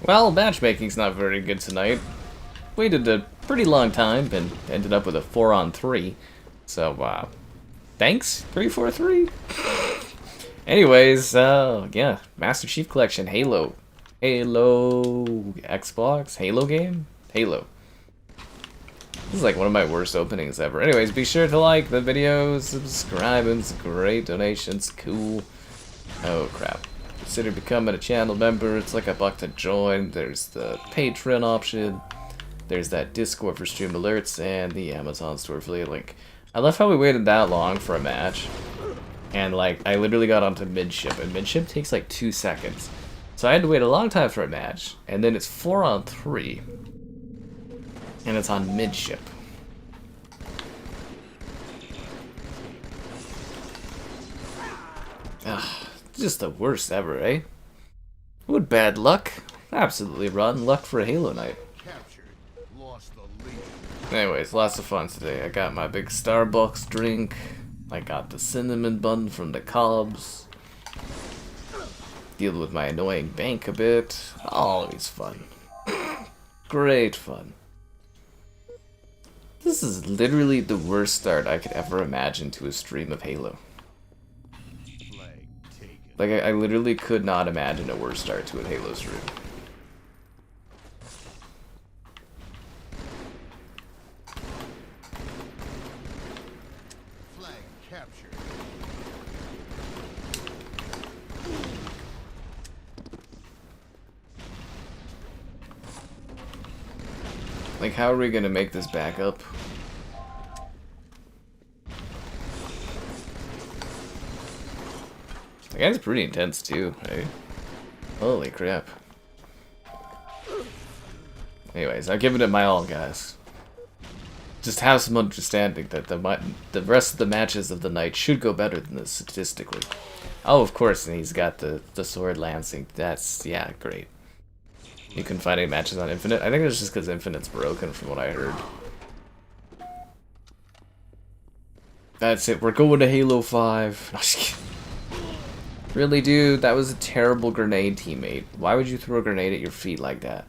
Well, matchmaking's not very good tonight. Waited a pretty long time and ended up with a 4-on-3. So, thanks, 343. Anyways, yeah, Master Chief Collection, Halo. Halo Xbox? Halo game? Halo. This is like one of my worst openings ever. Anyways, be sure to like the video, subscribe, and great donations, cool. Oh crap. Consider becoming a channel member, it's like $1 to join. There's the Patreon option, there's that Discord for stream alerts, and the Amazon store affiliate link. I love how we waited that long for a match, and like, I literally got onto midship, and midship takes like 2 seconds. So I had to wait a long time for a match, and then it's 4-on-3, and it's on midship. Ugh, just the worst ever, eh? What bad luck. Absolutely rotten luck for a Halo night. Anyways, lots of fun today. I got my big Starbucks drink. I got the cinnamon bun from the Cobs. Deal with my annoying bank a bit. Always fun. Great fun. This is literally the worst start I could ever imagine to a stream of Halo. Like, I literally could not imagine a worse start to a Halo stream. Flag captured. Like, how are we gonna make this back up? The guy's pretty intense too, right? Holy crap. Anyways, I've given it my all, guys. Just have some understanding that the rest of the matches of the night should go better than this statistically. Oh, of course, and he's got the sword lancing. That's, yeah, great. You couldn't find any matches on Infinite? I think it's just because Infinite's broken from what I heard. That's it, we're going to Halo 5. No, just kidding. Really, dude? That was a terrible grenade, teammate. Why would you throw a grenade at your feet like that?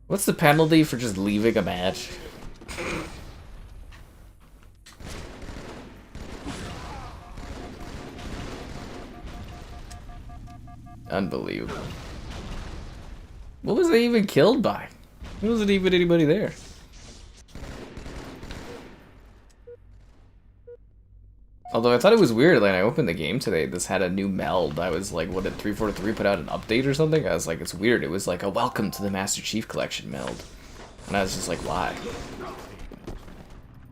What's the penalty for just leaving a match? Unbelievable. What was they even killed by? There wasn't even anybody there. Although I thought it was weird, like, I opened the game today, this had a new meld. I was like, what did 343 put out an update or something? I was like, it's weird. It was like a welcome to the Master Chief Collection meld. And I was just like, why?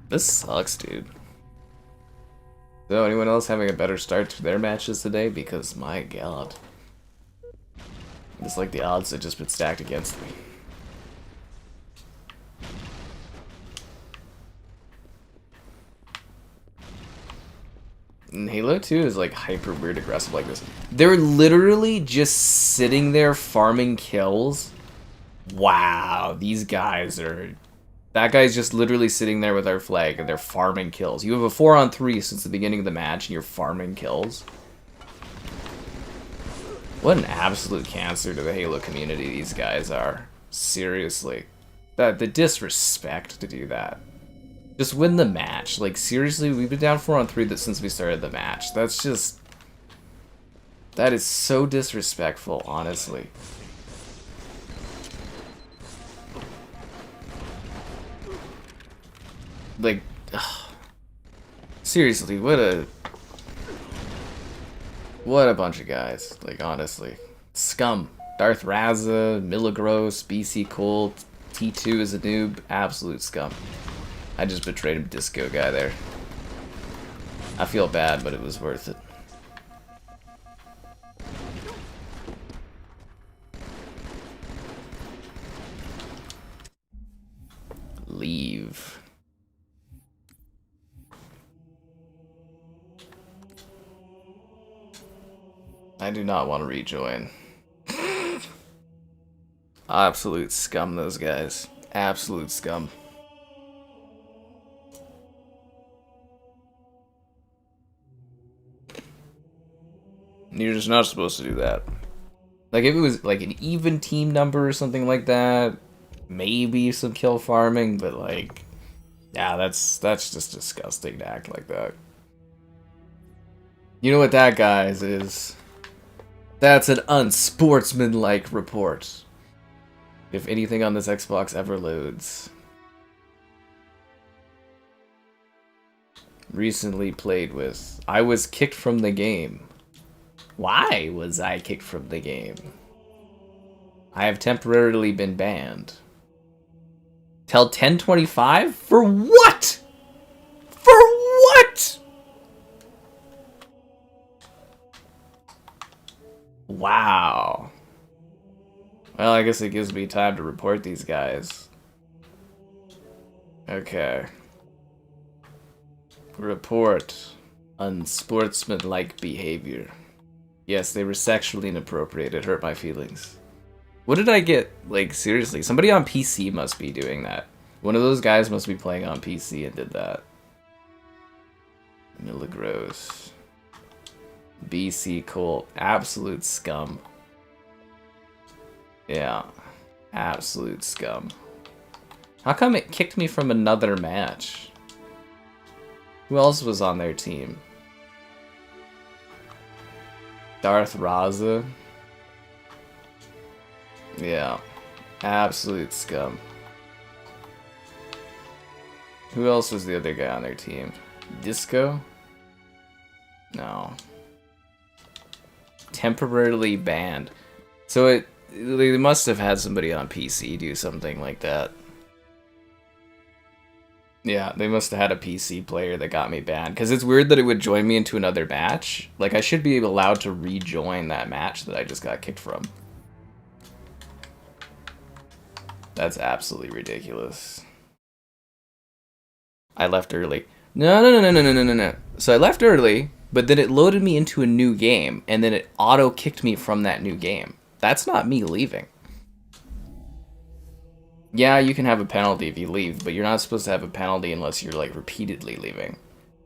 This sucks, dude. So, anyone else having a better start to their matches today? Because, my god. It's like the odds have just been stacked against me. And Halo 2 is like hyper weird aggressive like this. They're literally just sitting there farming kills. Wow, these guys are... That guy's just literally sitting there with our flag and they're farming kills. You have a 4-on-3 since the beginning of the match and you're farming kills. What an absolute cancer to the Halo community these guys are. Seriously. The disrespect to do that. Just win the match. Like, seriously, we've been down 4-on-3 since we started the match. That's just... That is so disrespectful, honestly. Like, ugh. Seriously, what a bunch of guys. Like, honestly. Scum. Darth Raza, Milagros, BC Colt, T2 is a noob. Absolute scum. I just betrayed him, disco guy there. I feel bad, but it was worth it. Leave. I do not want to rejoin. Absolute scum, those guys. Absolute scum. You're just not supposed to do that. Like, if it was, like, an even team number or something like that, maybe some kill farming, but, like, yeah, that's just disgusting to act like that. You know what that, guys, is? That's an unsportsmanlike report. If anything on this Xbox ever loads. Recently played with. I was kicked from the game. Why was I kicked from the game? I have temporarily been banned. Till 1025? For what? For what? Wow. Well, I guess it gives me time to report these guys. Okay. Report unsportsmanlike behavior. Yes, they were sexually inappropriate. It hurt my feelings. What did I get? Like, seriously, somebody on PC must be doing that. One of those guys must be playing on PC and did that. Milla Gross. BC Colt. Absolute scum. Yeah. Absolute scum. How come it kicked me from another match? Who else was on their team? Darth Raza. Yeah. Absolute scum. Who else was the other guy on their team? Disco? No. Temporarily banned. So they must have had somebody on PC do something like that. Yeah, they must have had a PC player that got me banned. Because it's weird that it would join me into another match. Like, I should be allowed to rejoin that match that I just got kicked from. That's absolutely ridiculous. I left early. No. So I left early, but then it loaded me into a new game, and then it auto-kicked me from that new game. That's not me leaving. Yeah, you can have a penalty if you leave, but you're not supposed to have a penalty unless you're, like, repeatedly leaving.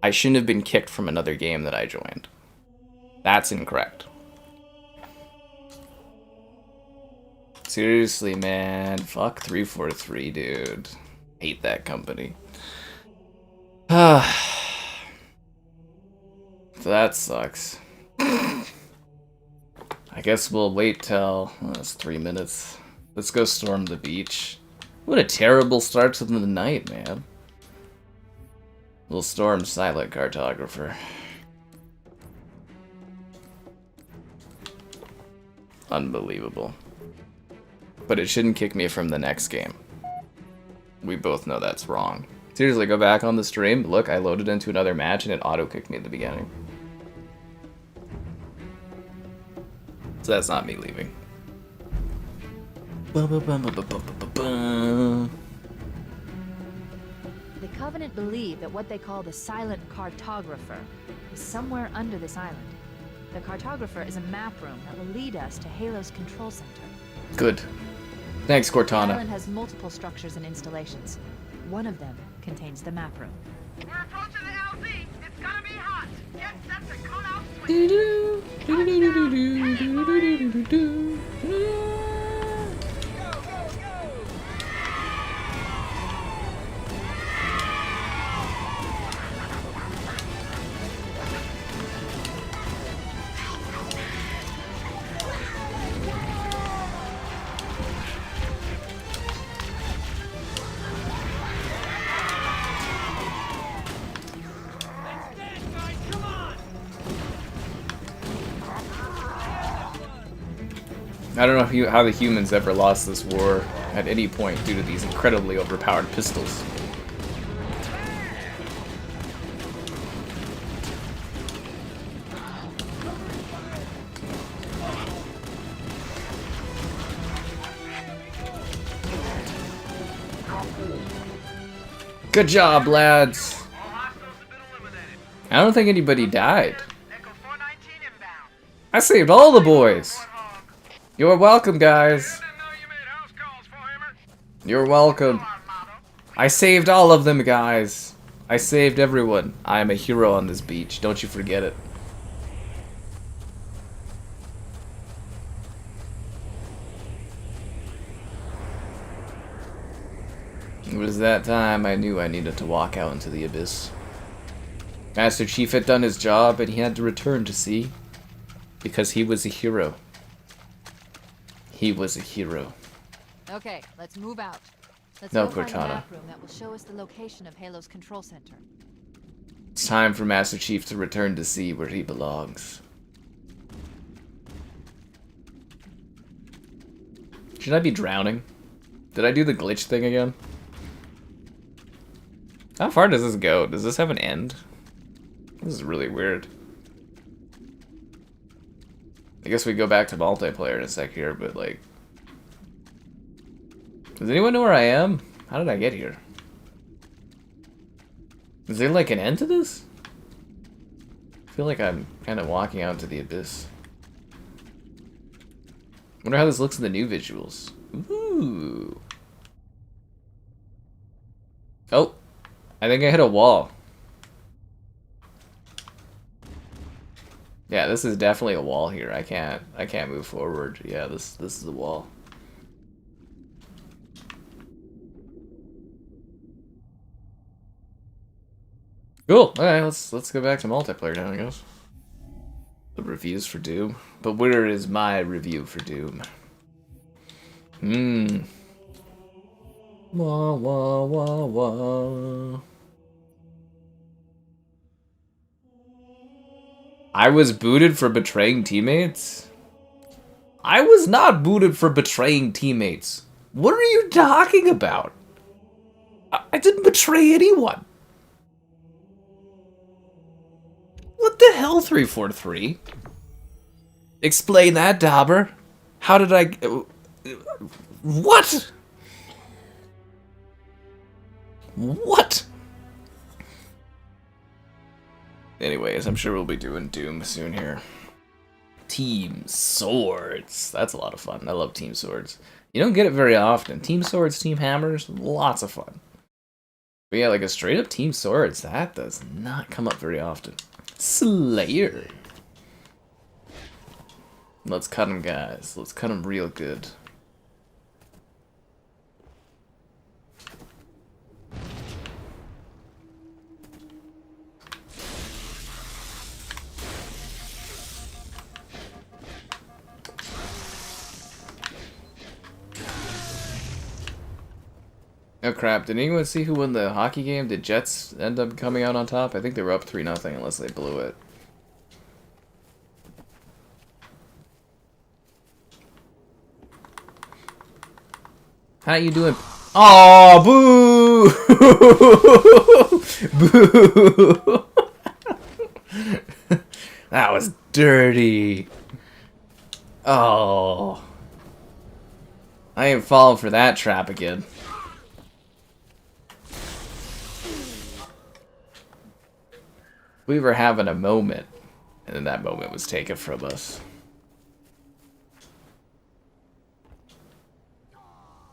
I shouldn't have been kicked from another game that I joined. That's incorrect. Seriously, man. Fuck 343, dude. Hate that company. So that sucks. I guess we'll wait till... Oh, that's 3 minutes. Let's go storm the beach. What a terrible start to the night, man. We'll storm Silent Cartographer. Unbelievable. But it shouldn't kick me from the next game. We both know that's wrong. Seriously, go back on the stream. Look, I loaded into another match and it auto-kicked me at the beginning. So that's not me leaving. The Covenant believe that what they call the Silent Cartographer is somewhere under this island. The Cartographer is a map room that will lead us to Halo's control center. Good. Thanks, Cortana. The island has multiple structures and installations. One of them contains the map room. We're approaching the LZ. It's gonna be hot. Get set to cut out switch. I don't know how the humans ever lost this war at any point due to these incredibly overpowered pistols. Good job, lads. I don't think anybody died. I saved all the boys. You're welcome, guys. You're welcome. I saved all of them, guys. I saved everyone. I am a hero on this beach. Don't you forget it. It was that time I knew I needed to walk out into the abyss. Master Chief had done his job and he had to return to sea. Because he was a hero. He was a hero. Okay, let's move out. Let's No, go find a Cortana. map room that will show us the location of Halo's control center. It's time for Master Chief to return to sea where he belongs. Should I be drowning? Did I do the glitch thing again? How far does this go? Does this have an end? This is really weird. I guess we go back to multiplayer in a sec here, but like... Does anyone know where I am? How did I get here? Is there like an end to this? I feel like I'm kind of walking out into the abyss. Wonder how this looks in the new visuals. Ooh. Oh, I think I hit a wall. Yeah, this is definitely a wall here. I can't move forward. Yeah, this is a wall. Cool. Okay, let's go back to multiplayer now, I guess. The reviews for Doom. But where is my review for Doom? Wah wah wah wah. I was booted for betraying teammates? I was not booted for betraying teammates. What are you talking about? I didn't betray anyone. What the hell, 343? Explain that, Dauber. How did I... What? What? Anyways, I'm sure we'll be doing Doom soon here. Team Swords. That's a lot of fun. I love Team Swords. You don't get it very often. Team Swords, Team Hammers, lots of fun. But yeah, like a straight up Team Swords, that does not come up very often. Slayer. Let's cut him, guys. Let's cut him real good. Oh crap, did anyone see who won the hockey game? Did Jets end up coming out on top? I think they were up 3-0 unless they blew it. How you doing? Oh, boo! Boo! That was dirty. Oh. I ain't falling for that trap again. We were having a moment, and then that moment was taken from us.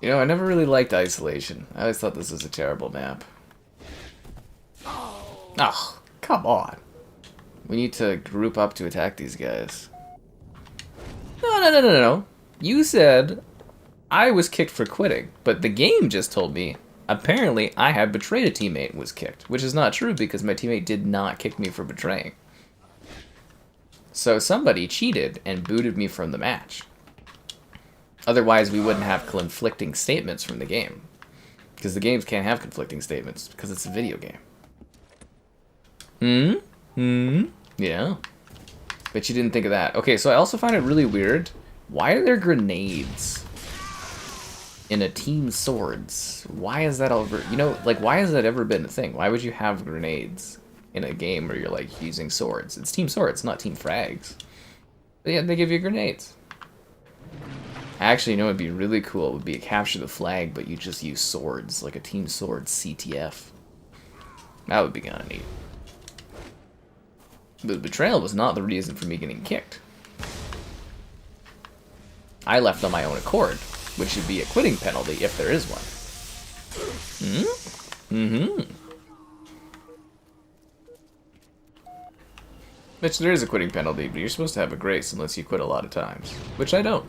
You know, I never really liked Isolation. I always thought this was a terrible map. Oh, come on. We need to group up to attack these guys. No. You said I was kicked for quitting, but the game just told me apparently I had betrayed a teammate and was kicked, which is not true because my teammate did not kick me for betraying. So somebody cheated and booted me from the match. Otherwise, we wouldn't have conflicting statements from the game. Because the games can't have conflicting statements, because it's a video game. Yeah. Bet you didn't think of that. Okay, so I also find it really weird. Why are there grenades in a Team Swords? Why is that over... You know, like, why has that ever been a thing? Why would you have grenades in a game where you're, like, using swords? It's Team Swords, not Team Frags. But yeah, they give you grenades. Actually, you know what would be really cool? It would be a capture the flag, but you just use swords, like a Team Swords CTF. That would be kind of neat. But the betrayal was not the reason for me getting kicked. I left on my own accord, which should be a quitting penalty if there is one. Which there is a quitting penalty, but you're supposed to have a grace unless you quit a lot of times. Which I don't.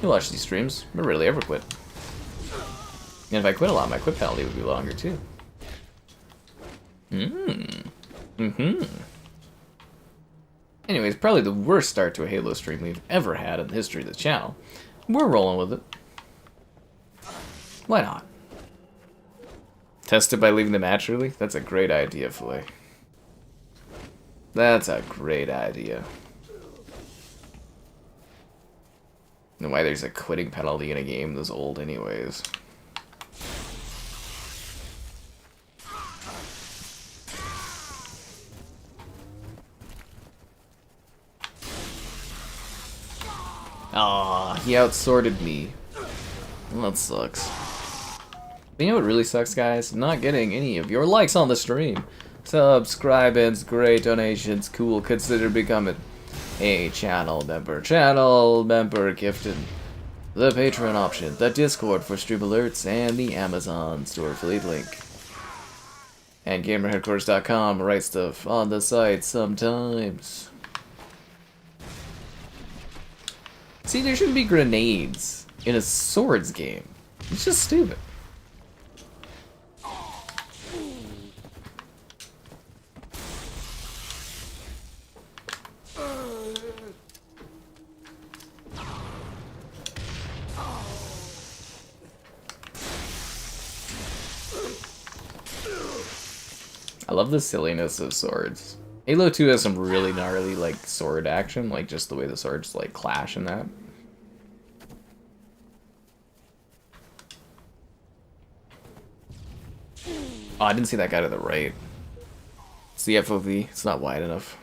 You watch these streams, I rarely ever quit. And if I quit a lot, my quit penalty would be longer too. Anyways, probably the worst start to a Halo stream we've ever had in the history of the channel. We're rolling with it. Why not? Test it by leaving the match early? That's a great idea, Filet. That's a great idea. And why there's a quitting penalty in a game that's old anyways. Aw, he outsorted me. Well, that sucks. But you know what really sucks, guys? Not getting any of your likes on the stream. Subscribings, great donations, cool. Consider becoming a channel member gifted. The Patreon option, the Discord for stream alerts, and the Amazon store affiliate link. And GamerHeadquarters.com writes stuff on the site sometimes. See, there shouldn't be grenades in a swords game. It's just stupid. I love the silliness of swords. Halo 2 has some really gnarly, like, sword action, like just the way the swords, like, clash in that. Oh, I didn't see that guy to the right. It's the FOV. It's not wide enough.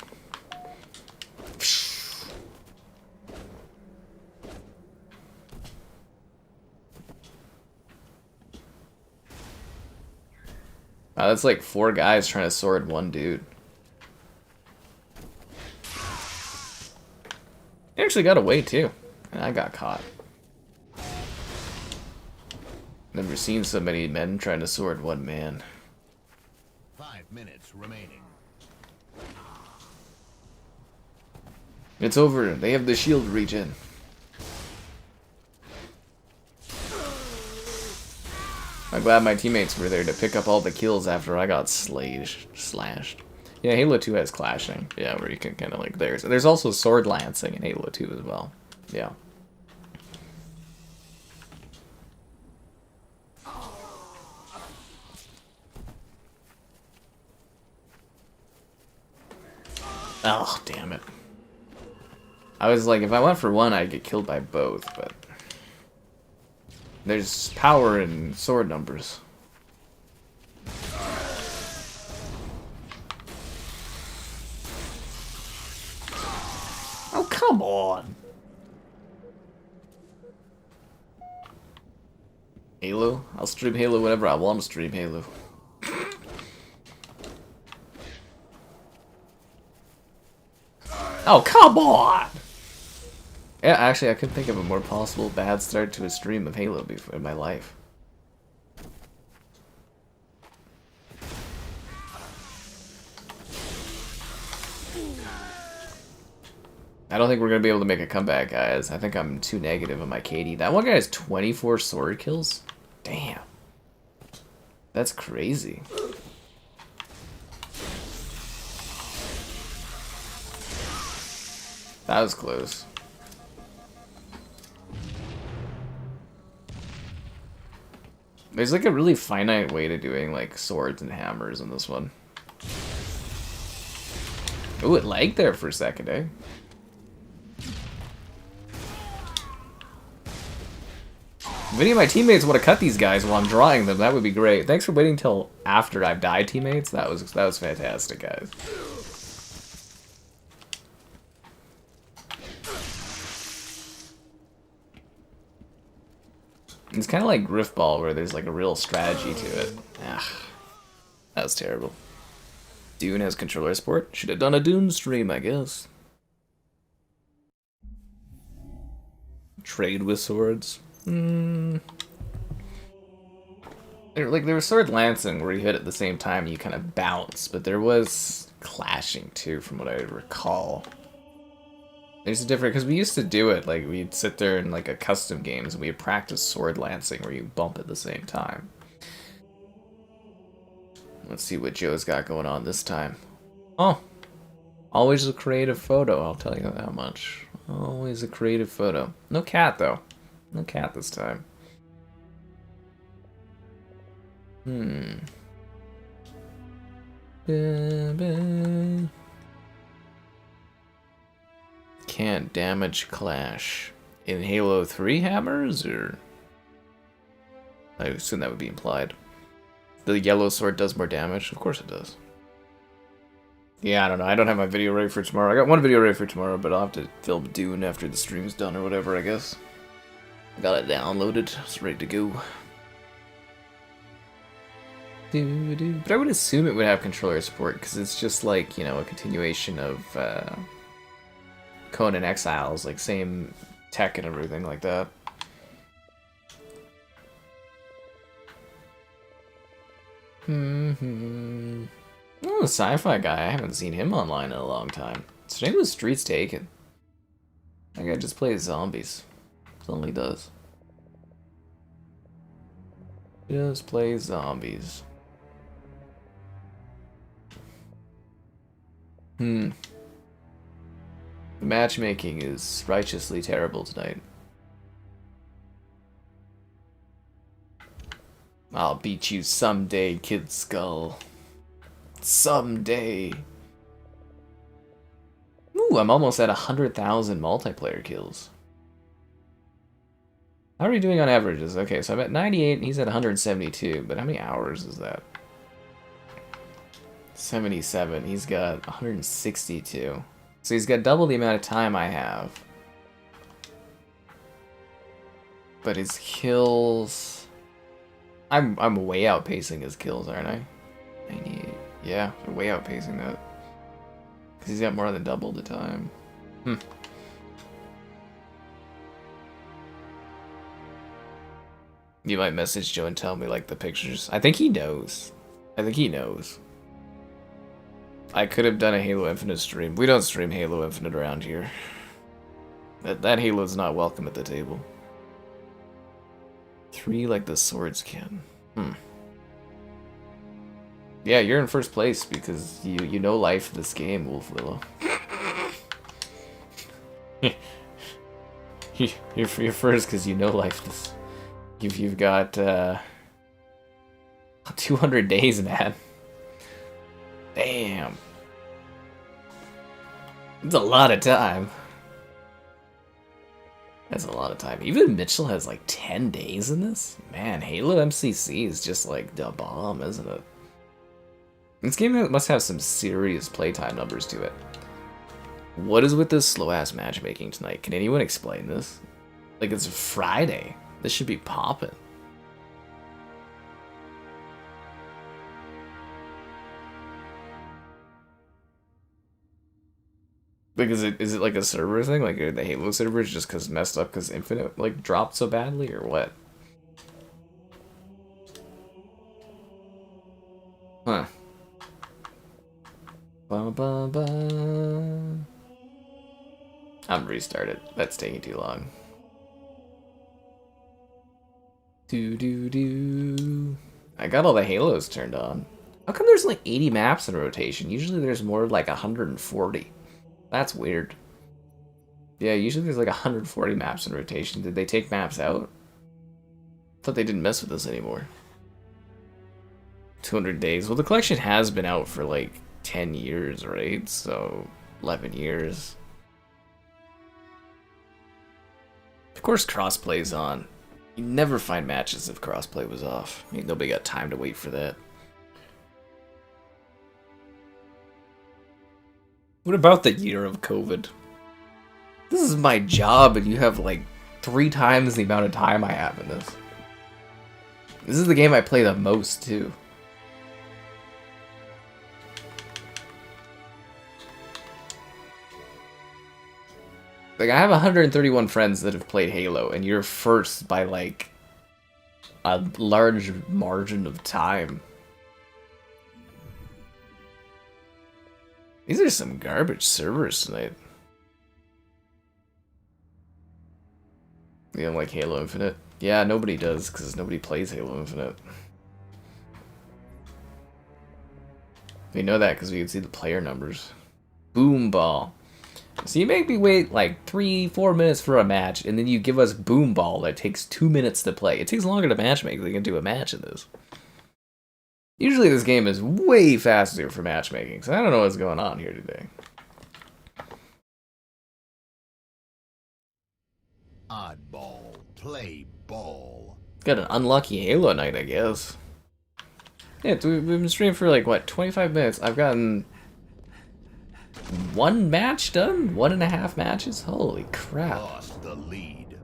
That's like 4 guys trying to sword one dude. He actually got away too, and I got caught. Never seen so many men trying to sword one man. 5 minutes remaining. It's over. They have the shield regen. I'm glad my teammates were there to pick up all the kills after I got slashed. Yeah, Halo 2 has clashing. Yeah, where you can kind of like there's also sword lancing in Halo 2 as well. Yeah. Oh, damn it. I was like, if I went for one, I'd get killed by both, but there's power in sword numbers. Oh, come on. Halo? I'll stream Halo whenever I want to stream Halo. Oh, come on! Yeah, actually, I couldn't think of a more possible bad start to a stream of Halo before in my life. I don't think we're going to be able to make a comeback, guys. I think I'm too negative on my KD. That one guy has 24 sword kills? Damn. That's crazy. That was close. There's like a really finite way to doing like swords and hammers in this one. Ooh, it lagged there for a second, eh? If any of my teammates want to cut these guys while I'm drawing them, that would be great. Thanks for waiting till after I've died, teammates. That was fantastic, guys. It's kind of like Griffball, where there's like a real strategy to it. Ah, that was terrible. Dune has controller support. Should have done a Dune stream, I guess. Trade with swords. There was sword lancing where you hit at the same time and you kind of bounce, but there was clashing too, from what I recall. There's a different, because we used to do it, like, we'd sit there in, like, a custom games, and we'd practice sword lancing, where you bump at the same time. Let's see what Joe's got going on this time. Oh! Always a creative photo, I'll tell you that much. Always a creative photo. No cat, though. No cat this time. Can't damage clash. In Halo 3 hammers, or... I assume that would be implied. The yellow sword does more damage? Of course it does. Yeah, I don't know. I don't have my video ready for tomorrow. I got one video ready for tomorrow, but I'll have to film Dune after the stream's done or whatever, I guess. Got it downloaded. It's ready to go. But I would assume it would have controller support, because it's just like, you know, a continuation of Conan Exiles, like same tech and everything like that. Oh, the sci-fi guy, I haven't seen him online in a long time. His name was Streets Taken. That guy just plays zombies. That's all he does. Just plays zombies. The matchmaking is righteously terrible tonight. I'll beat you someday, Kid Skull. Someday. Ooh, I'm almost at 100,000 multiplayer kills. How are we doing on averages? Okay, so I'm at 98 and he's at 172, but how many hours is that? 77. He's got 162. So he's got double the amount of time I have. But his kills... I'm way outpacing his kills, aren't I? 98. Yeah, I'm way outpacing that. Because he's got more than double the time. You might message Joe and tell me, like, the pictures. I think he knows. I think he knows. I could have done a Halo Infinite stream. We don't stream Halo Infinite around here. That Halo's not welcome at the table. 3 like the swords can. Yeah, you're in first place because you know life this game, Wolf Willow. You're first because you know life this. You've got 200 days, man. Damn. It's a lot of time. That's a lot of time. Even Mitchell has like 10 days in this? Man, Halo MCC is just like the bomb, isn't it? This game must have some serious playtime numbers to it. What is with this slow-ass matchmaking tonight? Can anyone explain this? Like, it's Friday. This should be popping. Like, is it like a server thing? Like, are the Halo servers just cause messed up because Infinite like dropped so badly, or what? Huh. Ba, ba, ba. I'm restarted. That's taking too long. I got all the Halos turned on. How come there's like 80 maps in rotation? Usually there's more like 140. That's weird. Yeah, usually there's like 140 maps in rotation. Did they take maps out? I thought they didn't mess with this anymore. 200 days. Well, the collection has been out for like 10 years, right? So, 11 years. Of course crossplay's on. You never find matches if crossplay was off. I mean, nobody got time to wait for that. What about the year of COVID? This is my job, and you have like 3 times the amount of time I have in this. This is the game I play the most, too. Like, I have 131 friends that have played Halo, and you're first by, like, a large margin of time. These are some garbage servers tonight. You don't like Halo Infinite? Yeah, nobody does, because nobody plays Halo Infinite. We know that because we can see the player numbers. Boom Ball. So you make me wait like 3-4 minutes for a match, and then you give us Boom Ball that takes 2 minutes to play. It takes longer to matchmake than you can do a match in this. Usually this game is way faster for matchmaking, so I don't know what's going on here today. Oddball, play ball. Got an unlucky Halo night, I guess. Yeah, we've been streaming for like, what, 25 minutes. I've gotten 1 match done? 1.5 matches? Holy crap. Lost the lead.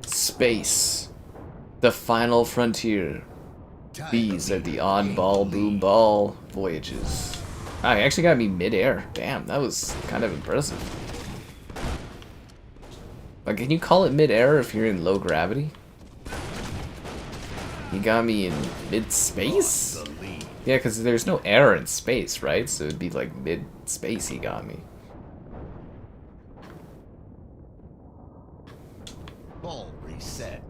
Space. The final frontier. These are the oddball boom ball voyages. Ah, he actually got me mid-air. Damn, that was kind of impressive. Like, can you call it mid-air if you're in low gravity? He got me in mid-space? Yeah, because there's no air in space, right? So it'd be like mid-space he got me. Ball reset.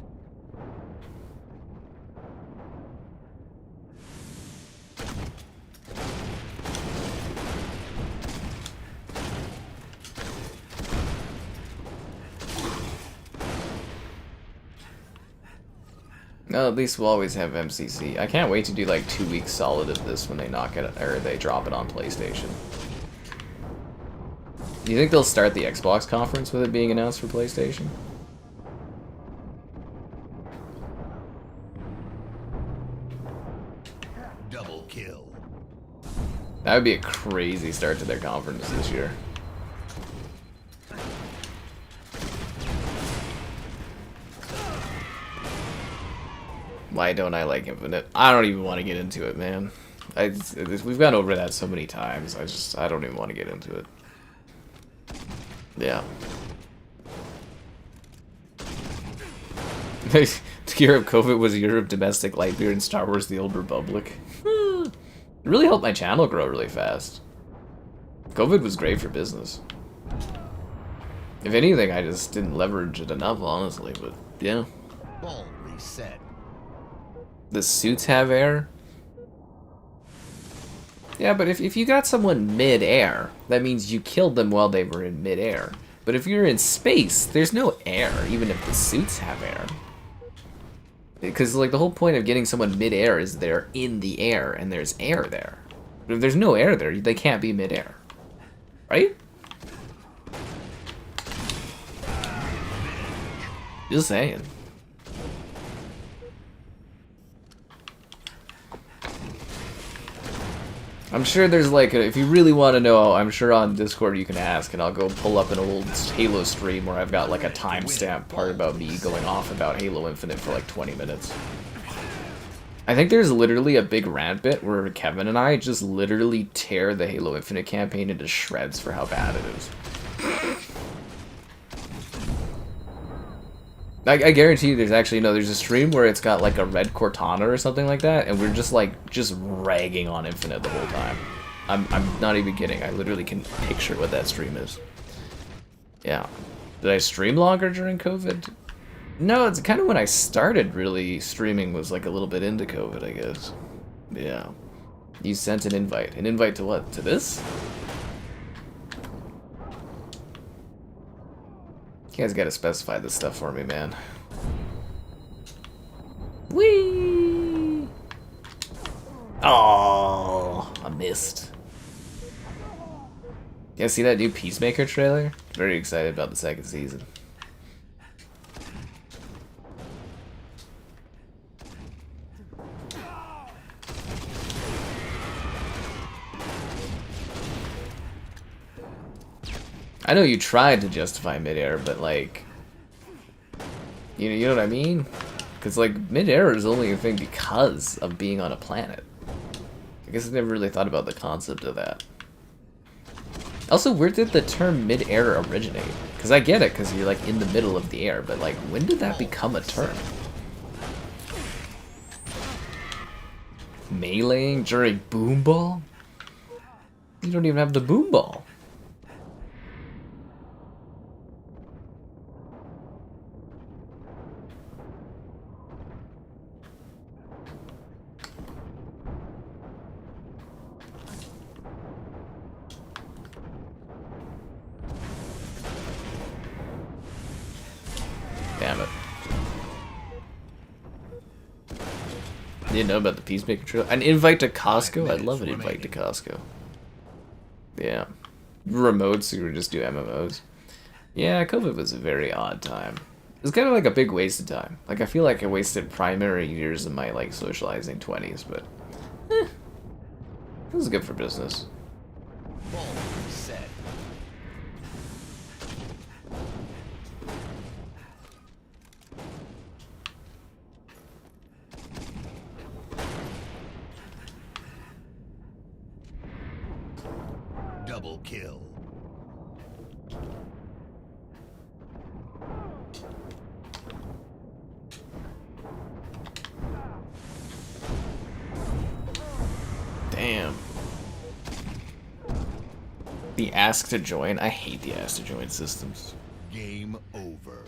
No, at least we'll always have MCC. I can't wait to do like 2 weeks solid of this when they knock it, or they drop it on PlayStation. Do you think they'll start the Xbox conference with it being announced for PlayStation? Double kill. That would be a crazy start to their conference this year. Why don't I like Infinite? I don't even want to get into it, man. We've gone over that so many times. I don't even want to get into it. Yeah. Europe COVID was Europe domestic light beer and Star Wars The Old Republic. It really helped my channel grow really fast. COVID was great for business. If anything, I just didn't leverage it enough, honestly, but yeah. Ball reset. The suits have air? Yeah, but if you got someone mid-air, that means you killed them while they were in mid-air. But if you're in space, there's no air, even if the suits have air. Because, like, the whole point of getting someone mid-air is they're in the air, and there's air there. But if there's no air there, they can't be mid-air. Right? Just saying. I'm sure there's like, if you really want to know, I'm sure on Discord you can ask, and I'll go pull up an old Halo stream where I've got like a timestamp part about me going off about Halo Infinite for like 20 minutes. I think there's literally a big rant bit where Kevin and I just literally tear the Halo Infinite campaign into shreds for how bad it is. I guarantee you there's actually, no, there's a stream where it's got like a red Cortana or something like that, and we're just like, ragging on Infinite the whole time. I'm not even kidding, I literally can picture what that stream is. Yeah. Did I stream longer during COVID? No, it's kind of when I started really streaming was like a little bit into COVID, I guess. Yeah. You sent an invite. An invite to what? To this? You guys gotta specify this stuff for me, man. Whee! Oh, I missed. You guys see that new Peacemaker trailer? Very excited about the second season. I know you tried to justify mid-air, but like, you know what I mean? Because like mid-air is only a thing because of being on a planet. I guess I never really thought about the concept of that. Also, where did the term mid-air originate? Because I get it, because you're like in the middle of the air, but like, when did that become a term? Meleeing during boom ball? You don't even have the boom ball. Damn it. You didn't know about the Peacemaker Trail? An invite to Costco? I'd love an invite to Costco. Yeah. Remote, so you would just do MMOs. Yeah, COVID was a very odd time. It was kind of like a big waste of time. Like, I feel like I wasted primary years of my, like, socializing 20s, but... it was good for business. Ball reset. Double kill. Damn. The ask to join? I hate the ask to join systems. Game over.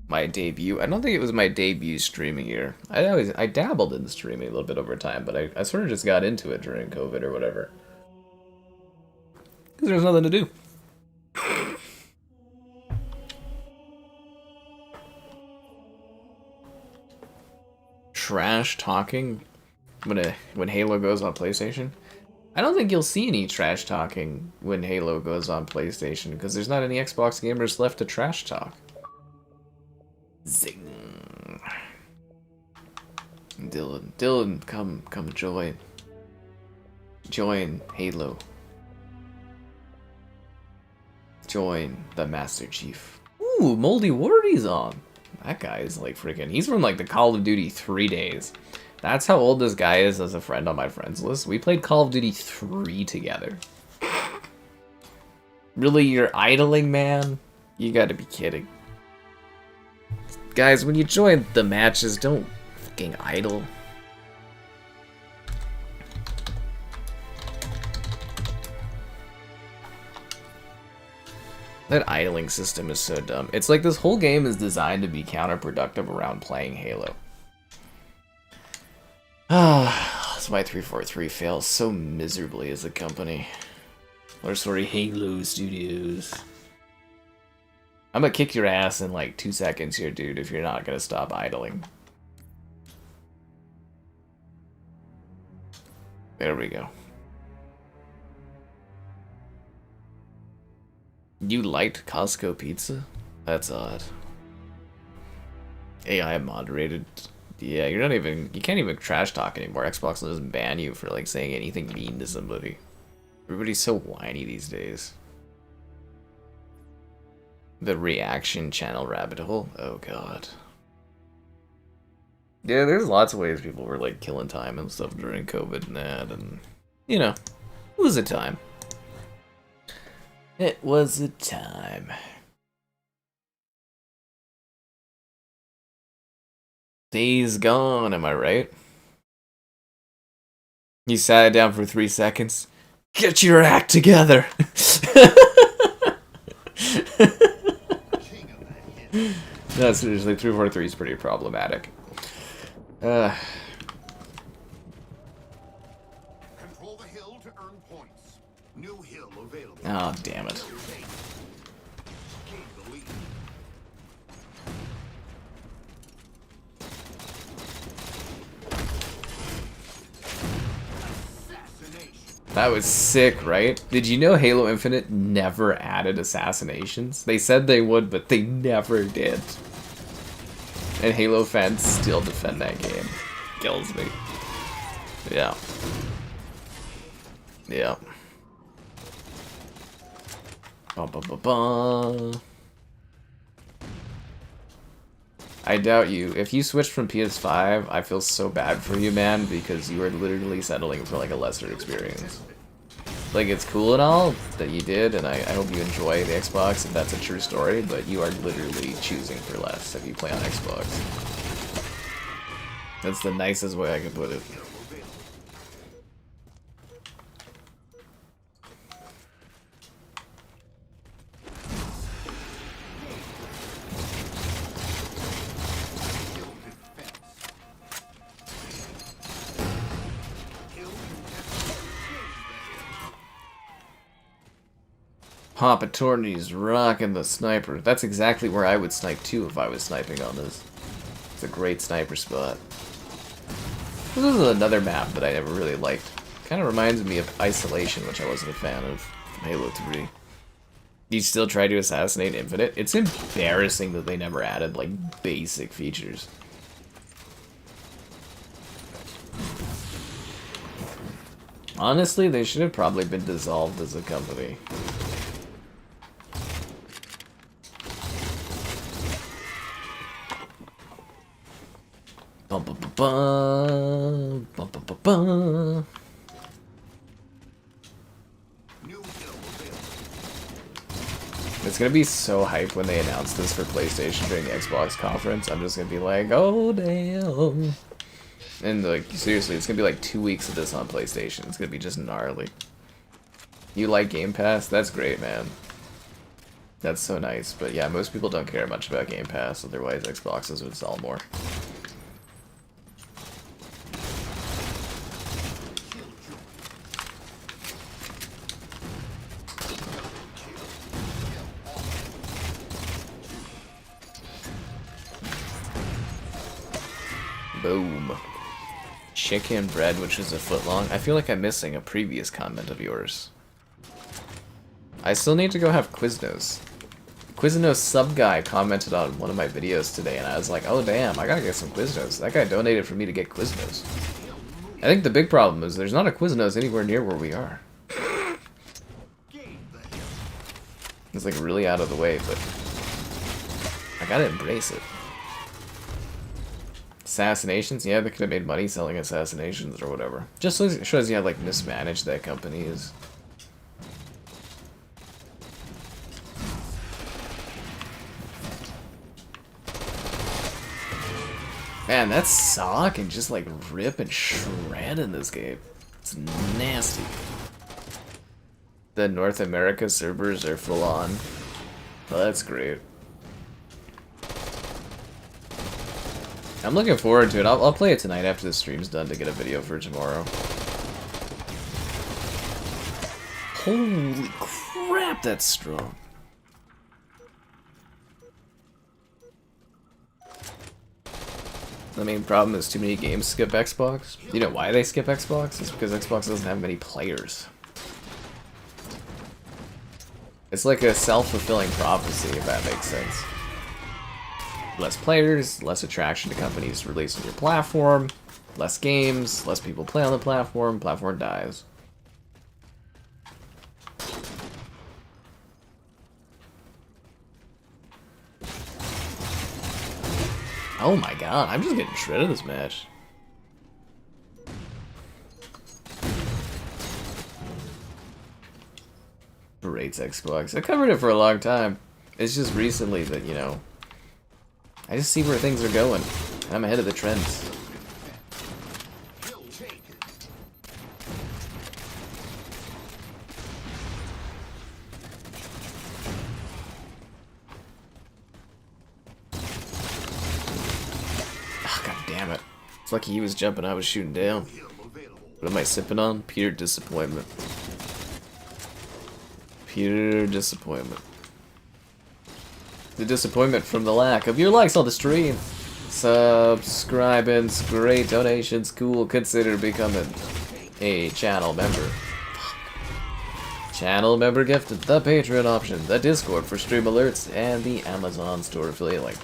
My debut. I don't think it was my debut streaming year. I dabbled in streaming a little bit over time, but I sort of just got into it during COVID or whatever. Because there was nothing to do. Trash talking when Halo goes on PlayStation? I don't think you'll see any trash talking when Halo goes on PlayStation, because there's not any Xbox gamers left to trash talk. Zing. Dylan, come join. Join Halo. Join the Master Chief. Ooh, Moldy Wardy's on. That guy is like freaking... He's from like the Call of Duty 3 days. That's how old this guy is as a friend on my friends list. We played Call of Duty 3 together. Really, you're idling, man? You gotta be kidding. Guys, when you join the matches, don't fucking idle. That idling system is so dumb. It's like this whole game is designed to be counterproductive around playing Halo. Ah, that's why 343 fails so miserably as a company. Or sorry, Halo Studios. I'm gonna kick your ass in like 2 seconds here, dude, if you're not gonna stop idling. There we go. You liked Costco pizza? That's odd. AI moderated. Yeah, you're not even... You can't even trash talk anymore. Xbox doesn't ban you for like saying anything mean to somebody. Everybody's so whiny these days. The reaction channel rabbit hole? Oh god. Yeah, there's lots of ways people were like killing time and stuff during COVID and that, and you know, it was a time. It was a time. Days gone, am I right? You sat down for 3 seconds. Get your act together! No, seriously, 343 is pretty problematic. Control the hill to earn points. New hill available. Oh, damn it. Gain the lead. That was sick, right? Did you know Halo Infinite never added assassinations? They said they would, but they never did. And Halo fans still defend that game. Kills me. Yeah. Yeah. Ba-ba-ba-ba. I doubt you. If you switched from PS5, I feel so bad for you, man, because you are literally settling for like a lesser experience. Like, it's cool and all that you did, and I hope you enjoy the Xbox if that's a true story, but you are literally choosing for less if you play on Xbox. That's the nicest way I can put it. Papa Torny's rocking the sniper. That's exactly where I would snipe too if I was sniping on this. It's a great sniper spot. This is another map that I never really liked. Kind of reminds me of Isolation, which I wasn't a fan of from Halo 3. You still try to assassinate Infinite? It's embarrassing that they never added, like, basic features. Honestly, they should have probably been dissolved as a company. Bum, bum, bum, bum, bum, bum, bum, bum. It's gonna be so hype when they announce this for PlayStation during the Xbox conference. I'm just gonna be like, oh damn. And like, seriously, it's gonna be like 2 weeks of this on PlayStation. It's gonna be just gnarly. You like Game Pass? That's great, man. That's so nice. But yeah, most people don't care much about Game Pass, otherwise Xboxes would sell more. Boom. Chicken bread, which is a foot long. I feel like I'm missing a previous comment of yours. I still need to go have Quiznos. Quiznos sub guy commented on one of my videos today, and I was like, oh damn, I gotta get some Quiznos. That guy donated for me to get Quiznos. I think the big problem is there's not a Quiznos anywhere near where we are. It's like really out of the way, but I gotta embrace it. Assassinations? Yeah, they could have made money selling assassinations or whatever. Just shows you how, like, mismanaged that company is. Man, that saw can just, like, rip and shred in this game. It's nasty. The North America servers are full on. Well, that's great. I'm looking forward to it. I'll play it tonight after the stream's done to get a video for tomorrow. Holy crap, that's strong. The main problem is too many games skip Xbox. You know why they skip Xbox? It's because Xbox doesn't have many players. It's like a self-fulfilling prophecy, if that makes sense. Less players, less attraction to companies releasing your platform, less games, less people play on the platform dies. Oh my god, I'm just getting shredded this match. Berates Xbox. I covered it for a long time. It's just recently that, you know, I just see where things are going, and I'm ahead of the trends. Oh, god damn it. It's lucky he was jumping, I was shooting down. What am I sipping on? Pure disappointment. Pure disappointment. The disappointment from the lack of your likes on the stream. Subscribing, great donations, cool. Consider becoming a channel member. Channel member gifted, the Patreon option, the Discord for stream alerts, and the Amazon store affiliate link.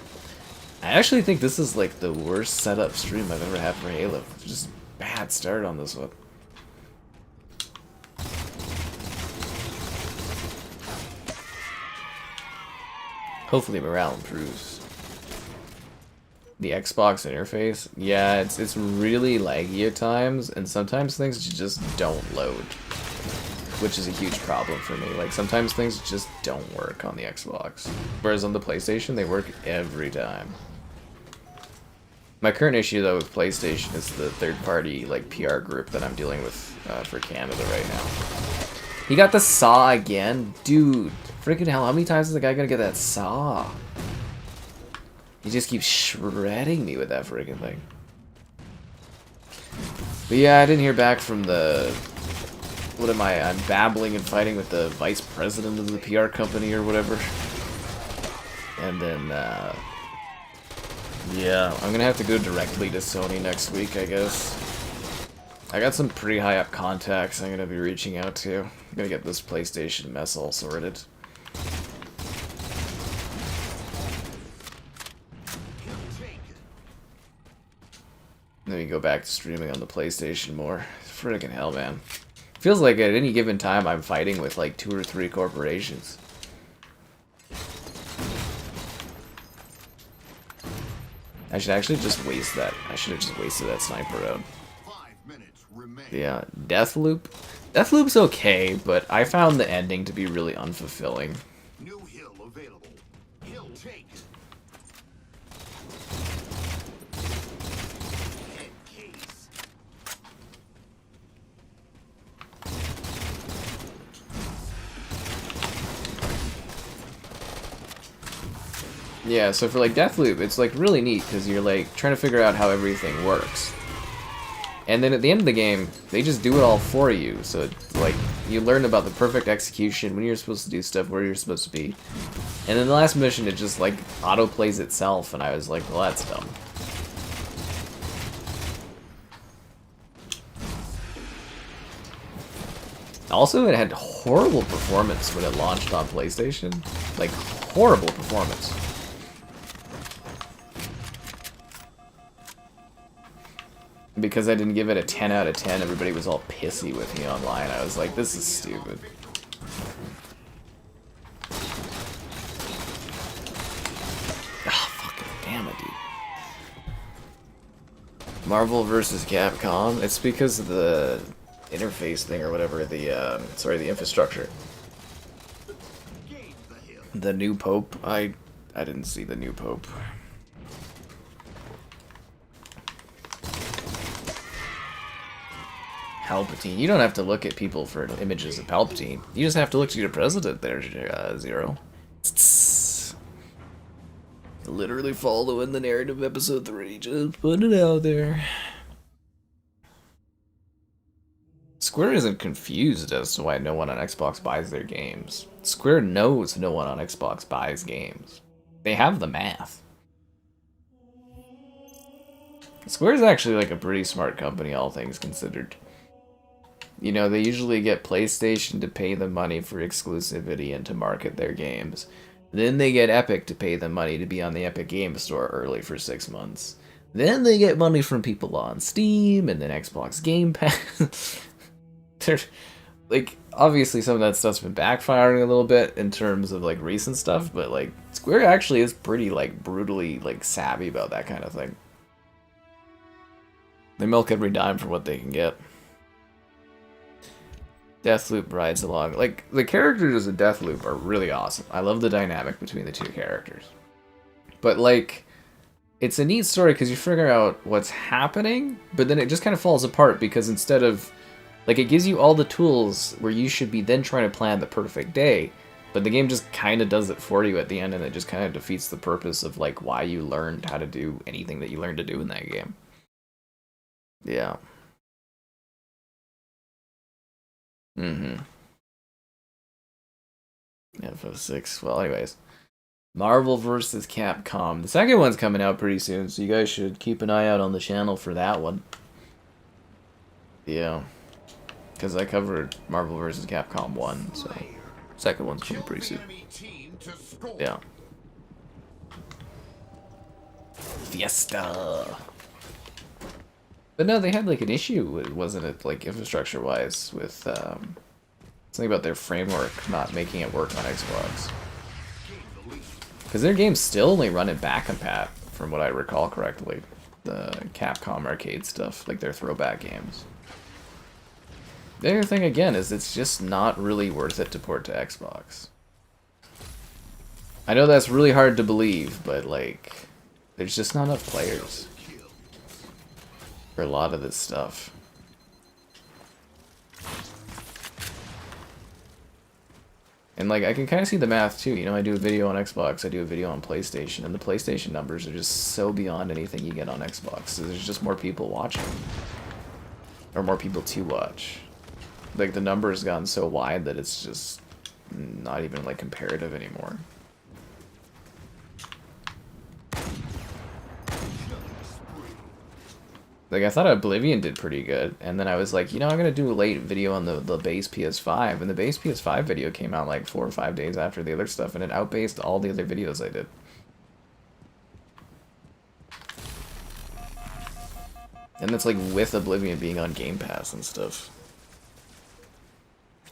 I actually think this is like the worst setup stream I've ever had for Halo. Just bad start on this one. Hopefully morale improves. The Xbox interface, yeah, it's really laggy at times, and sometimes things just don't load. which is a huge problem for me. Like, sometimes things just don't work on the Xbox, whereas on the PlayStation, they work every time. My current issue, though, with PlayStation is the third-party, like, PR group that I'm dealing with for Canada right now. He got the saw again? Dude, freaking hell, how many times is the guy gonna get that saw? He just keeps shredding me with that freaking thing. But yeah, I didn't hear back from the... What am I? I'm babbling and fighting with the vice president of the PR company or whatever. And then, yeah, I'm gonna have to go directly to Sony next week, I guess. I got some pretty high up contacts I'm gonna be reaching out to. I'm gonna get this PlayStation mess all sorted. Then we go back to streaming on the PlayStation more. Friggin' hell, man. Feels like at any given time I'm fighting with like 2 or 3 corporations. I should actually just waste that. I should have just wasted that sniper round. 5 minutes remain. Yeah, Deathloop. Deathloop's okay, but I found the ending to be really unfulfilling. New hill available. Hill taken. Head case. Yeah, so for like Deathloop, it's like really neat because you're like trying to figure out how everything works. And then at the end of the game, they just do it all for you. So it's like you learn about the perfect execution, when you're supposed to do stuff, where you're supposed to be. And then the last mission, it just like auto plays itself, and I was like, well, that's dumb. Also, it had horrible performance when it launched on PlayStation. Like, horrible performance. Because I didn't give it a 10 out of 10, everybody was all pissy with me online. I was like, this is stupid. Ah, fucking damn it, dude. Marvel versus Capcom? It's because of the interface thing or whatever, the, sorry, the infrastructure. The new Pope? I didn't see the new Pope. Palpatine. You don't have to look at people for images of Palpatine. You just have to look to your president there, Zero. Literally following the narrative of episode 3. Just put it out there. Square isn't confused as to why no one on Xbox buys their games. Square knows no one on Xbox buys games. They have the math. Square is actually like a pretty smart company, all things considered. You know, they usually get PlayStation to pay them money for exclusivity and to market their games. Then they get Epic to pay them money to be on the Epic Game Store early for 6 months. Then they get money from people on Steam and then Xbox Game Pass. They're, like, obviously some of that stuff's been backfiring a little bit in terms of, like, recent stuff, but, like, Square actually is pretty, like, brutally, like, savvy about that kind of thing. They milk every dime for what they can get. Deathloop rides along. Like, the characters of Deathloop are really awesome. I love the dynamic between the 2 characters. But, like, it's a neat story because you figure out what's happening, but then it just kind of falls apart because instead of... Like, it gives you all the tools where you should be then trying to plan the perfect day, but the game just kind of does it for you at the end, and it just kind of defeats the purpose of, like, why you learned how to do anything that you learned to do in that game. Yeah. FF6. Well, anyways. Marvel vs. Capcom. The second one's coming out pretty soon, so you guys should keep an eye out on the channel for that one. Yeah. Because I covered Marvel vs. Capcom 1, so second one's coming pretty soon. Yeah. Fiesta. But no, they had like an issue, wasn't it, like infrastructure-wise, with something about their framework not making it work on Xbox. Because their games still only run in back compat, from what I recall correctly. The Capcom arcade stuff, like their throwback games. The other thing, again, is it's just not really worth it to port to Xbox. I know that's really hard to believe, but, like, there's just not enough players for a lot of this stuff. And, like, I can kind of see the math, too. You know, I do a video on Xbox, I do a video on PlayStation, and the PlayStation numbers are just so beyond anything you get on Xbox. So there's just more people watching. Or more people to watch. Like, the number has gotten so wide that it's just not even, like, comparative anymore. Like, I thought Oblivion did pretty good, and then I was like, you know, I'm gonna do a late video on the base PS5, and the base PS5 video came out like 4 or 5 days after the other stuff, and it outpaced all the other videos I did. And that's like with Oblivion being on Game Pass and stuff.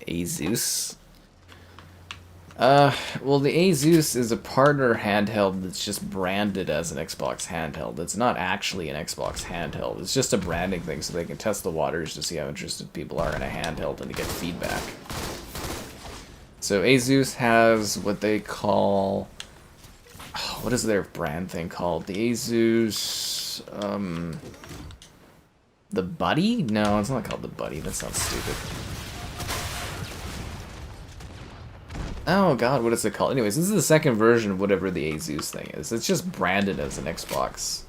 Asus? Well, the Asus is a partner handheld that's just branded as an Xbox handheld. It's not actually an Xbox handheld. It's just a branding thing so they can test the waters to see how interested people are in a handheld and to get feedback. So Asus has what they call... what is their brand thing called? The Asus... the Buddy? No, it's not called the Buddy. That sounds stupid. Oh god, what is it called? Anyways, this is the second version of whatever the Asus thing is. It's just branded as an Xbox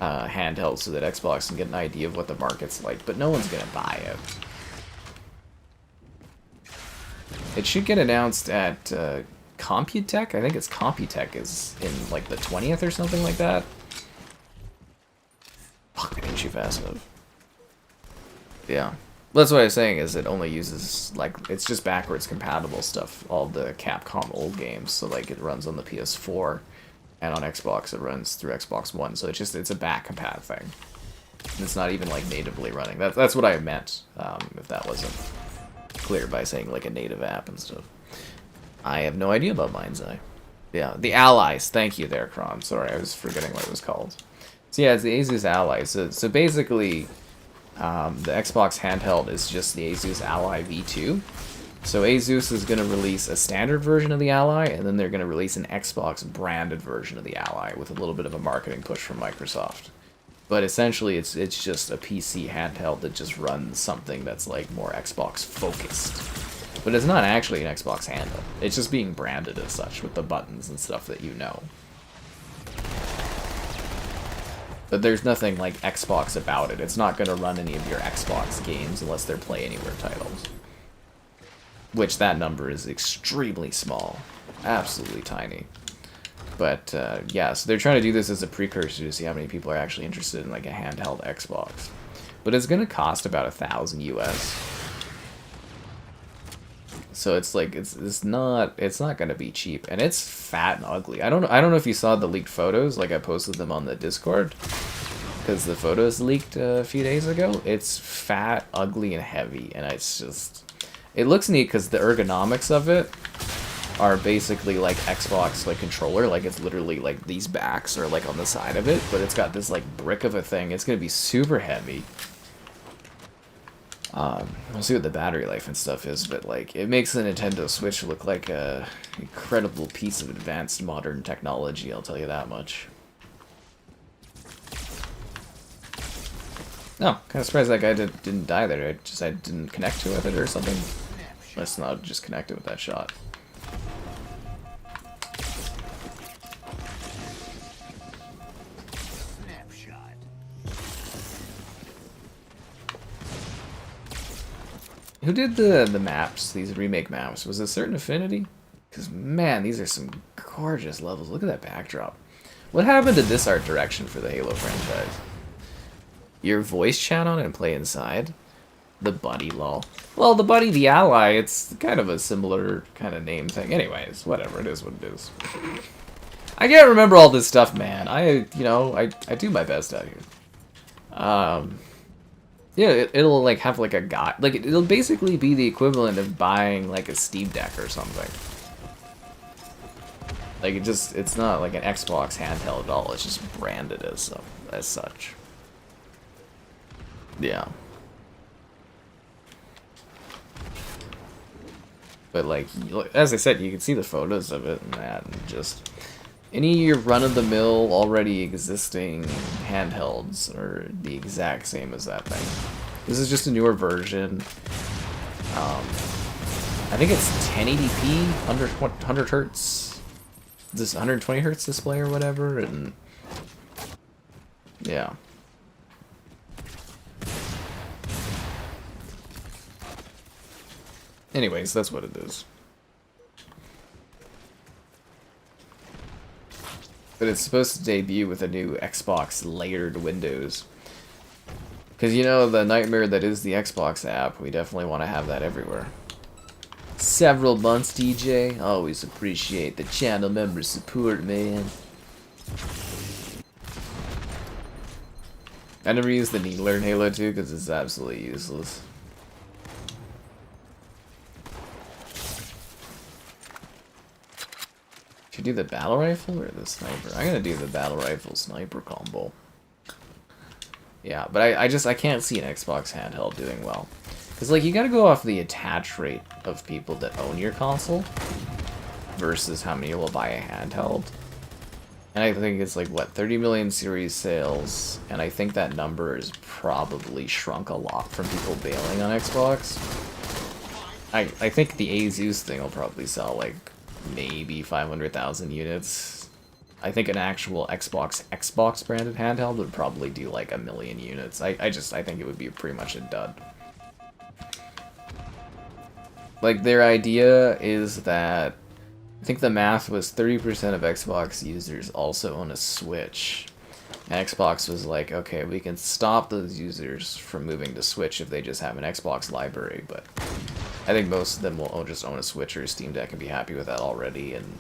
handheld so that Xbox can get an idea of what the market's like, but no one's gonna buy it. It should get announced at Computech? I think it's Computech is in like the 20th or something like that. Fuck, I didn't shoot fast enough. Yeah. That's what I was saying, is it only uses, like, it's just backwards compatible stuff, all the Capcom old games, so, like, it runs on the PS4, and on Xbox it runs through Xbox One, so it's a back compat thing. And it's not even, like, natively running. That's what I meant, if that wasn't clear by saying, like, a native app and stuff. I have no idea about Mind's Eye. Yeah, the Allies, thank you there, Kron. Sorry, I was forgetting what it was called. So yeah, it's the Asus Ally, so basically... the Xbox handheld is just the Asus Ally V2. So Asus is going to release a standard version of the Ally, and then they're going to release an Xbox branded version of the Ally with a little bit of a marketing push from Microsoft. But essentially it's just a PC handheld that just runs something that's like more Xbox focused. But it's not actually an Xbox handheld. It's just being branded as such with the buttons and stuff that you know. But there's nothing like Xbox about it. It's not going to run any of your Xbox games unless they're Play Anywhere titles. Which that number is extremely small. Absolutely tiny. But yeah, so they're trying to do this as a precursor to see how many people are actually interested in like a handheld Xbox. But it's going to cost about $1,000 US. So it's like it's not going to be cheap, and it's fat and ugly. I don't know if you saw the leaked photos. Like I posted them on the Discord because the photos leaked a few days ago. It's fat, ugly, and heavy, and it looks neat because the ergonomics of it are basically like Xbox like controller. Like it's literally like these backs are like on the side of it, but it's got this like brick of a thing. It's gonna be super heavy. We'll see what the battery life and stuff is, but like it makes the Nintendo Switch look like a incredible piece of advanced modern technology, I'll tell you that much. No, kind of surprised that guy didn't die there. I didn't connect to it or something. Let's not just connect it with that shot. Who did the maps, these remake maps? Was it Certain Affinity? Because, man, these are some gorgeous levels. Look at that backdrop. What happened to this art direction for the Halo franchise? Your voice chat on it and play inside? The Buddy, lol. Well, the Buddy, the Ally, it's kind of a similar kind of name thing. Anyways, whatever, it is what it is. I can't remember all this stuff, man. I do my best out here. Yeah, it'll like have like a guide. Like it'll basically be the equivalent of buying like a Steam Deck or something. Like it's not like an Xbox handheld at all. It's just branded as such. Yeah. But like, as I said, you can see the photos of it and that, and just any run-of-the-mill, already existing handhelds are the exact same as that thing. This is just a newer version. I think it's 1080p, 100 hertz, this 120 hertz display or whatever, and yeah. Anyways, that's what it is. But it's supposed to debut with a new Xbox layered windows. Because you know, the nightmare that is the Xbox app, we definitely want to have that everywhere. Several months, DJ. Always appreciate the channel member support, man. I never used the Needler in Halo 2 because it's absolutely useless. Should I do the battle rifle or the sniper? I'm gonna do the battle rifle sniper combo. Yeah, but I can't see an Xbox handheld doing well. Because, like, you gotta go off the attach rate of people that own your console versus how many will buy a handheld. And I think it's like, what, 30 million series sales, and I think that number has probably shrunk a lot from people bailing on Xbox. I think the Asus thing will probably sell, like, maybe 500,000 units. I think an actual Xbox branded handheld would probably do like 1 million units. I think it would be pretty much a dud. Like, their idea is that I think the math was 30% of Xbox users also own a Switch. And Xbox was like, okay, we can stop those users from moving to Switch if they just have an Xbox library, but I think most of them will just own a Switch or a Steam Deck and be happy with that already. And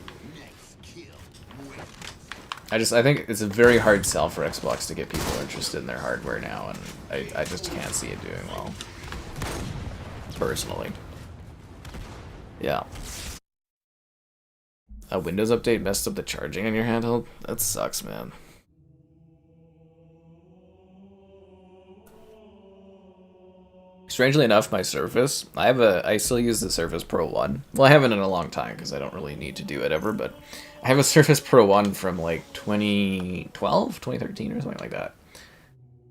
I think it's a very hard sell for Xbox to get people interested in their hardware now, and I just can't see it doing well, personally. Yeah. A Windows update messed up the charging on your handheld? That sucks, man. Strangely enough, my Surface, I still use the Surface Pro 1. Well, I haven't in a long time because I don't really need to do it ever, but I have a Surface Pro 1 from like 2012, 2013 or something like that.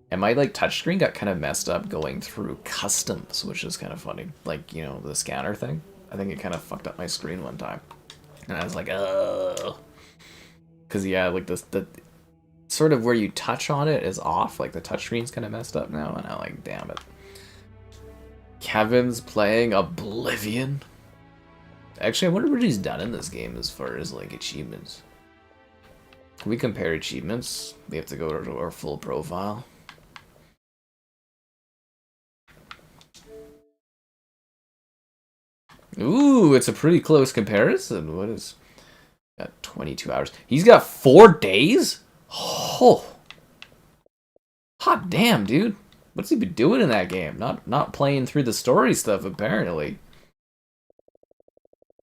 And my like touchscreen got kind of messed up going through customs, which is kind of funny. Like, you know, the scanner thing. I think it kind of fucked up my screen one time. And I was like, ugh. Because, yeah, like the sort of where you touch on it is off. Like the touchscreen's kind of messed up now, and I'm like, damn it. Kevin's playing Oblivion. Actually, I wonder what he's done in this game as far as like achievements. Can we compare achievements? We have to go to our full profile. Ooh, it's a pretty close comparison. What is... Got 22 hours. He's got 4 days? Oh. Hot damn, dude. What's he been doing in that game? Not playing through the story stuff, apparently.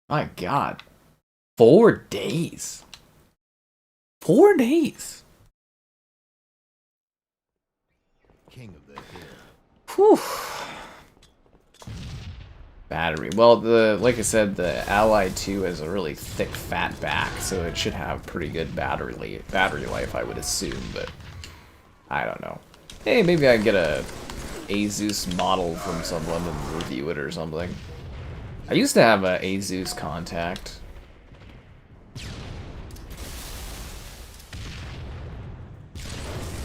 My god. 4 days. 4 days. King of the hill. Whew. Battery. Well, like I said, the Ally 2 has a really thick, fat back, so it should have pretty good battery life, I would assume, but I don't know. Hey, maybe I can get a Asus model from someone and review it or something. I used to have a Asus contact.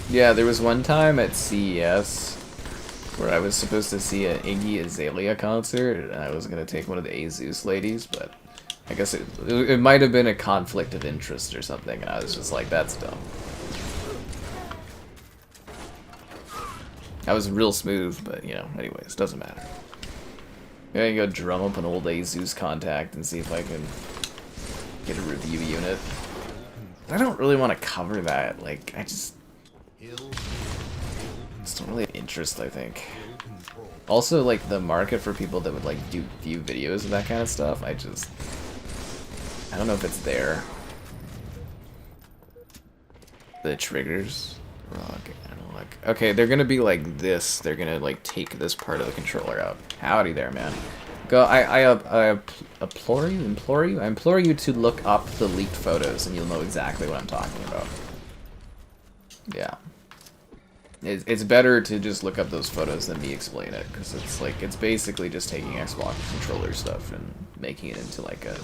Yeah, there was one time at CES where I was supposed to see an Iggy Azalea concert, and I was going to take one of the Asus ladies, but I guess it might have been a conflict of interest or something, and I was just like, that's dumb. I was real smooth, but, you know, anyways, doesn't matter. Maybe I can go drum up an old Asus contact and see if I can get a review unit. I don't really want to cover that, like, I just don't really have interest, I think. Also, like, the market for people that would, like, view videos of that kind of stuff, I don't know if it's there. The triggers. Rock, analog. Okay, they're gonna be like this. They're gonna, like, take this part of the controller out. Howdy there, man. Go. I implore you to look up the leaked photos, and you'll know exactly what I'm talking about. Yeah. It's better to just look up those photos than me explain it, because it's like, it's basically just taking Xbox controller stuff and making it into like a,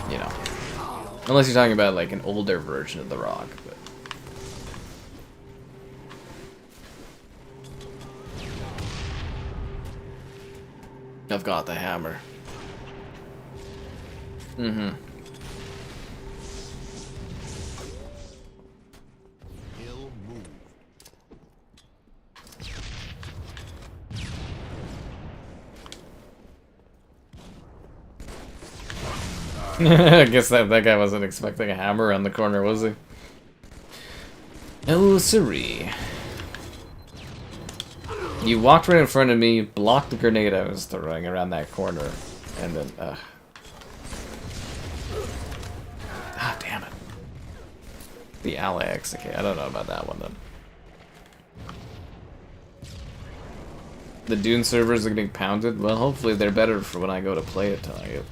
you know, unless you're talking about like an older version of the Rock, but. I've got the hammer. Mm-hmm. I guess that guy wasn't expecting a hammer on the corner, was he? Oh, siree. You walked right in front of me, blocked the grenade I was throwing around that corner, and then, ah, damn it. The Alex, okay, I don't know about that one then. The Dune servers are getting pounded? Well, hopefully they're better for when I go to play it tonight.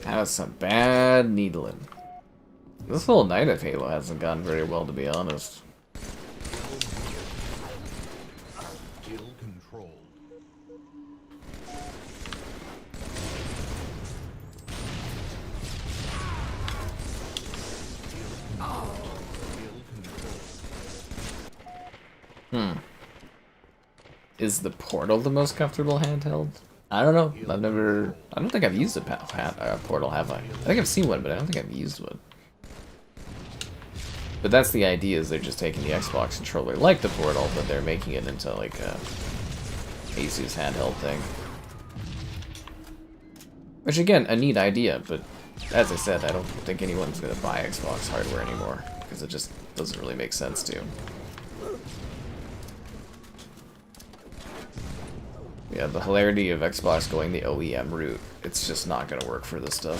That was some bad needling. This whole night of Halo hasn't gone very well, to be honest. Is the Portal the most comfortable handheld? I don't know. I don't think I've used a Portal, have I? I think I've seen one, but I don't think I've used one. But that's the idea, is they're just taking the Xbox controller like the Portal, but they're making it into like a Asus handheld thing. Which again, a neat idea, but as I said, I don't think anyone's gonna buy Xbox hardware anymore, because it just doesn't really make sense to. Yeah, the hilarity of Xbox going the OEM route, it's just not gonna work for this stuff.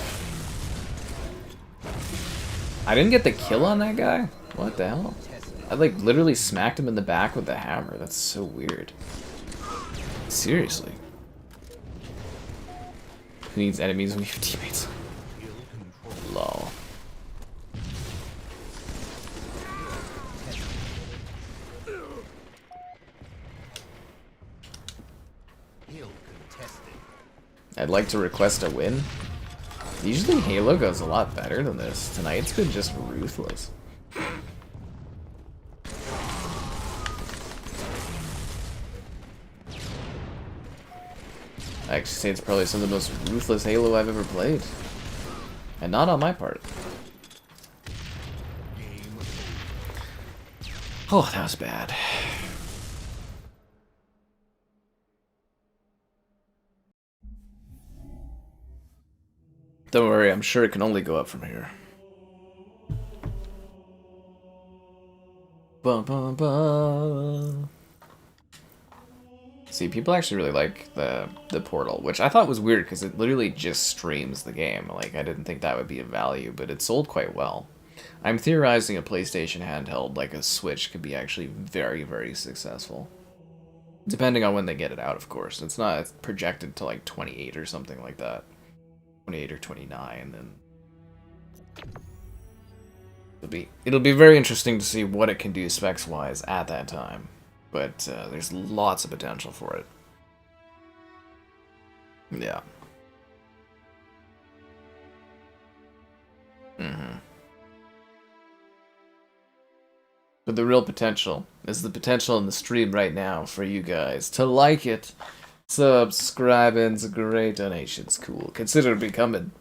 I didn't get the kill on that guy? What the hell? I like literally smacked him in the back with the hammer. That's so weird. Seriously. Who needs enemies when you have teammates? Lol. I'd like to request a win. Usually Halo goes a lot better than this. Tonight's been just ruthless. I actually say it's probably some of the most ruthless Halo I've ever played. And not on my part. Oh, that was bad. Don't worry, I'm sure it can only go up from here. Ba, ba, ba. See, people actually really like the Portal, which I thought was weird because it literally just streams the game. Like, I didn't think that would be a value, but it sold quite well. I'm theorizing a PlayStation handheld, like a Switch, could be actually very, very successful. Depending on when they get it out, of course. It's projected to like 28 or something like that. 28 or 29, and it'll be very interesting to see what it can do specs wise at that time, but there's lots of potential for it. Yeah. But the real potential is the potential in the stream right now for you guys to like it, subscribe, and great donations. Cool. Consider becoming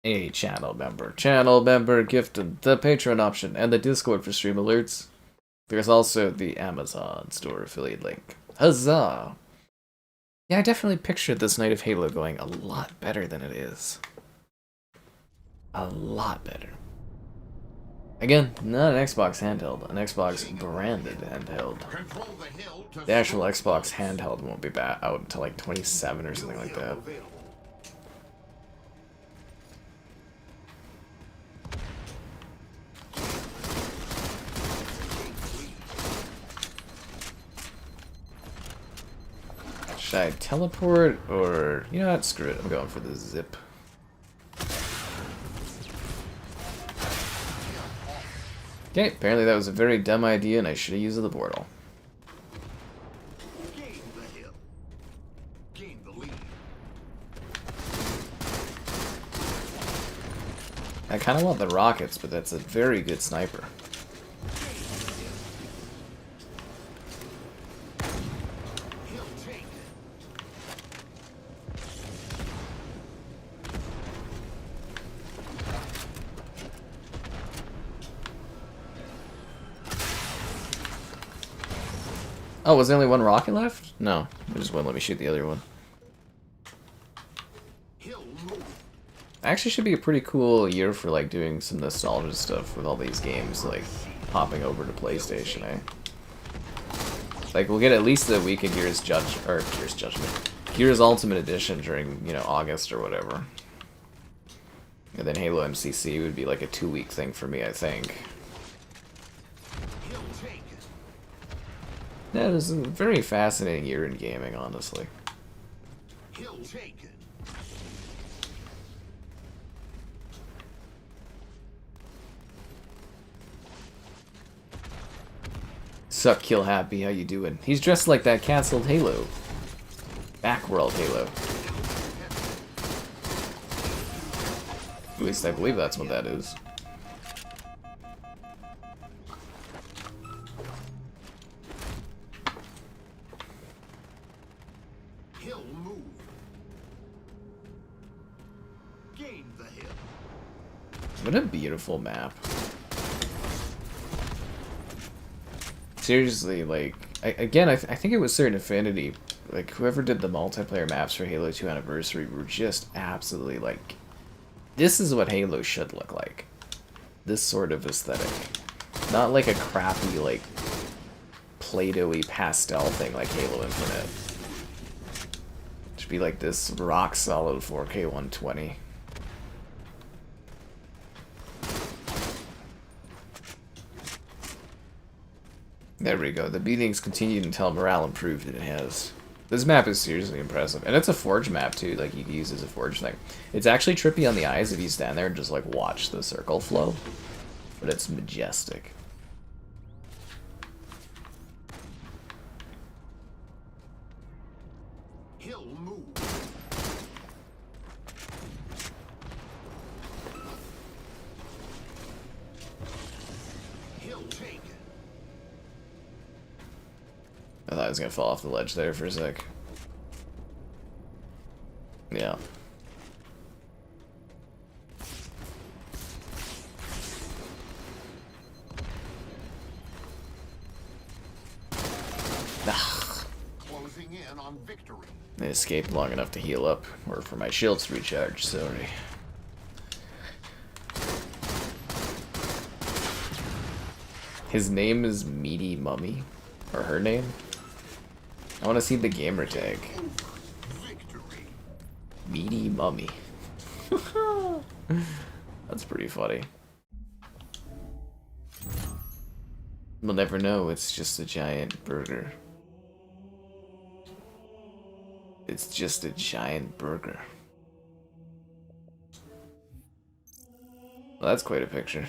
a channel member. Channel member gifting the Patreon option and the Discord for stream alerts. There's also the Amazon store affiliate link. Huzzah! Yeah, I definitely pictured this Night of Halo going a lot better than it is. A lot better. Again, not an Xbox handheld, an Xbox branded handheld. The actual Xbox handheld won't be out until like 27 or something like that. Should I teleport or... You know what? Screw it. I'm going for the zip. Okay, apparently that was a very dumb idea and I should have used the portal. Gain the hill. Gain the lead. I kind of want the rockets, but that's a very good sniper. Hill taken. Oh, was there only one rocket left? No, it just wouldn't let me shoot the other one. Hill moved. Actually should be a pretty cool year for like doing some nostalgia stuff with all these games like popping over to PlayStation, eh? Like we'll get at least a week of Gears Judgment. Gears Ultimate Edition during, you know, August or whatever. And then Halo MCC would be like a 2-week thing for me, I think. Hill taken. Yeah, it was a very fascinating year in gaming, honestly. Hill taken. Sup, Kill Happy, how you doing? He's dressed like that canceled Halo. Backworld Halo. At least I believe that's what that is. Hill moved. Gain the hill. What a beautiful map. Seriously, like, I think it was Certain Affinity, like, whoever did the multiplayer maps for Halo 2 Anniversary were just absolutely, like, this is what Halo should look like. This sort of aesthetic. Not like a crappy, like, Play-Doh-y pastel thing like Halo Infinite. It should be like this rock-solid 4K 120. There we go. The beatings continued until morale improved, and it has. This map is seriously impressive. And it's a Forge map, too. Like, you can use it as a Forge thing. It's actually trippy on the eyes if you stand there and just, like, watch the circle flow. But it's majestic. Hill moved. Hill taken. I thought I was gonna fall off the ledge there for a sec. Yeah. Closing in on victory. I escaped long enough to heal up, or for my shields to recharge, sorry. His name is Meaty Mummy, or her name? I want to see the gamer tag. Victory. Meaty Mummy. That's pretty funny. We'll never know, it's just a giant burger. It's just a giant burger. Well, that's quite a picture.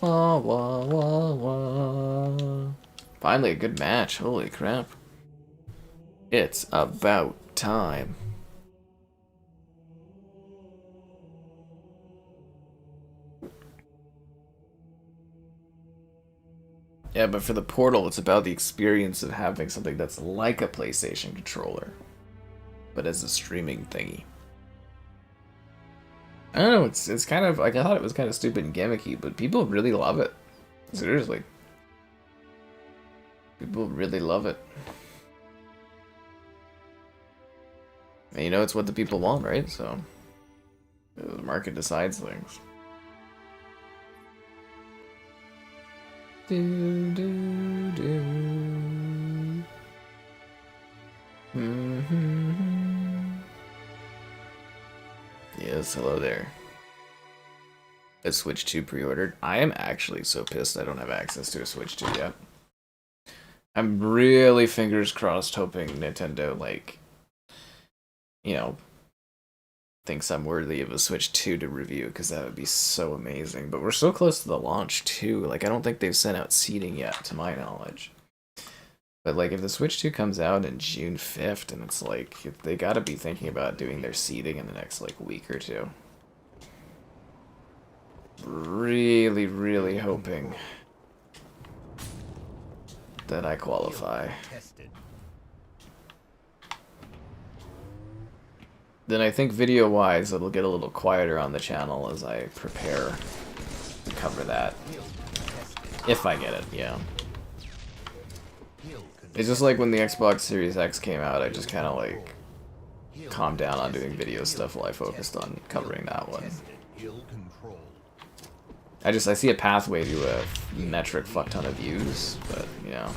Wah, wah, wah, wah. Finally a good match, holy crap. It's about time. Yeah, but for the Portal, it's about the experience of having something that's like a PlayStation controller, but as a streaming thingy. I don't know, it's kind of, like, I thought it was kind of stupid and gimmicky, but people really love it. Seriously. People really love it. And you know, it's what the people want, right? So, the market decides things. Do, do, do. Mm-hmm. Yes, hello there. A Switch 2 pre-ordered. I am actually so pissed I don't have access to a Switch 2 yet. I'm really fingers crossed hoping Nintendo, like, you know, thinks I'm worthy of a Switch 2 to review, because that would be so amazing. But we're so close to the launch, too. Like, I don't think they've sent out seeding yet, to my knowledge. But, like, if the Switch 2 comes out in June 5th, and it's like, they gotta be thinking about doing their seeding in the next, like, week or two. Really, really hoping that I qualify. Then I think video-wise, it'll get a little quieter on the channel as I prepare to cover that. If I get it, yeah. It's just like when the Xbox Series X came out, I just kind of like calmed down on doing video stuff while I focused on covering that one. I see a pathway to a metric fuck ton of views, but, you know.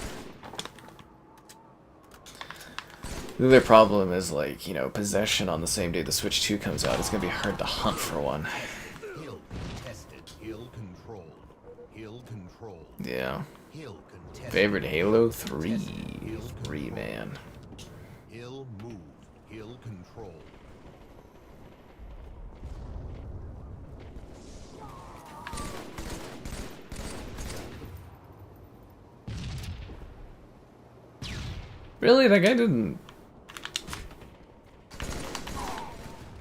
The other problem is, like, you know, possession on the same day the Switch 2 comes out. It's gonna be hard to hunt for one. Yeah. Favorite Halo? 3. 3, man. Really? That guy didn't...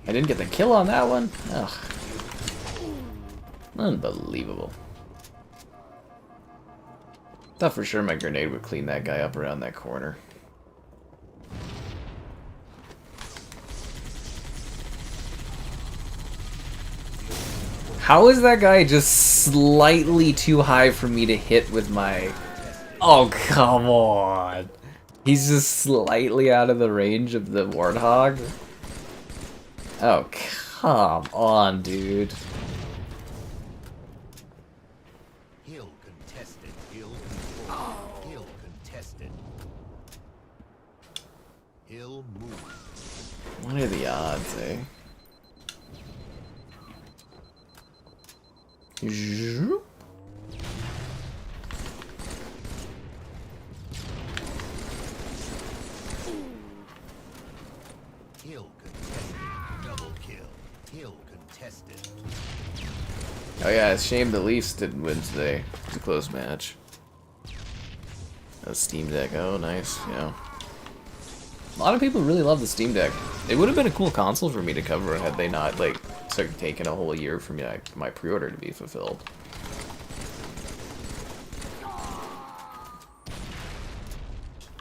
I didn't get the kill on that one? Ugh. Unbelievable. Thought for sure my grenade would clean that guy up around that corner. How is that guy just slightly too high for me to hit with my... Oh, come on. He's just slightly out of the range of the Warthog? Oh, come on, dude. Hill contested. Hill contested. Hill moved. What are the odds, eh? Zoop. Oh yeah, it's a shame the Leafs didn't win today. It was a close match. A Steam Deck, oh nice, yeah. A lot of people really love the Steam Deck. It would have been a cool console for me to cover had they not, like, taken a whole year for me, my pre-order to be fulfilled.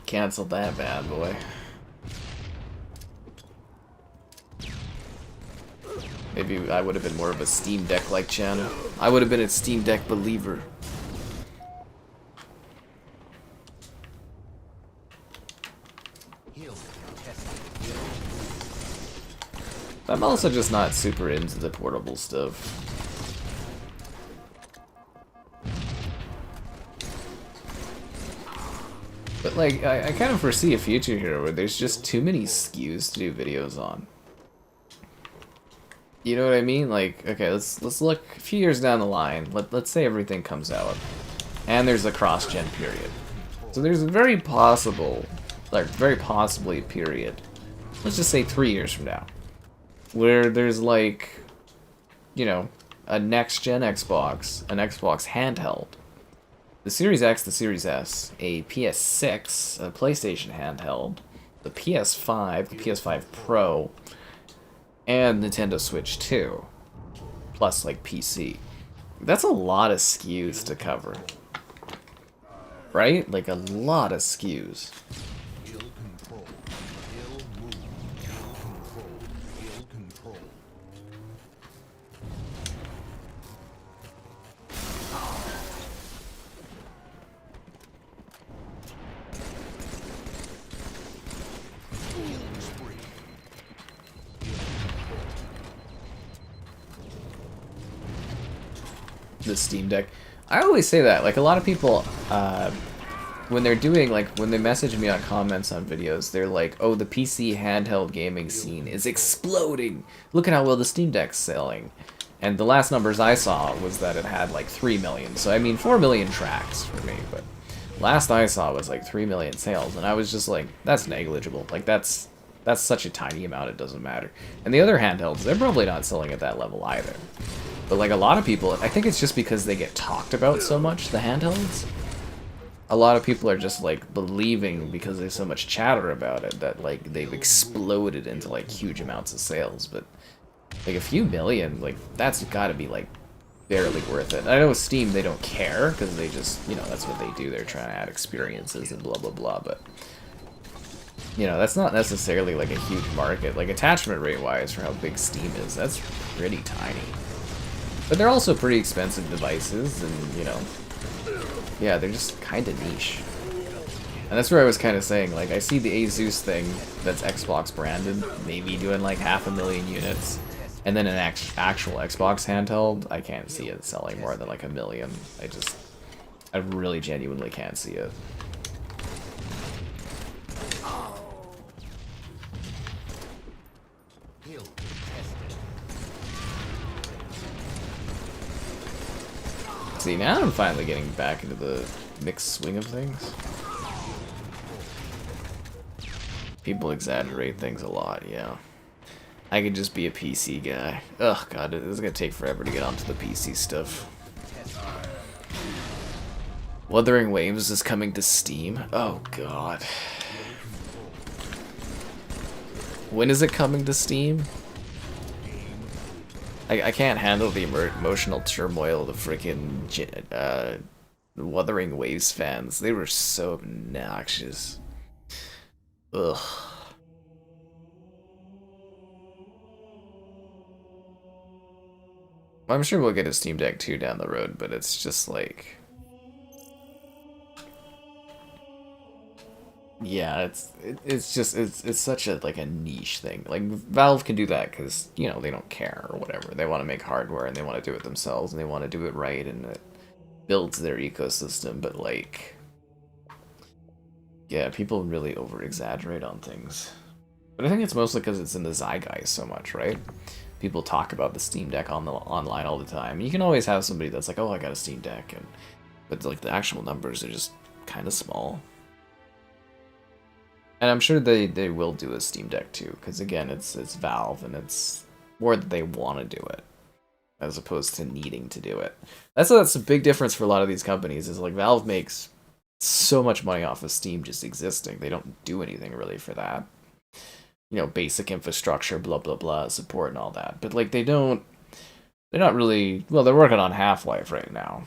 Cancelled that bad boy. Maybe I would have been more of a Steam Deck-like channel. I would have been a Steam Deck believer. I'm also just not super into the portable stuff. But like, I kind of foresee a future here where there's just too many SKUs to do videos on. You know what I mean? Like, okay, let's look a few years down the line. Let's say everything comes out, and there's a cross-gen period. So there's a very possible, like, very possibly a period. Let's just say 3 years from now, where there's like, you know, a next-gen Xbox, an Xbox handheld, the Series X, the Series S, a PS6, a PlayStation handheld, the PS5, the PS5 Pro, and Nintendo Switch 2, plus like PC. That's a lot of SKUs to cover, right? Like a lot of SKUs. The Steam Deck. I always say that, like, a lot of people, when they're doing, like, when they message me on comments on videos, they're like, oh, the PC handheld gaming scene is exploding. Look at how well the Steam Deck's selling. And the last numbers I saw was that it had, like, 3 million. So, I mean, 4 million tracks for me, but Last I saw was like 3 million sales, and I was just like, that's negligible. Like, that's such a tiny amount, it doesn't matter. And the other handhelds, they're probably not selling at that level either. But like a lot of people, I think it's just because they get talked about so much, the handhelds. A lot of people are just like believing because there's so much chatter about it that like they've exploded into like huge amounts of sales. But like a few million, like that's got to be like barely worth it. I know with Steam they don't care because they just, you know, that's what they do. They're trying to add experiences and blah blah blah. But you know, that's not necessarily like a huge market. Like attachment rate wise for how big Steam is, that's pretty tiny. But they're also pretty expensive devices, and you know, yeah, they're just kind of niche. And that's where I was kind of saying, like, I see the Asus thing that's Xbox branded, maybe doing like 500,000 units, and then an actual Xbox handheld, I can't see it selling more than like 1 million. I really genuinely can't see it. See, now I'm finally getting back into the mixed swing of things. People exaggerate things a lot, yeah. I could just be a PC guy. Ugh, God, it's gonna take forever to get onto the PC stuff. Wuthering Waves is coming to Steam? Oh, God. When is it coming to Steam? I can't handle the emotional turmoil of the freaking Wuthering Waves fans. They were so obnoxious. Ugh. I'm sure we'll get a Steam Deck 2 down the road, but it's just like... Yeah, it's such a like a niche thing. Like Valve can do that because you know they don't care or whatever. They want to make hardware and they want to do it themselves and they want to do it right and it builds their ecosystem. But like, yeah, people really over exaggerate on things. But I think it's mostly because it's in the zeitgeist so much, right? People talk about the Steam Deck online all the time. You can always have somebody that's like, oh, I got a Steam Deck, but like the actual numbers are just kind of small. And I'm sure they will do a Steam Deck too, because again, it's Valve, and it's more that they want to do it, as opposed to needing to do it. That's a big difference for a lot of these companies, is like Valve makes so much money off of Steam just existing. They don't do anything really for that. You know, basic infrastructure, blah, blah, blah, support and all that. But like they're not really, well, they're working on Half-Life right now.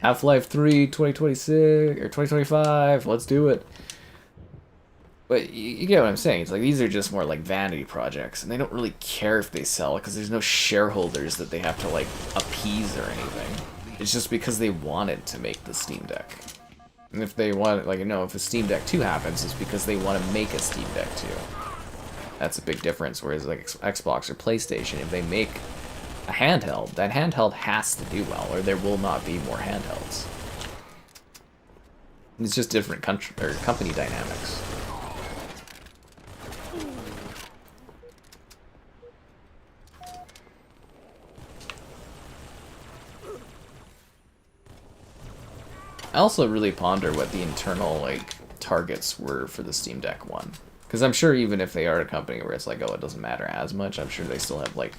Half-Life 3, 2026, or 2025, let's do it. But you get what I'm saying. It's like these are just more like vanity projects, and they don't really care if they sell, because there's no shareholders that they have to like appease or anything. It's just because they wanted to make the Steam Deck. And if they want, like, you know, if a Steam Deck 2 happens, it's because they want to make a Steam Deck 2. That's a big difference, whereas like Xbox or PlayStation, if they make a handheld, that handheld has to do well, or there will not be more handhelds. It's just different company dynamics. I also really ponder what the internal like targets were for the Steam Deck 1. Because I'm sure even if they are a company where it's like, oh, it doesn't matter as much, I'm sure they still have like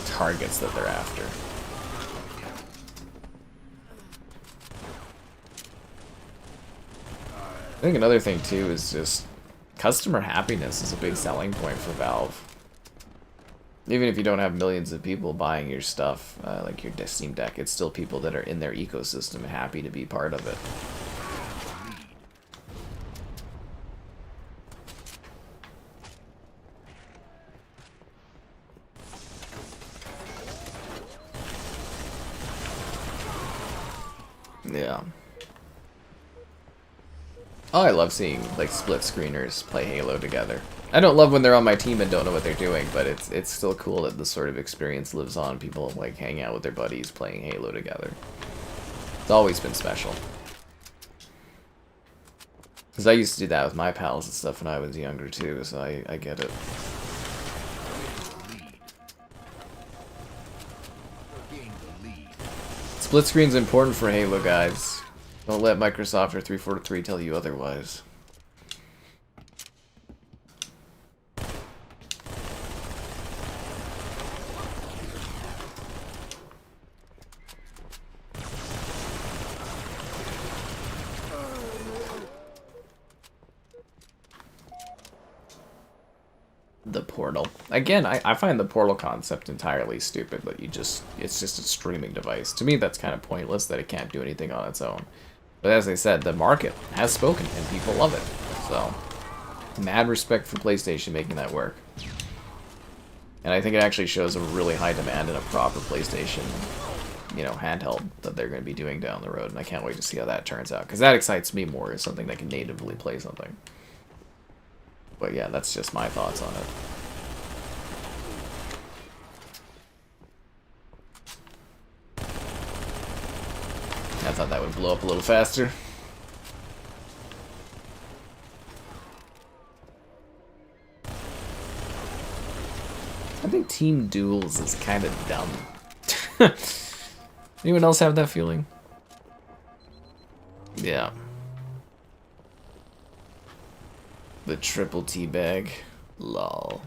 targets that they're after. I think another thing too is just customer happiness is a big selling point for Valve. Even if you don't have millions of people buying your stuff, like your Steam Deck, it's still people that are in their ecosystem and happy to be part of it. Yeah. Oh, I love seeing like split screeners play Halo together. I don't love when they're on my team and don't know what they're doing, but it's still cool that this sort of experience lives on. People like hang out with their buddies playing Halo together. It's always been special. Because I used to do that with my pals and stuff when I was younger too, so I get it. Split screen's important for Halo, guys. Don't let Microsoft or 343 tell you otherwise. The portal. Again, I find the portal concept entirely stupid, that it's just a streaming device. To me, that's kind of pointless that it can't do anything on its own. But as I said, the market has spoken and people love it. So, mad respect for PlayStation making that work. And I think it actually shows a really high demand in a proper PlayStation, you know, handheld that they're going to be doing down the road. And I can't wait to see how that turns out, because that excites me more as something that can natively play something. But yeah, that's just my thoughts on it. I thought that would blow up a little faster. I think Team Duels is kind of dumb. Anyone else have that feeling? Yeah. The triple teabag. Lol.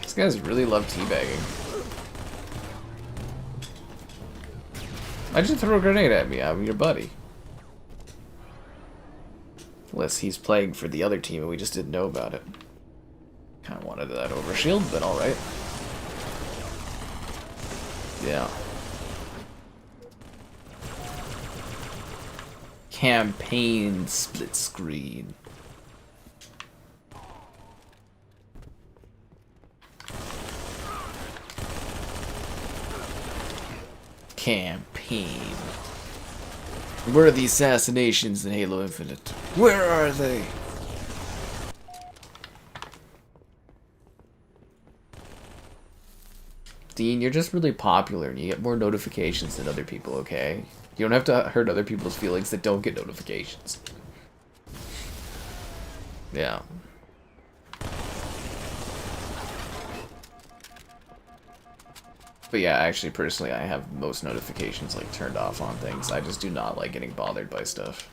These guys really love teabagging. Why'd you throw a grenade at me? I'm your buddy. Unless he's playing for the other team and we just didn't know about it. Kinda wanted that overshield, but alright. Yeah. Campaign split screen. Campaign. Where are the assassinations in Halo Infinite? Where are they? Dean, you're just really popular and you get more notifications than other people, okay? You don't have to hurt other people's feelings that don't get notifications. Yeah. But yeah, actually, personally, I have most notifications like turned off on things. I just do not like getting bothered by stuff.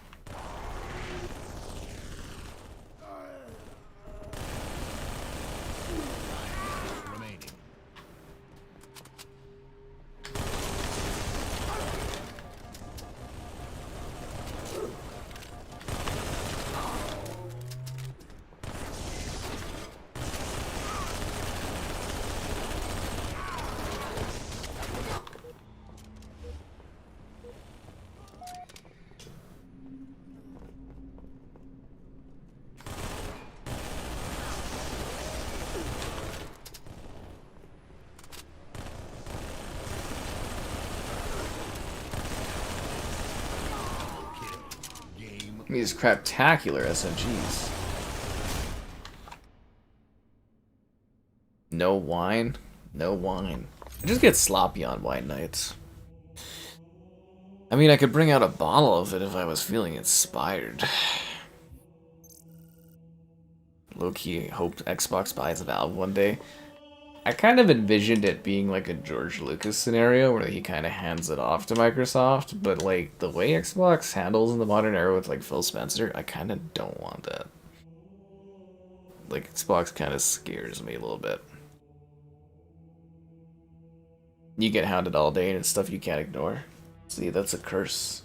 These craptacular SMGs. No wine? No wine. I just get sloppy on wine nights. I mean, I could bring out a bottle of it if I was feeling inspired. Low-key hope Xbox buys a Valve one day. I kind of envisioned it being like a George Lucas scenario where he kind of hands it off to Microsoft, but like the way Xbox handles in the modern era with like Phil Spencer, I kind of don't want that. Like Xbox kind of scares me a little bit. You get hounded all day and it's stuff you can't ignore. See, that's a curse.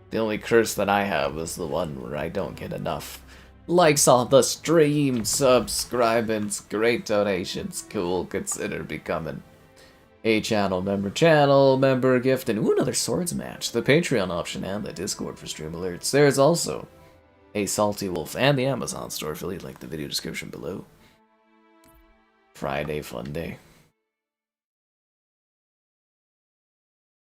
The only curse that I have is the one where I don't get enough likes on the stream, subscribings, great donations, cool, consider becoming a channel member gift, and ooh, another swords match, the Patreon option, and the Discord for stream alerts. There's also a Salty Wolf and the Amazon store affiliate, like the video description below. Friday fun day.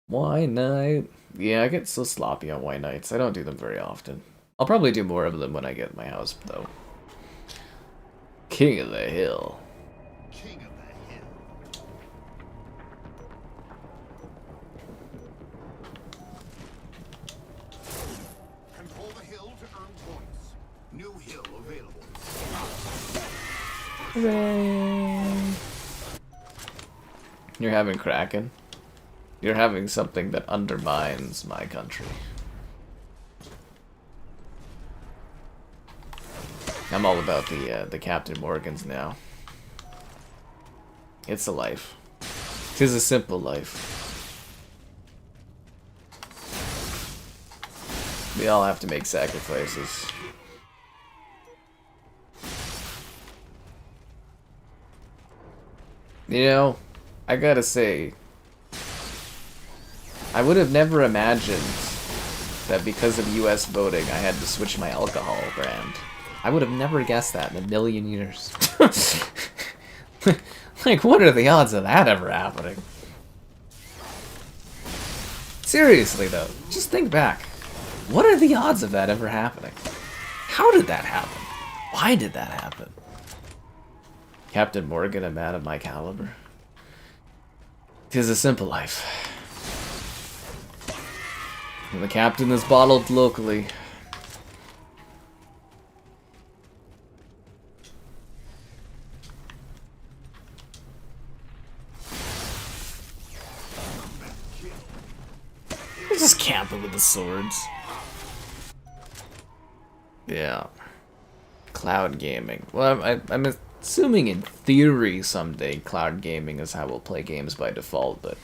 Wine night. Yeah, I get so sloppy on wine nights. I don't do them very often. I'll probably do more of them when I get my house, though. King of the Hill. King of the Hill. Hooray! You're having Kraken. You're having something that undermines my country. I'm all about the Captain Morgans now. It's a life. 'Tis a simple life. We all have to make sacrifices. You know, I gotta say, I would have never imagined that because of US voting I had to switch my alcohol brand. I would have never guessed that in a million years. Like, what are the odds of that ever happening? Seriously though, just think back. What are the odds of that ever happening? How did that happen? Why did that happen? Captain Morgan, a man of my caliber. 'Tis a simple life. And the captain is bottled locally. They're just camping with the swords. Yeah. Cloud gaming. Well, I'm assuming in theory someday cloud gaming is how we'll play games by default, but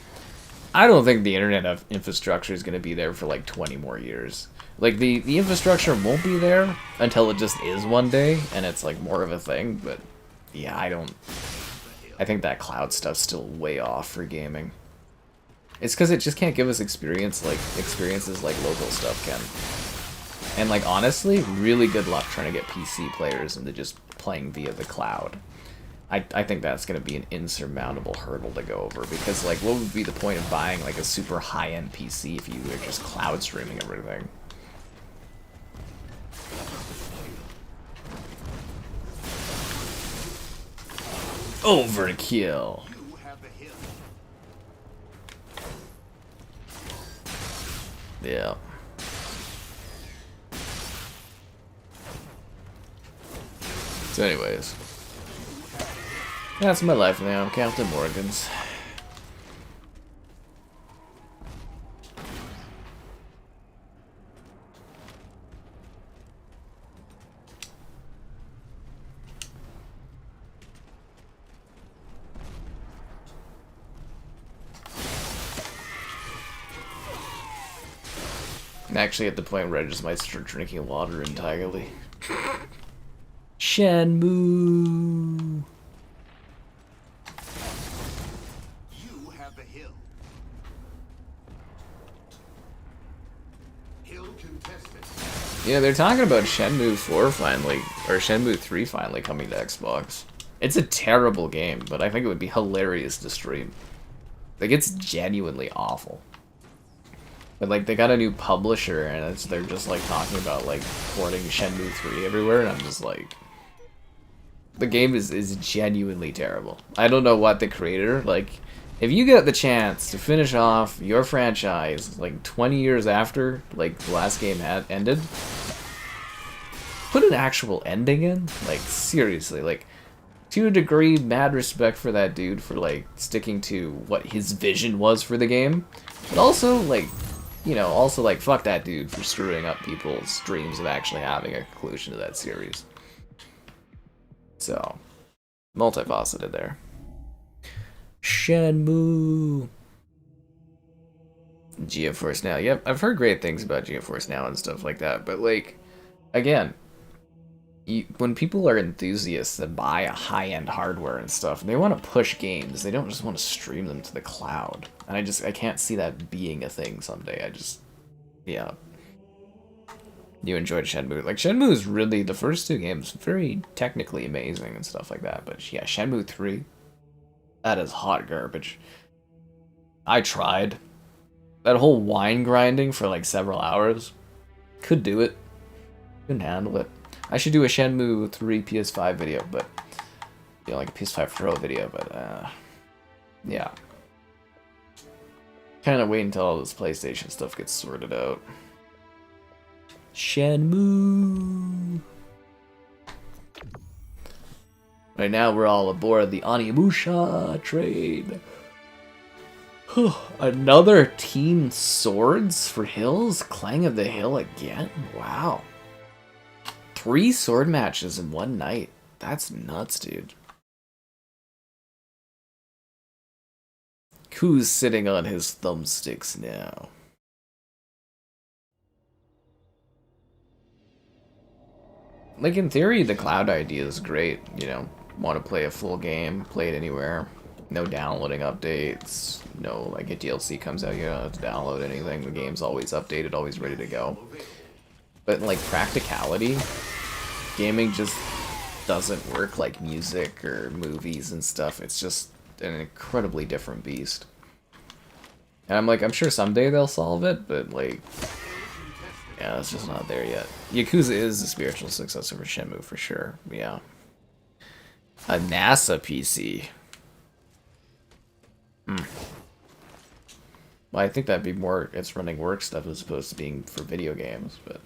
I don't think the internet infrastructure is going to be there for like 20 more years. Like, the infrastructure won't be there until it just is one day, and it's like more of a thing, but yeah, I think that cloud stuff's still way off for gaming. It's because it just can't give us experiences like local stuff can. And like, honestly, really good luck trying to get PC players into just playing via the cloud. I think that's going to be an insurmountable hurdle to go over, because like, what would be the point of buying like a super high-end PC if you were just cloud streaming everything? Overkill. Yeah. So anyways, that's my life now, Captain Morgan's. I'm actually at the point where I just might start drinking water entirely. Shenmue. You have the hill. Hill contested. Yeah, they're talking about Shenmue 4 finally, or Shenmue 3 finally coming to Xbox. It's a terrible game, but I think it would be hilarious to stream. Like, it's genuinely awful. But like, they got a new publisher, and they're just like talking about like porting Shenmue 3 everywhere, and I'm just like, the game is genuinely terrible. I don't know what the creator, like, if you get the chance to finish off your franchise like 20 years after like the last game had ended, put an actual ending in. Like, seriously, like, to a degree, mad respect for that dude for like sticking to what his vision was for the game, but also like, you know, also like, fuck that dude for screwing up people's dreams of actually having a conclusion to that series. So, multifaceted there. Shenmue. GeForce Now. Yep, I've heard great things about GeForce Now and stuff like that, but like, again, when people are enthusiasts that buy a high-end hardware and stuff, they want to push games. They don't just want to stream them to the cloud. And I can't see that being a thing someday. Yeah. You enjoyed Shenmue. Like, Shenmue is really, the first two games, very technically amazing and stuff like that. But yeah, Shenmue 3, that is hot garbage. I tried. That whole wine grinding for like several hours, could do it. Couldn't handle it. I should do a Shenmue 3 PS5 video, but, you know, like a PS5 Pro video, but, yeah. Kind of wait until all this PlayStation stuff gets sorted out. Shenmue. Right now, we're all aboard the Onimusha train. Another Team Swords for Hills? Clang of the Hill again? Wow. 3 sword matches in one night. That's nuts, dude. Who's sitting on his thumbsticks now? Like, in theory, the cloud idea is great, you know. Want to play a full game, play it anywhere. No downloading updates, no, like, a DLC comes out, you don't have to download anything. The game's always updated, always ready to go. But, like, practicality, gaming just doesn't work like music or movies and stuff. It's just an incredibly different beast. And I'm like, I'm sure someday they'll solve it, but, like, yeah, it's just not there yet. Yakuza is the spiritual successor for Shenmue, for sure. Yeah. A NASA PC. Well, I think that'd be more, it's running work stuff as opposed to being for video games, but...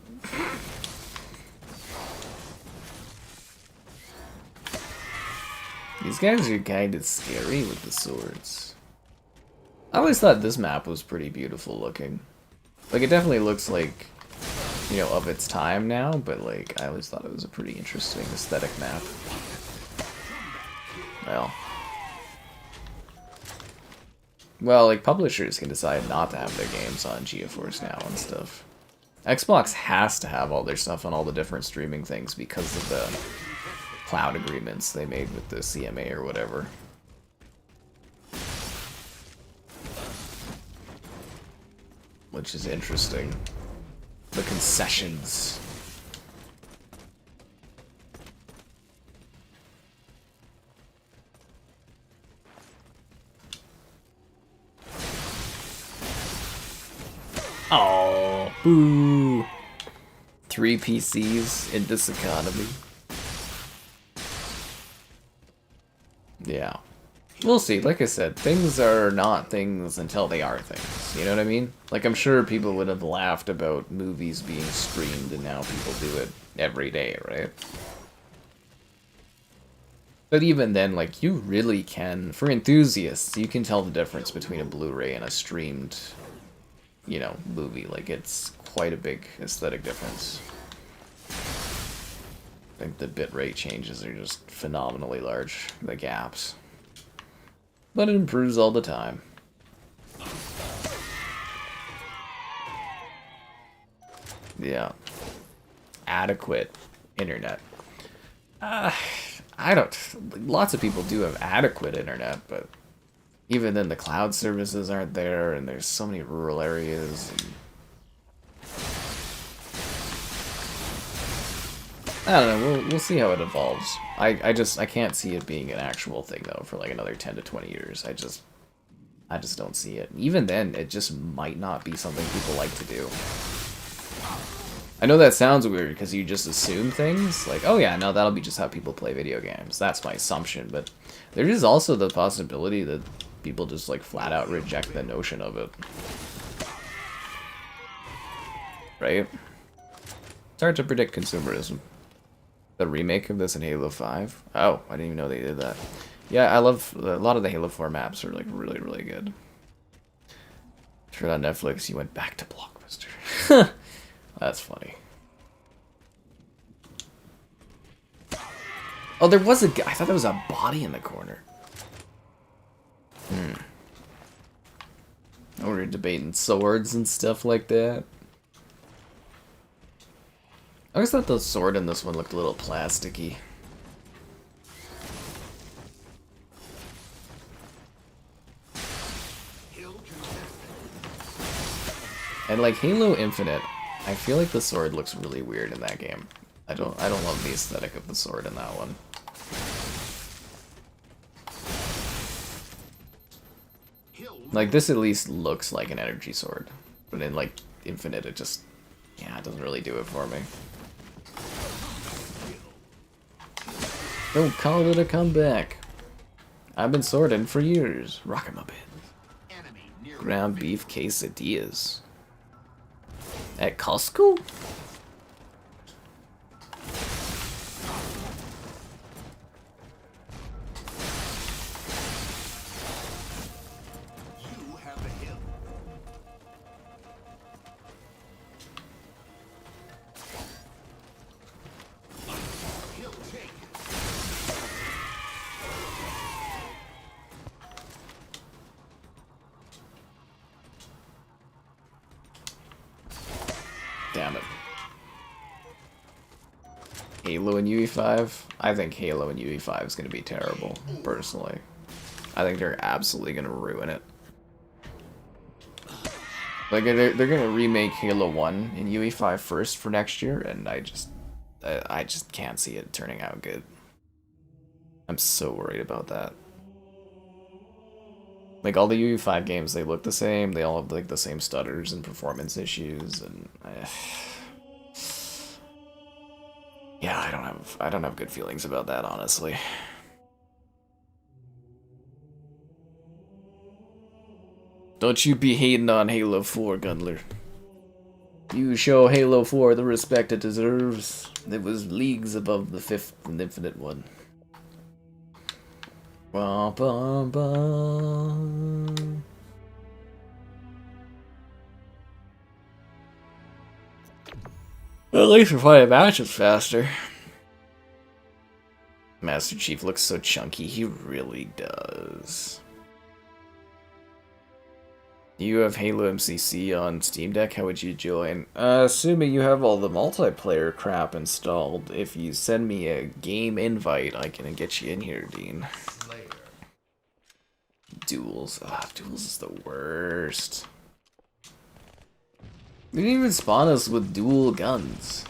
These guys are kind of scary with the swords. I always thought this map was pretty beautiful looking. Like, it definitely looks like, you know, of its time now, but, like, I always thought it was a pretty interesting aesthetic map. Well, like, publishers can decide not to have their games on GeForce Now and stuff. Xbox has to have all their stuff on all the different streaming things because of the cloud agreements they made with the CMA or whatever. Which is interesting. The concessions. Oh, boo. 3 PCs in this economy. Yeah. We'll see. Like I said, things are not things until they are things. You know what I mean? Like, I'm sure people would have laughed about movies being streamed, and now people do it every day, right? But even then, like, you really can, for enthusiasts, you can tell the difference between a Blu-ray and a streamed, you know, movie. Like, it's quite a big aesthetic difference. I think the bitrate changes are just phenomenally large, the gaps. But it improves all the time. Yeah. Adequate internet. I don't... Lots of people do have adequate internet, but even then the cloud services aren't there, and there's so many rural areas. And I don't know, we'll see how it evolves. I can't see it being an actual thing, though, for like another 10 to 20 years. I just don't see it. Even then, it just might not be something people like to do. I know that sounds weird, because you just assume things, like, oh yeah, no, that'll be just how people play video games. That's my assumption, but there is also the possibility that people just, like, flat out reject the notion of it. Right? It's hard to predict consumerism. The remake of this in Halo 5? Oh, I didn't even know they did that. Yeah, I love... A lot of the Halo 4 maps are, like, really, really good. Turned on Netflix, you went back to Blockbuster. That's funny. Oh, there was a guy... I thought there was a body in the corner. Oh, we're debating swords and stuff like that. I always thought the sword in this one looked a little plasticky. And like Halo Infinite, I feel like the sword looks really weird in that game. I don't love the aesthetic of the sword in that one. Like this at least looks like an energy sword, but in like Infinite it just, yeah, it doesn't really do it for me. Don't call it a comeback. I've been swording for years. Rockin' my bins. Ground beef quesadillas. At Costco? Halo and UE5? I think Halo and UE5 is going to be terrible, personally. I think they're absolutely going to ruin it. Like, they're going to remake Halo 1 in UE5 first for next year, and I just can't see it turning out good. I'm so worried about that. Like, all the UE5 games, they look the same, they all have, like, the same stutters and performance issues, and... yeah, I don't have good feelings about that, honestly. Don't you be hating on Halo 4, Gundler. You show Halo 4 the respect it deserves. It was leagues above the 5th and Infinite one. Ba, ba, ba. At least we're fighting matches faster. Master Chief looks so chunky, he really does. You have Halo MCC on Steam Deck, how would you join? Assuming you have all the multiplayer crap installed, if you send me a game invite, I can get you in here, Dean. Duels. Duels is the worst. They didn't even spawn us with dual guns.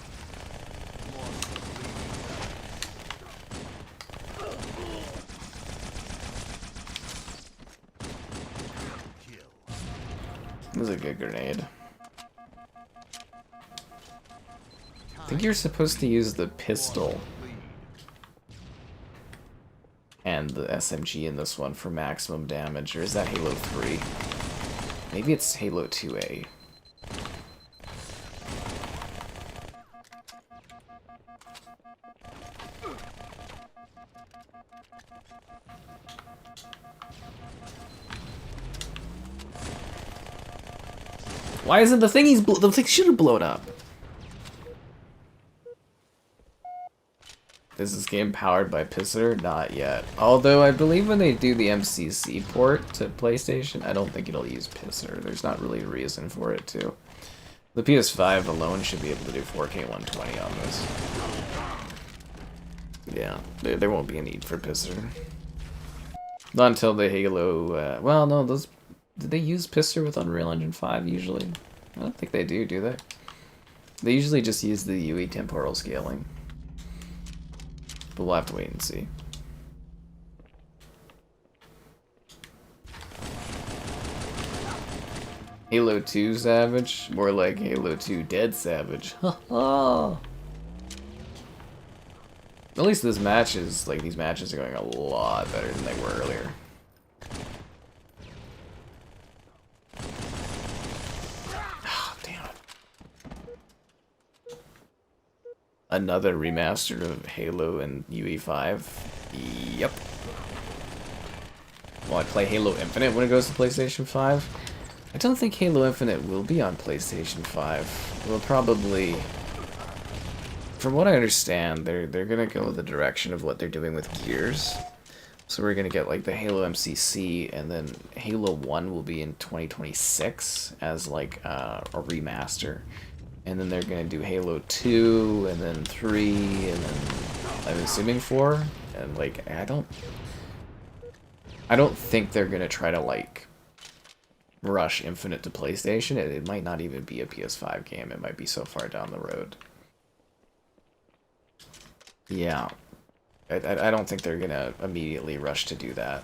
That was a good grenade. I think you're supposed to use the pistol and the SMG in this one for maximum damage, or is that Halo 3? Maybe it's Halo 2A. Why isn't the thing the thing should have blown up? Is this game powered by Pisser? Not yet. Although I believe when they do the MCC port to PlayStation, I don't think it'll use Pisser. There's not really a reason for it to. The PS5 alone should be able to do 4K 120 on this. Yeah, there won't be a need for Pisser. Not until the Halo, well, no, those... Did they use Pisser with Unreal Engine 5 usually? I don't think they do they? They usually just use the UE temporal scaling. But we'll have to wait and see. Halo 2 Savage? More like Halo 2 Dead Savage. At least this match is, like, these matches are going a lot better than they were earlier. Another remaster of Halo and UE5. Yep. Will I play Halo Infinite when it goes to PlayStation 5? I don't think Halo Infinite will be on PlayStation 5. We'll probably... From what I understand, they're gonna go the direction of what they're doing with Gears. So we're gonna get like the Halo MCC, and then Halo 1 will be in 2026 as like a remaster. And then they're gonna do Halo 2, and then 3, and then I'm assuming 4. And like I don't think they're gonna try to like rush Infinite to PlayStation. It might not even be a PS5 game. It might be so far down the road. Yeah, I don't think they're gonna immediately rush to do that.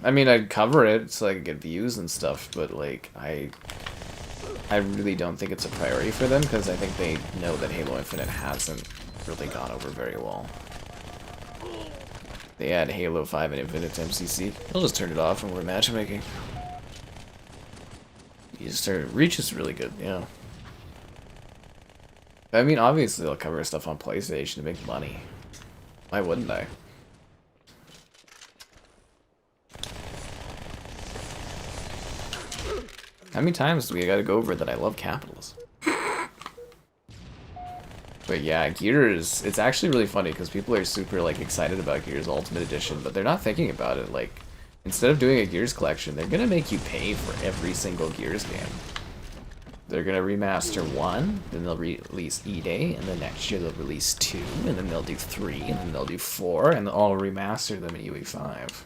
I mean, I'd cover it so I could get views and stuff, but like I really don't think it's a priority for them, because I think they know that Halo Infinite hasn't really gone over very well. They add Halo 5 and Infinite to MCC. I'll just turn it off when we're matchmaking. You just start... Reach is really good, yeah. I mean, obviously they'll cover stuff on PlayStation to make money. Why wouldn't I? How many times do we gotta go over that I love capitalism? But yeah, Gears, it's actually really funny because people are super like excited about Gears Ultimate Edition, but they're not thinking about it. Like, instead of doing a Gears collection, they're gonna make you pay for every single Gears game. They're gonna remaster 1, then they'll release E-Day, and then next year they'll release 2, and then they'll do 3, and then they'll do 4, and they'll all remaster them in UE5.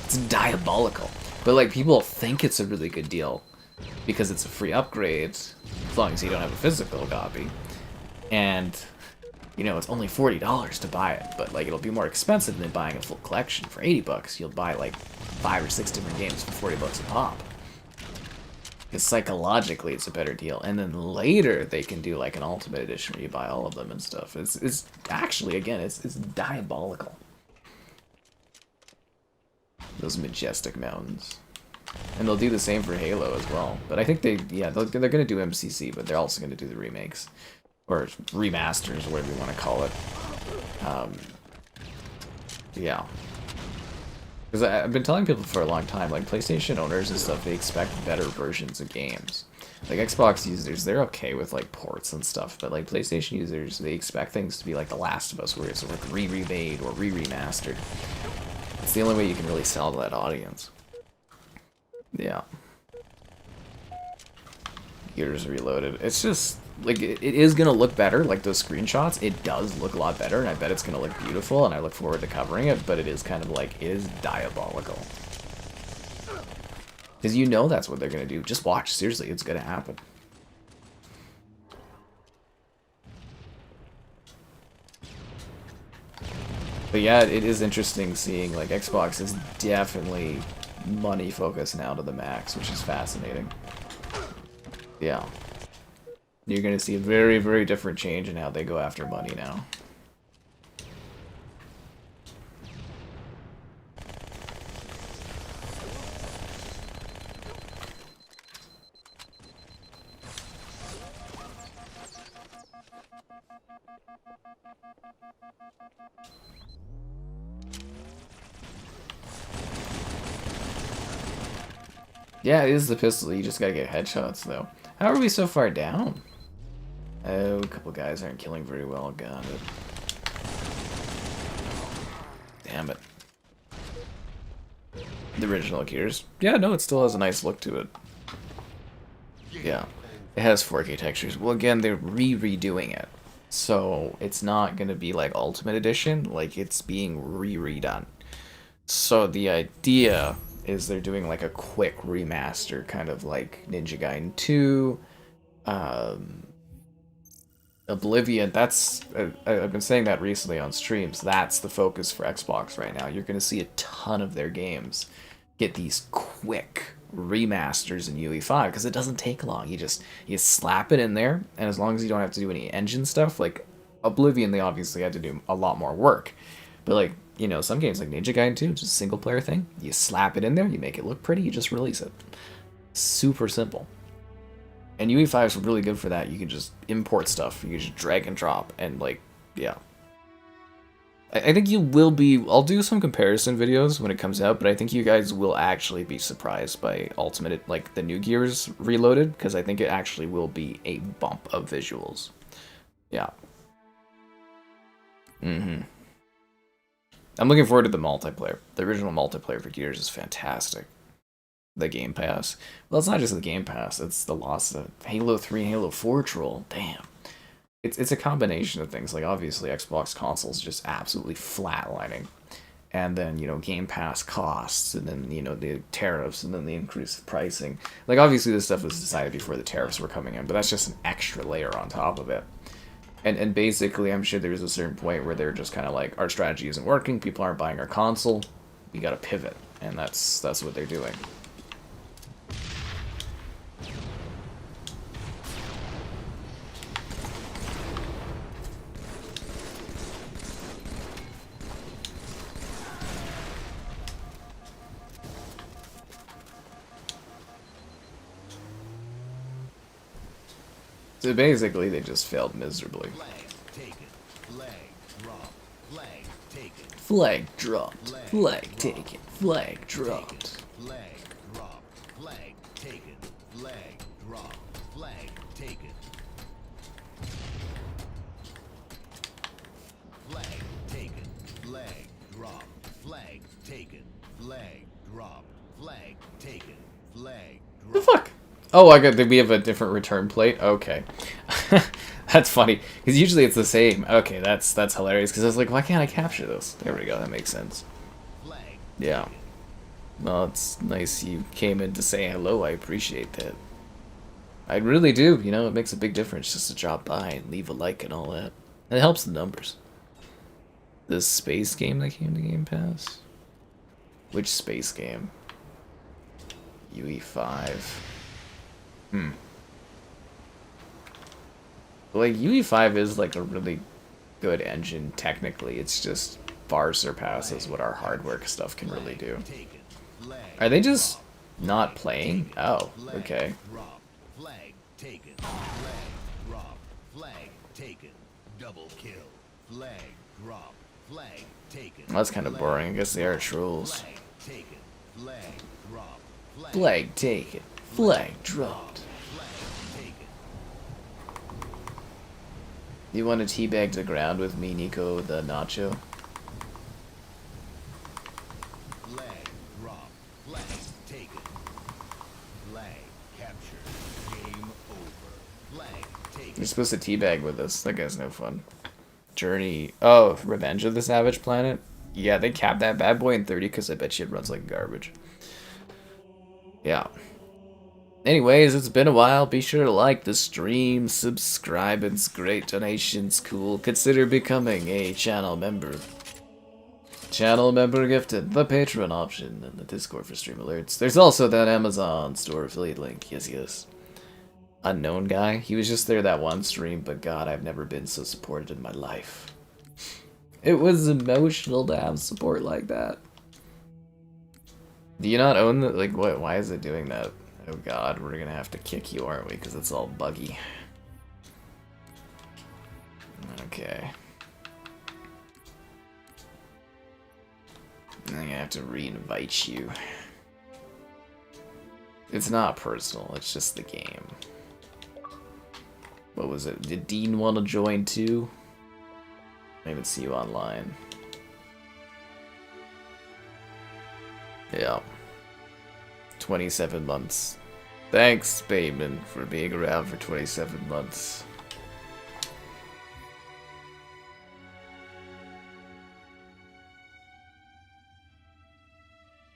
It's diabolical. But like, people think it's a really good deal because it's a free upgrade as long as you don't have a physical copy. And you know, it's only $40 to buy it, but like, it'll be more expensive than buying a full collection. For $80, you'll buy like 5 or 6 different games for $40 a pop. Because psychologically, it's a better deal. And then later, they can do like an Ultimate Edition where you buy all of them and stuff. It's actually, again, it's diabolical. Those majestic mountains. And they'll do the same for Halo as well. But I think they're going to do MCC, but they're also going to do the remakes. Or remasters, or whatever you want to call it. Yeah. Because I've been telling people for a long time, like, PlayStation owners and stuff, they expect better versions of games. Like, Xbox users, they're okay with, like, ports and stuff, but, like, PlayStation users, they expect things to be like The Last of Us, where it's, like, re-remade or re-remastered. It's the only way you can really sell to that audience. Yeah. Gears Reloaded. It's just, like, it is going to look better, like those screenshots. It does look a lot better, and I bet it's going to look beautiful, and I look forward to covering it, but it is kind of like, it is diabolical. Because you know that's what they're going to do. Just watch. Seriously, it's going to happen. But yeah, it is interesting seeing, like, Xbox is definitely money focused now to the max, which is fascinating. Yeah. You're going to see a very, very different change in how they go after money now. Yeah, it is the pistol. You just gotta get headshots, though. How are we so far down? Oh, a couple guys aren't killing very well. Got it. Damn it. The original Gears. Yeah, no, it still has a nice look to it. Yeah. It has 4K textures. Well, again, they're redoing it. So, it's not gonna be like Ultimate Edition. Like, it's being redone. So, the idea is they're doing like a quick remaster, kind of like Ninja Gaiden 2, Oblivion. That's I've been saying that recently on streams. That's the focus for Xbox right now. You're going to see a ton of their games get these quick remasters in UE5 because it doesn't take long. You slap it in there, and as long as you don't have to do any engine stuff, like Oblivion, they obviously had to do a lot more work, but like, you know, some games like Ninja Gaiden 2, just a single player thing, you slap it in there, you make it look pretty, you just release it. Super simple. And UE5 is really good for that. You can just import stuff, you can just drag and drop, and like, yeah. I think you will be, I'll do some comparison videos when it comes out, but I think you guys will actually be surprised by Ultimate, like the new Gears Reloaded, because I think it actually will be a bump of visuals. Yeah. I'm looking forward to the multiplayer. The original multiplayer for Gears is fantastic. The Game Pass. Well, it's not just the Game Pass, it's the loss of Halo 3 and Halo 4 troll. Damn. It's a combination of things. Like, obviously, Xbox consoles just absolutely flatlining. And then, you know, Game Pass costs, and then, you know, the tariffs, and then the increased pricing. Like, obviously, this stuff was decided before the tariffs were coming in, but that's just an extra layer on top of it. And basically, I'm sure there's a certain point where they're just kind of like, our strategy isn't working, people aren't buying our console, we gotta pivot. And that's what they're doing. So basically, they just failed miserably. Flag dropped. Flag taken. Flag dropped. Flag drop. Flag taken. Flag drop. Flag taken. Flag taken. Flag drop. Flag taken. Flag drop. Flag taken. Flag drop. The fuck? Oh, we have a different return plate? Okay. That's funny, because usually it's the same. Okay, that's hilarious, because I was like, why can't I capture this? There we go, that makes sense. Yeah. Well, it's nice you came in to say hello, I appreciate that. I really do, you know, it makes a big difference just to drop by and leave a like and all that. It helps the numbers. This space game that came to Game Pass? Which space game? UE5. Like, UE5 is like a really good engine technically. It's just far surpasses what our hardware stuff can really do. Are they just not playing? Oh, okay. Flag taken. Flag drop. Flag taken. Double kill. Flag drop. Flag taken. Well, that's kind of boring. I guess they are trolls. Flag taken. Flag drop. Flag taken. Flag dropped. Flag taken. You want to teabag the ground with me, Nico the Nacho? Flag drop. Flag taken. Flag captured. Game over. Flag taken. You're supposed to teabag with us. That guy's no fun. Journey. Oh, Revenge of the Savage Planet? Yeah, they capped that bad boy in 30 because I bet you it runs like garbage. Yeah. Anyways, it's been a while. Be sure to like the stream, subscribe, and great donations. Cool. Consider becoming a channel member. Channel member gifted, the Patreon option, and the Discord for stream alerts. There's also that Amazon store affiliate link. Yes, yes. Unknown guy. He was just there that one stream, but God, I've never been so supported in my life. It was emotional to have support like that. Do you not own the, like, what? Why is it doing that? Oh God, we're gonna have to kick you, aren't we? Because it's all buggy. Okay. I'm gonna have to re-invite you. It's not personal, it's just the game. What was it? Did Dean want to join too? I even see you online. Yeah. 27 months. Thanks, Bayman, for being around for 27 months.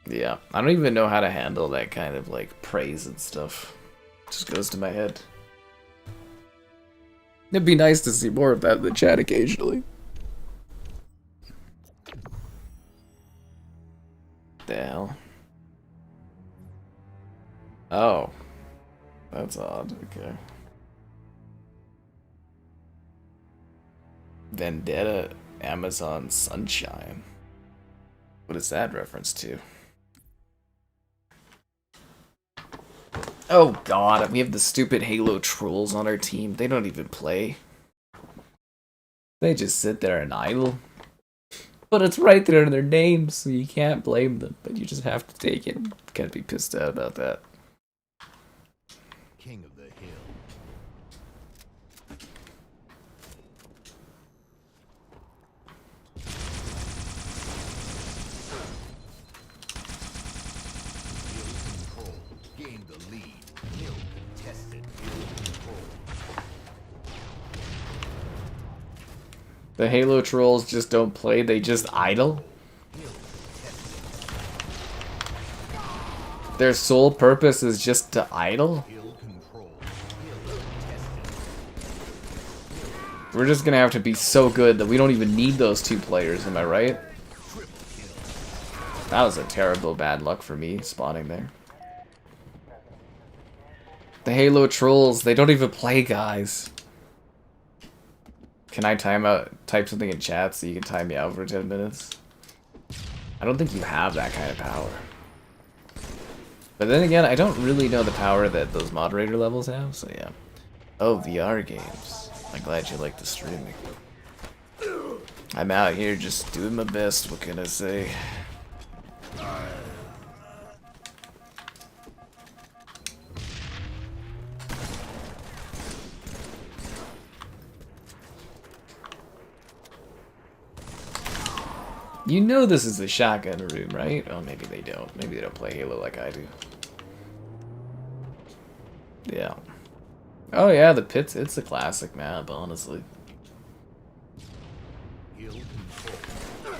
Yeah, I don't even know how to handle that kind of, like, praise and stuff. It just goes to my head. It'd be nice to see more of that in the chat occasionally. The hell? Oh. That's odd, okay. Vendetta, Amazon Sunshine. What is that reference to? Oh God, we have the stupid Halo trolls on our team. They don't even play. They just sit there and idle. But it's right there in their names, so you can't blame them. But you just have to take it. Can't be pissed out about that. King of the hill. Hill control. Gain the lead. Hill contested. Hill control. The Halo trolls just don't play, they just idle? Their sole purpose is just to idle? We're just gonna have to be so good that we don't even need those two players, am I right? That was a terrible bad luck for me, spawning there. The Halo trolls, they don't even play, guys. Can I type something in chat so you can time me out for 10 minutes? I don't think you have that kind of power. But then again, I don't really know the power that those moderator levels have, so yeah. Oh, VR games. I'm glad you like the streaming. I'm out here just doing my best, what can I say? You know this is the shotgun room, right? Oh, maybe they don't. Maybe they don't play Halo like I do. Yeah. Oh yeah, the pits, it's a classic map, honestly. Hill control.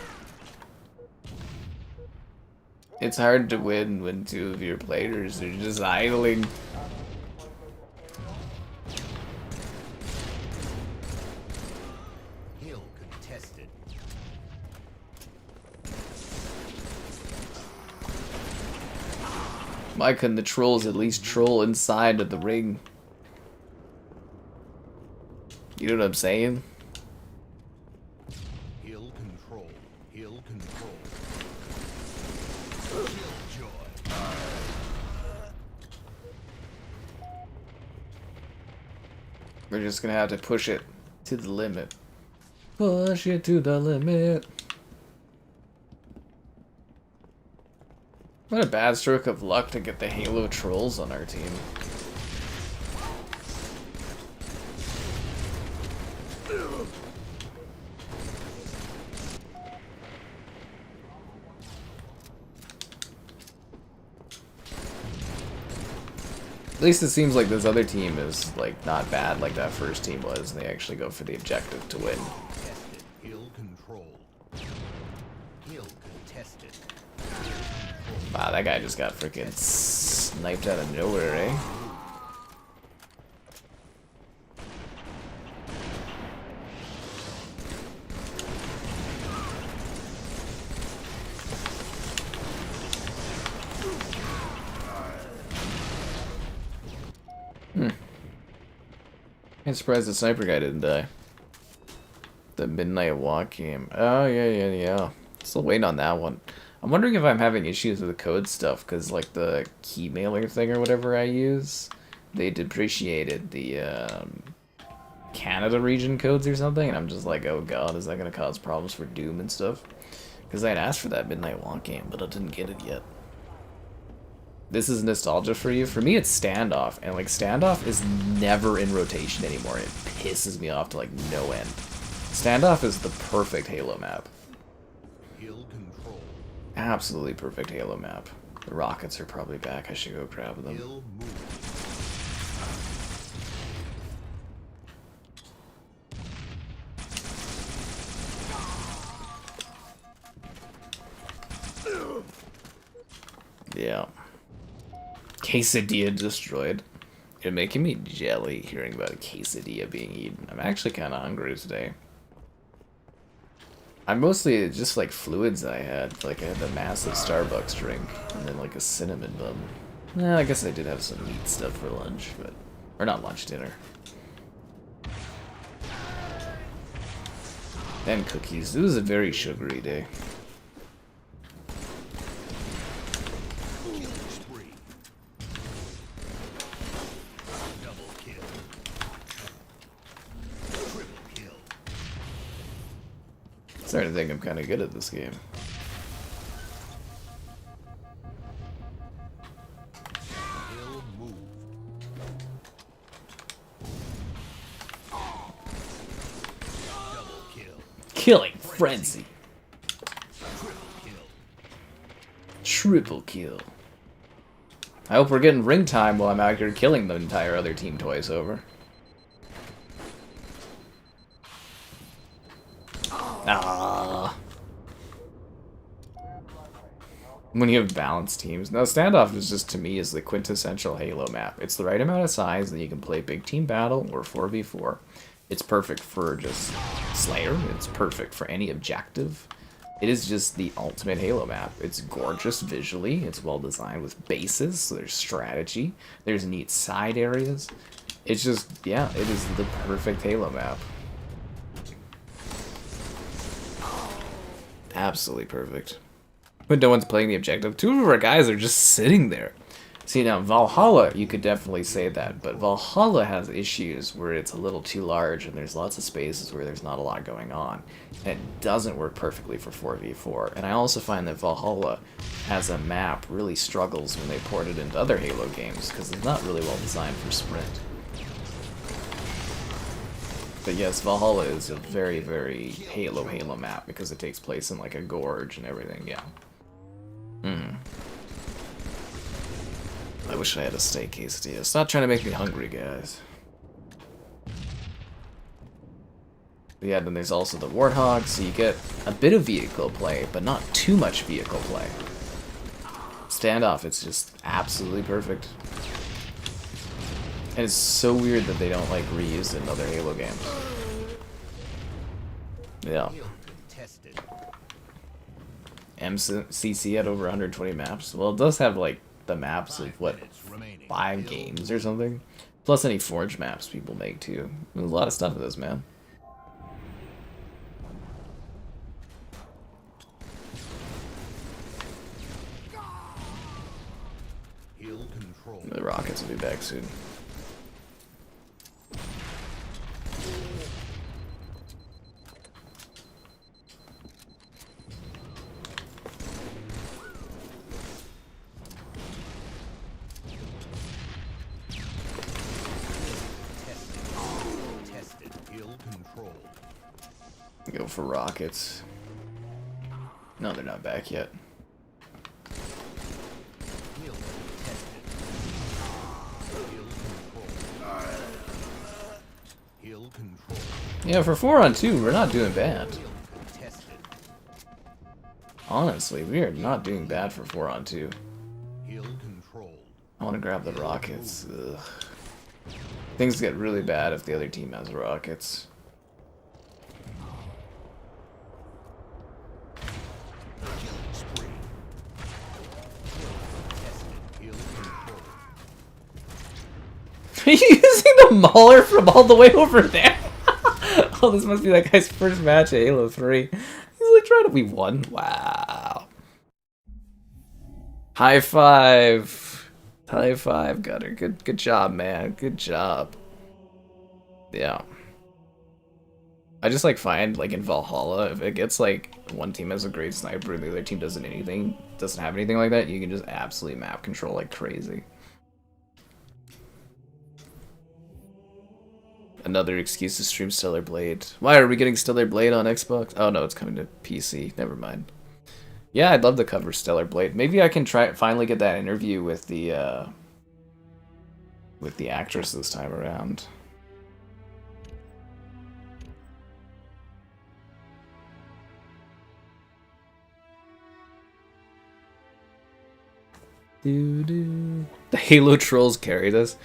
It's hard to win when two of your players are just idling. Hill contested. Why couldn't the trolls at least troll inside of the ring? You know what I'm saying? Hill control. Hill control. Killjoy. We're just gonna have to push it to the limit. Push it to the limit. What a bad stroke of luck to get the Halo trolls on our team. At least it seems like this other team is like not bad like that first team was, and they actually go for the objective to win. Contested. Hill control. Hill contested. Wow, that guy just got freaking sniped out of nowhere, eh? I'm surprised the sniper guy didn't die. The Midnight Walk game. Oh, yeah. Still waiting on that one. I'm wondering if I'm having issues with the code stuff, because, like, the key mailer thing or whatever I use, they depreciated the, Canada region codes or something, and I'm just like, oh god, is that going to cause problems for Doom and stuff? Because I had asked for that Midnight Walk game, but I didn't get it yet. This is nostalgia for you? For me, it's Standoff, and, like, Standoff is never in rotation anymore. It pisses me off to, like, no end. Standoff is the perfect Halo map. Hill control. Absolutely perfect Halo map. The rockets are probably back. I should go grab them. Hill move. Yeah. Quesadilla destroyed. You're making me jelly hearing about a quesadilla being eaten. I'm actually kind of hungry today. I mostly just like fluids I had. Like I had a massive Starbucks drink and then like a cinnamon bun. Well, I guess I did have some meat stuff for lunch, but or not lunch, dinner. And cookies. It was a very sugary day. Killing spree. Double kill. Triple kill. Starting to think I'm kind of good at this game. Hill move. Double kill. Killing frenzy. Triple kill. Triple kill. I hope we're getting ring time while I'm out here killing the entire other team twice over. Ah. When you have balanced teams. No, Standoff is just, to me, is the quintessential Halo map. It's the right amount of size that you can play big team battle or 4v4. It's perfect for just Slayer. It's perfect for any objective. It is just the ultimate Halo map. It's gorgeous visually. It's well designed with bases. So there's strategy. There's neat side areas. It's just, yeah, it is the perfect Halo map. Absolutely perfect. But no one's playing the objective. Two of our guys are just sitting there. See, now, Valhalla, you could definitely say that, but Valhalla has issues where it's a little too large and there's lots of spaces where there's not a lot going on. And it doesn't work perfectly for 4v4. And I also find that Valhalla, as a map, really struggles when they port it into other Halo games, because it's not really well designed for sprint. But yes, Valhalla is a very, very Halo map, because it takes place in like a gorge and everything, yeah. I wish I had a steak quesadilla. Stop trying to make me hungry, guys. But yeah, then there's also the Warthog, so you get a bit of vehicle play, but not too much vehicle play. Standoff, it's just absolutely perfect. And it's so weird that they don't like reuse it in other Halo games. Yeah. MCC had over 120 maps. Well, it does have like the maps of what, 5 games or something, plus any Forge maps people make too. There's a lot of stuff in this, man. The rockets will be back soon. Go for rockets. No, they're not back yet. Yeah, for 4-on-2, we're not doing bad. Honestly, we are not doing bad for 4-on-2. I want to grab the rockets. Ugh. Things get really bad if the other team has rockets. Are you using the Mauler from all the way over there? Oh, this must be that guy's first match at Halo 3. He's like trying to... We won? Wow. High five. High five, Gunner. Good job, man. Good job. Yeah. I just like find, like in Valhalla, if it gets like one team has a great sniper and the other team doesn't have anything like that, you can just absolutely map control like crazy. Another excuse to stream Stellar Blade. Why are we getting Stellar Blade on Xbox? Oh no, it's coming to PC. Never mind. Yeah, I'd love to cover Stellar Blade. Maybe I can finally get that interview with the actress this time around. The Halo trolls carried us.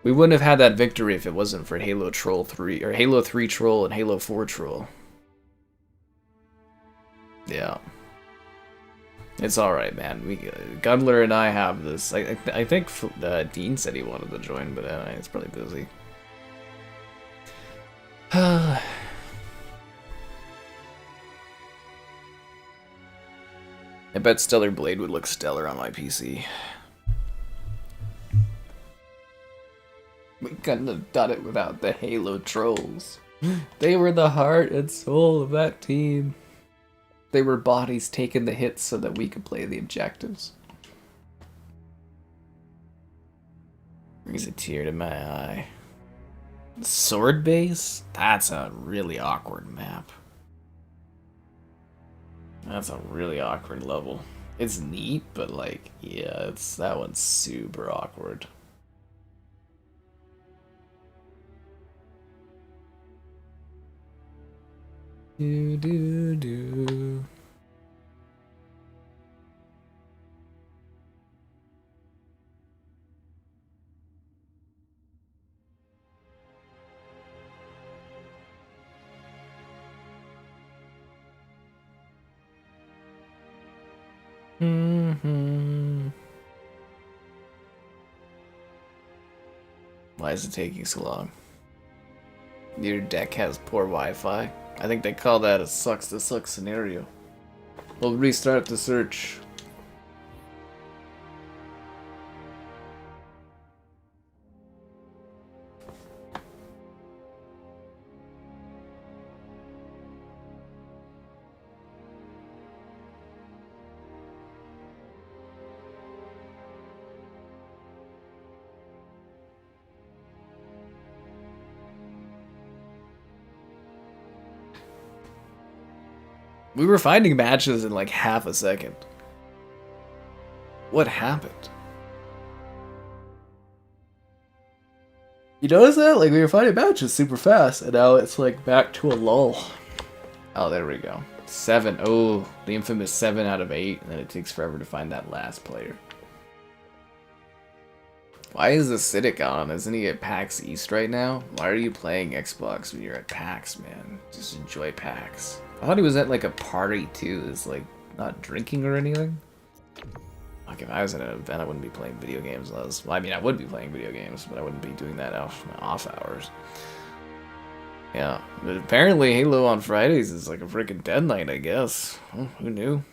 We wouldn't have had that victory if it wasn't for Halo Troll 3 or Halo 3 Troll and Halo 4 Troll. Yeah. It's alright, man. Gundler and I have this. I think Dean said he wanted to join, but it's probably busy. I bet Stellar Blade would look stellar on my PC. We couldn't have done it without the Halo trolls. They were the heart and soul of that team. They were bodies taking the hits so that we could play the objectives. Brings a tear to my eye. Sword base? That's a really awkward map. That's a really awkward level. It's neat, but like, yeah, that one's super awkward. Do do do. Why is it taking so long? Your deck has poor Wi-Fi. I think they call that a sucks to suck scenario. We'll restart the search. We were finding matches in like half a second. What happened? You notice that? Like, we were fighting matches super fast, and now it's like back to a lull. Oh, there we go. 7. Oh, the infamous 7 out of 8, and then it takes forever to find that last player. Why is Acidic on? Isn't he at PAX East right now? Why are you playing Xbox when you're at PAX, man? Just enjoy PAX. I thought he was at like a party too. Is like not drinking or anything. Like if I was at an event, I wouldn't be playing video games. Well, I mean, I would be playing video games, but I wouldn't be doing that off hours. Yeah, but apparently Halo on Fridays is like a freaking dead night, I guess. Oh, who knew?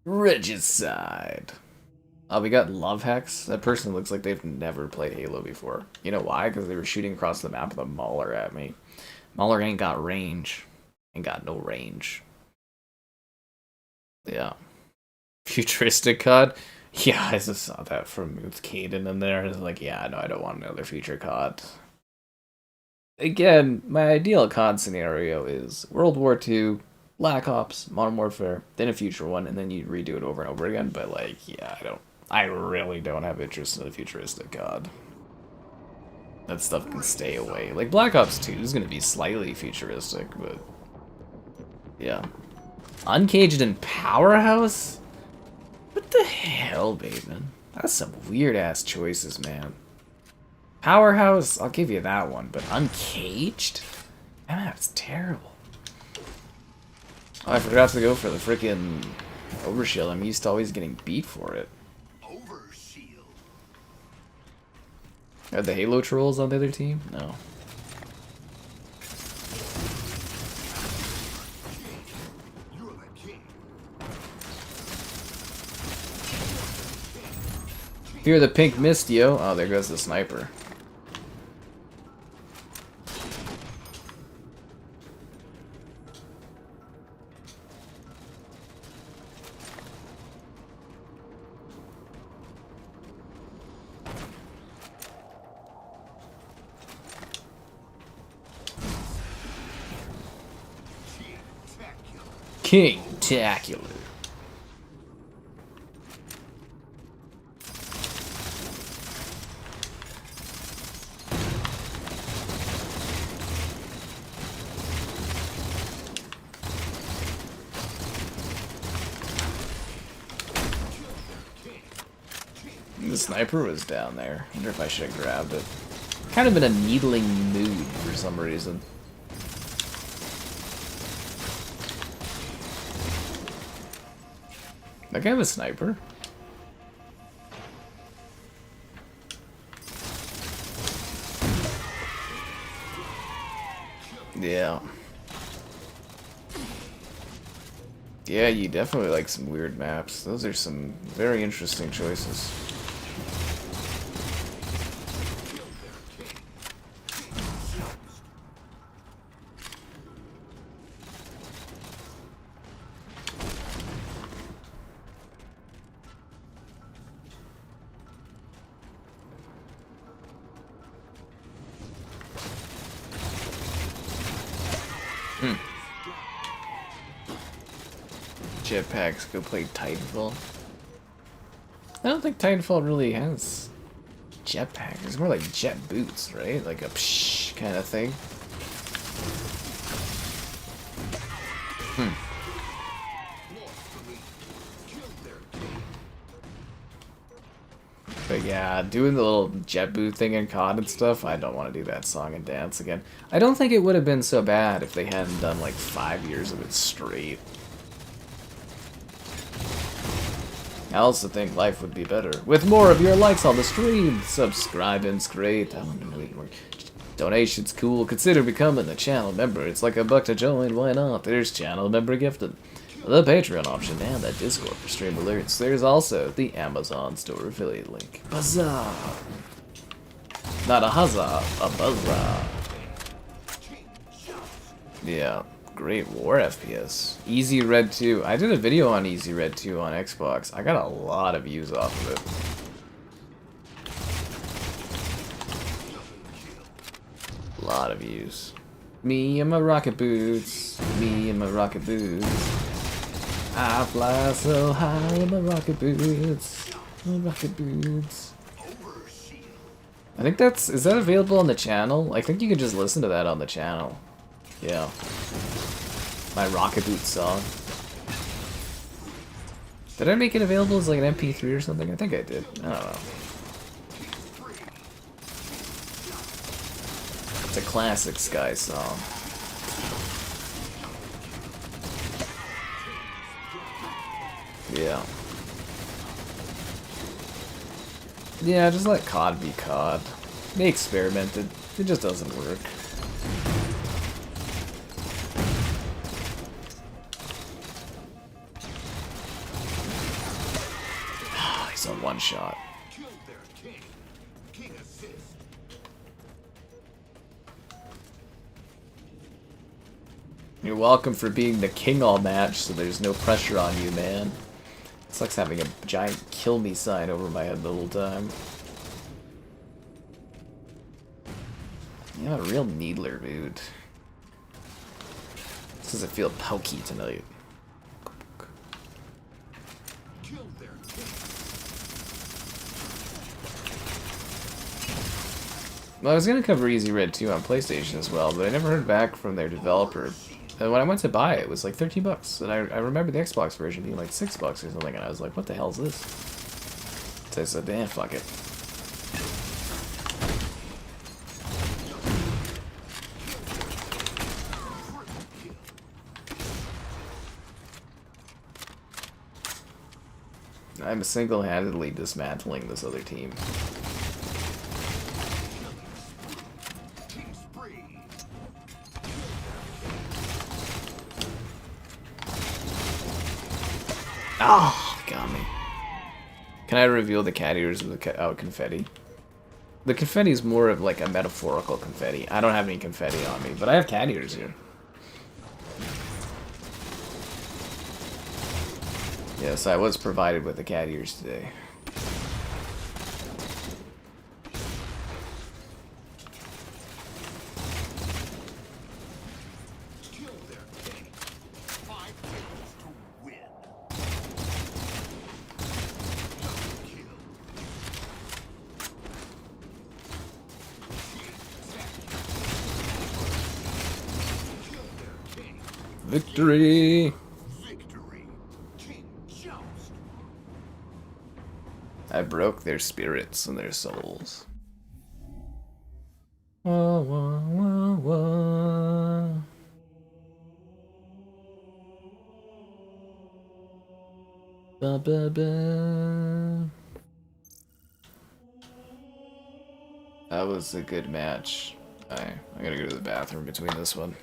Regicide. Oh, we got Love Hex. That person looks like they've never played Halo before. You know why? Because they were shooting across the map with a Mauler at me. Mauler ain't got range. Ain't got no range. Yeah. Futuristic COD? Yeah, I just saw that from Caden in there. I was like, yeah, no, I don't want another future COD. Again, my ideal COD scenario is World War II, Black Ops, Modern Warfare, then a future one, and then you redo it over and over again. But like, yeah, I really don't have interest in a futuristic COD. That stuff can stay away. Like Black Ops 2 is gonna be slightly futuristic, but yeah. Uncaged and Powerhouse? What the hell, Bateman? That's some weird ass choices, man. Powerhouse, I'll give you that one, but Uncaged? Man, that's terrible. Oh, I forgot to go for the freaking Overshield. I'm used to always getting beat for it. Overshield. Are the Halo trolls on the other team? No. You're the king. Fear the pink mist, yo. Oh, there goes the sniper. King-tacular. The sniper was down there. I wonder if I should have grabbed it. Kind of in a needling mood for some reason. That guy was a sniper. Yeah. Yeah, you definitely like some weird maps. Those are some very interesting choices. Jetpacks, go play Titanfall. I don't think Titanfall really has jetpack. It's more like jet boots, right? Like a psh kind of thing. But yeah, doing the little jet boot thing in COD and stuff, I don't want to do that song and dance again. I don't think it would have been so bad if they hadn't done like 5 years of it straight. I also think life would be better with more of your likes on the stream. Subscribing's great. Donation's cool. Consider becoming a channel member. It's like $1 to join. Why not? There's channel member gifted, the Patreon option, and that Discord for stream alerts. There's also the Amazon store affiliate link. Huzzah! Not a huzzah, a buzzah. Yeah. Great War FPS. Easy Red 2. I did a video on Easy Red 2 on Xbox. I got a lot of views off of it. A lot of views. Me and my rocket boots. Me and my rocket boots. I fly so high in my rocket boots. My rocket boots. I think is that available on the channel? I think you can just listen to that on the channel. Yeah. My Rocket Boot song. Did I make it available as like an MP3 or something? I think I did. I don't know. It's a classic Sky song. Yeah. Yeah, just let COD be COD. They experimented. It just doesn't work. He's on one shot. You're welcome for being the king all match, so there's no pressure on you, man. Sucks having a giant kill me sign over my head the whole time. Yeah, a real needler, dude. This doesn't feel pokey tonight. Well, I was gonna cover Easy Red 2 on PlayStation as well, but I never heard back from their developer. And when I went to buy it, it was like 13 bucks. And I remember the Xbox version being like 6 bucks or something, and I was like, what the hell is this? So I said, damn, fuck it. I'm single-handedly dismantling this other team. Oh, got me. Can I reveal the cat ears with the confetti? The confetti is more of like a metaphorical confetti. I don't have any confetti on me, but I have cat ears here. Yes, I was provided with the cat ears today. Victory! Victory. King Joust. I broke their spirits and their souls. Wah, wah, wah, wah. Ba, ba, ba. That was a good match. I gotta go to the bathroom between this one.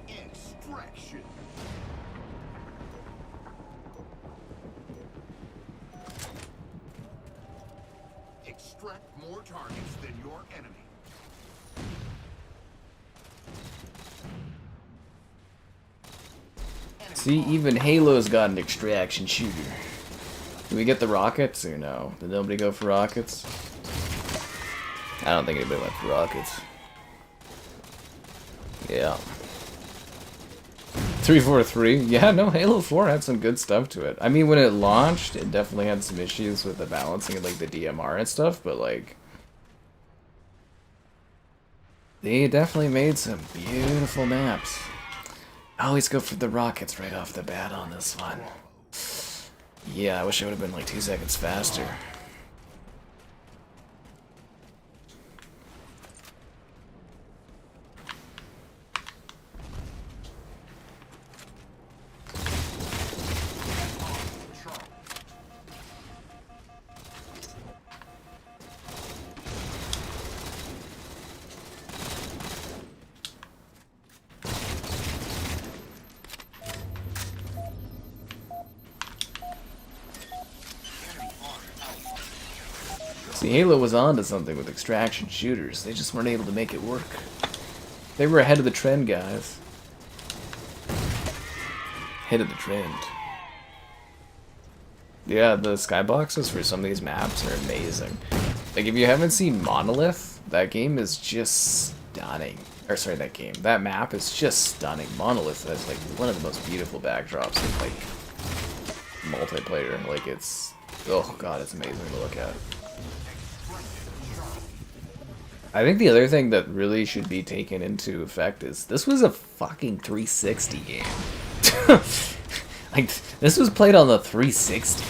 Extraction. Extract more targets than your enemy. See, even Halo's got an extraction shooter. Do we get the rockets or no? Did nobody go for rockets? I don't think anybody went for rockets. Yeah. 343. Yeah, no, Halo 4 had some good stuff to it. I mean, when it launched, it definitely had some issues with the balancing and like the DMR and stuff, but like they definitely made some beautiful maps. I always go for the rockets right off the bat on this one. Yeah, I wish it would have been like 2 seconds faster. See, Halo was onto something with extraction shooters. They just weren't able to make it work. They were ahead of the trend, guys. Ahead of the trend. Yeah, the skyboxes for some of these maps are amazing. Like, if you haven't seen Monolith, that game is just stunning. Or, sorry, that map is just stunning. Monolith has, like, one of the most beautiful backdrops in, like, multiplayer. Like, it's... oh, God, it's amazing to look at. I think the other thing that really should be taken into effect is this was a fucking 360 game. Like, this was played on the 360.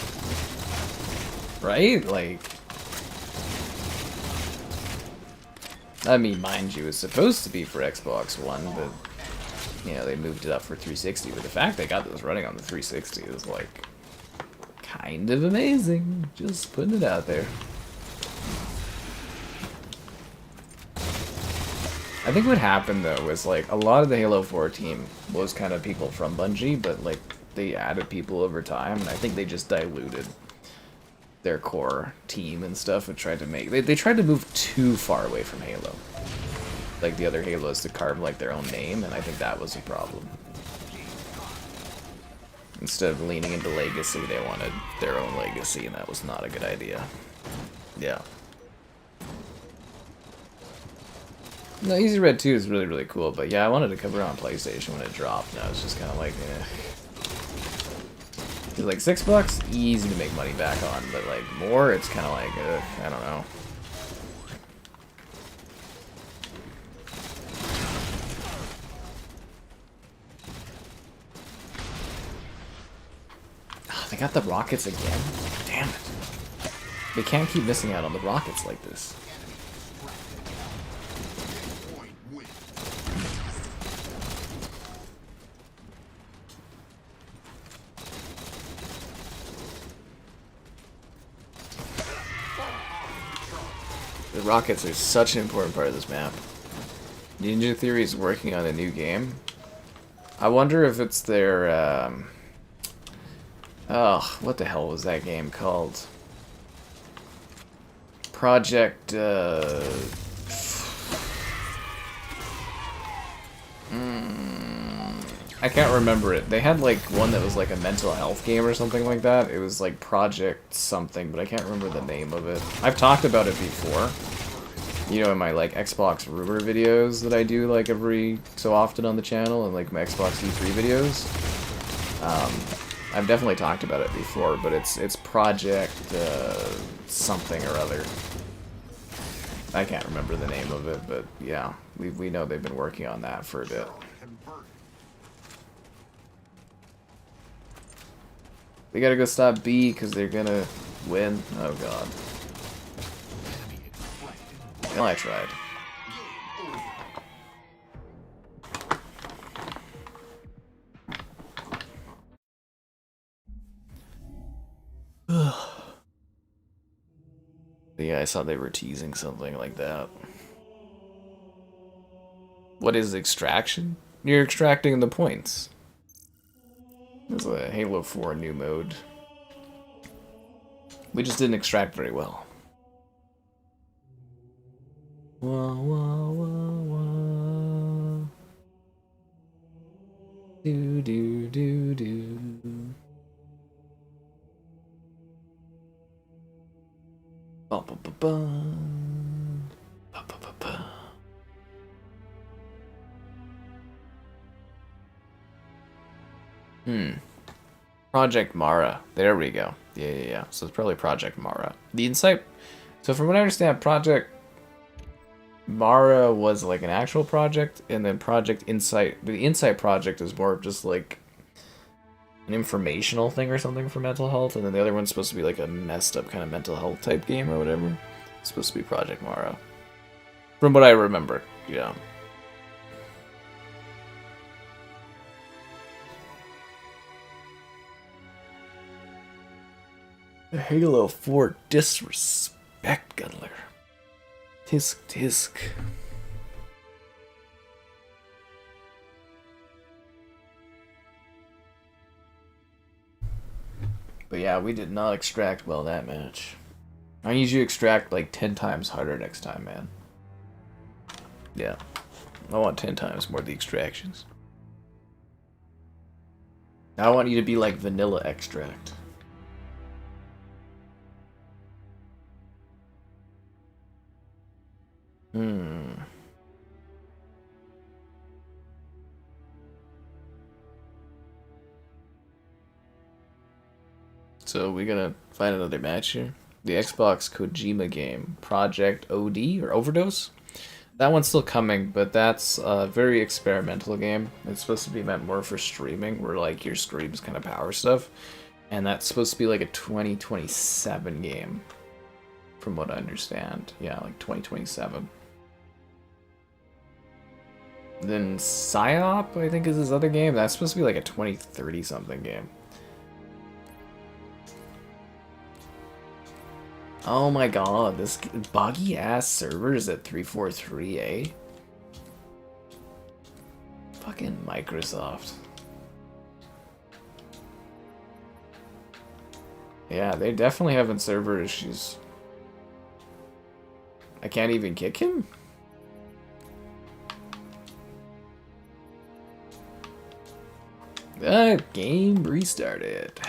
Right? Like... I mean, mind you, it's supposed to be for Xbox One, but... you know, they moved it up for 360. But the fact they got this running on the 360 is, like... kind of amazing. Just putting it out there. I think what happened, though, was, like, a lot of the Halo 4 team was kind of people from Bungie, but, like, they added people over time, and I think they just diluted their core team and stuff and tried to make... They tried to move too far away from Halo. Like the other Halos to carve, like, their own name, and I think that was a problem. Instead of leaning into Legacy, they wanted their own legacy, and that was not a good idea. Yeah. No, Easy Red 2 is really, really cool, but yeah, I wanted to cover it on PlayStation when it dropped, and I was just kind of like, eh. It's like $6, easy to make money back on, but like more, it's kind of like, I don't know. Oh, they got the rockets again? Damn it. They can't keep missing out on the rockets like this. The rockets are such an important part of this map. Ninja Theory is working on a new game. I wonder if it's their, oh, what the hell was that game called? Project, I can't remember it. They had like one that was like a mental health game or something like that. It was like Project something, but I can't remember the name of it. I've talked about it before. You know, in my like Xbox rumor videos that I do like every so often on the channel, and like my Xbox E3 videos. I've definitely talked about it before, but it's Project something or other. I can't remember the name of it, but yeah, we know they've been working on that for a bit. They gotta go stop B because they're gonna win. Oh god. Well, I tried. Yeah, I saw they were teasing something like that. What is extraction? You're extracting the points. There's a Halo 4 new mode. We just didn't extract very well. Wah, wah, wah, wah. Do, do, do, do. Ba, ba, ba, ba. Ba, ba, ba, ba. Project Mara. There we go. Yeah. So it's probably Project Mara. The Insight. So from what I understand, Project Mara was like an actual project, and then Project Insight. The Insight project is more of just like an informational thing or something for mental health, and then the other one's supposed to be like a messed up kind of mental health type game or whatever. It's supposed to be Project Mara. From what I remember, yeah. Halo 4 disrespect, Gunler. Tisk. But yeah, we did not extract well that match. I need you to extract like 10 times harder next time, man. Yeah. I want 10 times more of the extractions. I want you to be like vanilla extract. So we gonna find another match here. The Xbox Kojima game, Project OD or Overdose. That one's still coming, but that's a very experimental game. It's supposed to be meant more for streaming, where like your streams kind of power stuff, and that's supposed to be like a 2027 game, from what I understand. Yeah, like 2027. Then Psyop, I think, is his other game. That's supposed to be like a 2030 something game. Oh my god, this buggy ass server is at 343A. Fucking Microsoft. Yeah, they definitely having server issues. I can't even kick him? The game restarted.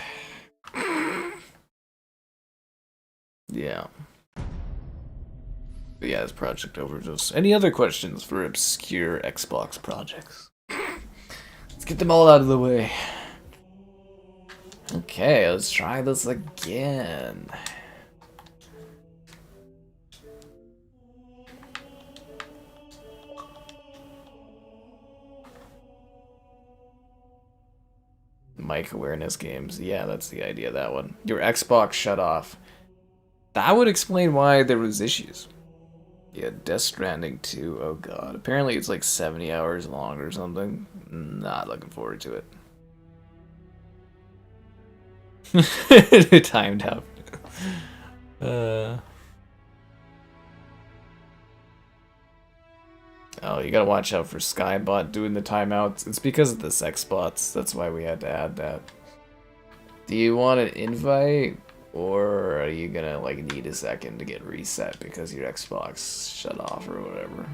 Yeah. But yeah, it's Project Overdose. Any other questions for obscure Xbox projects? Let's get them all out of the way. Okay, let's try this again. Mic awareness games. Yeah, that's the idea of that one. Your Xbox shut off. That would explain why there was issues. Yeah, Death Stranding 2. Oh god. Apparently it's like 70 hours long or something. Not looking forward to it. Timed out. Oh, you gotta watch out for Skybot doing the timeouts. It's because of the sex bots. That's why we had to add that. Do you want an invite? Or are you gonna like need a second to get reset because your Xbox shut off or whatever?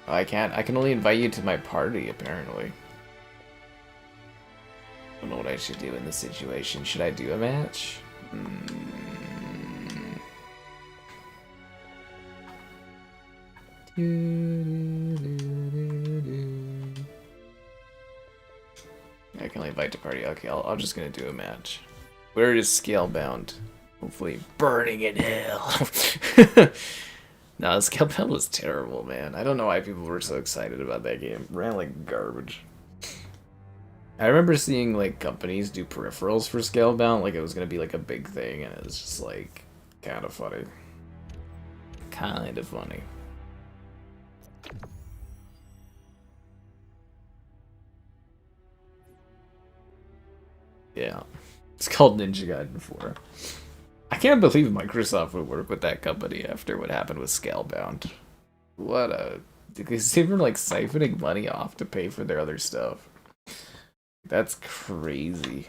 I can't. I can only invite you to my party, apparently. I don't know what I should do in this situation. Should I do a match? I can only invite to party. Okay, I'm just gonna do a match. Where is Scalebound? Hopefully burning in hell. No, Scalebound was terrible, man. I don't know why people were so excited about that game. It ran like garbage. I remember seeing like companies do peripherals for Scalebound, like it was gonna be like a big thing, and it was just like kind of funny. Kind of funny. Yeah. It's called Ninja Gaiden 4. I can't believe Microsoft would work with that company after what happened with Scalebound. What a... Because they were like siphoning money off to pay for their other stuff. That's crazy.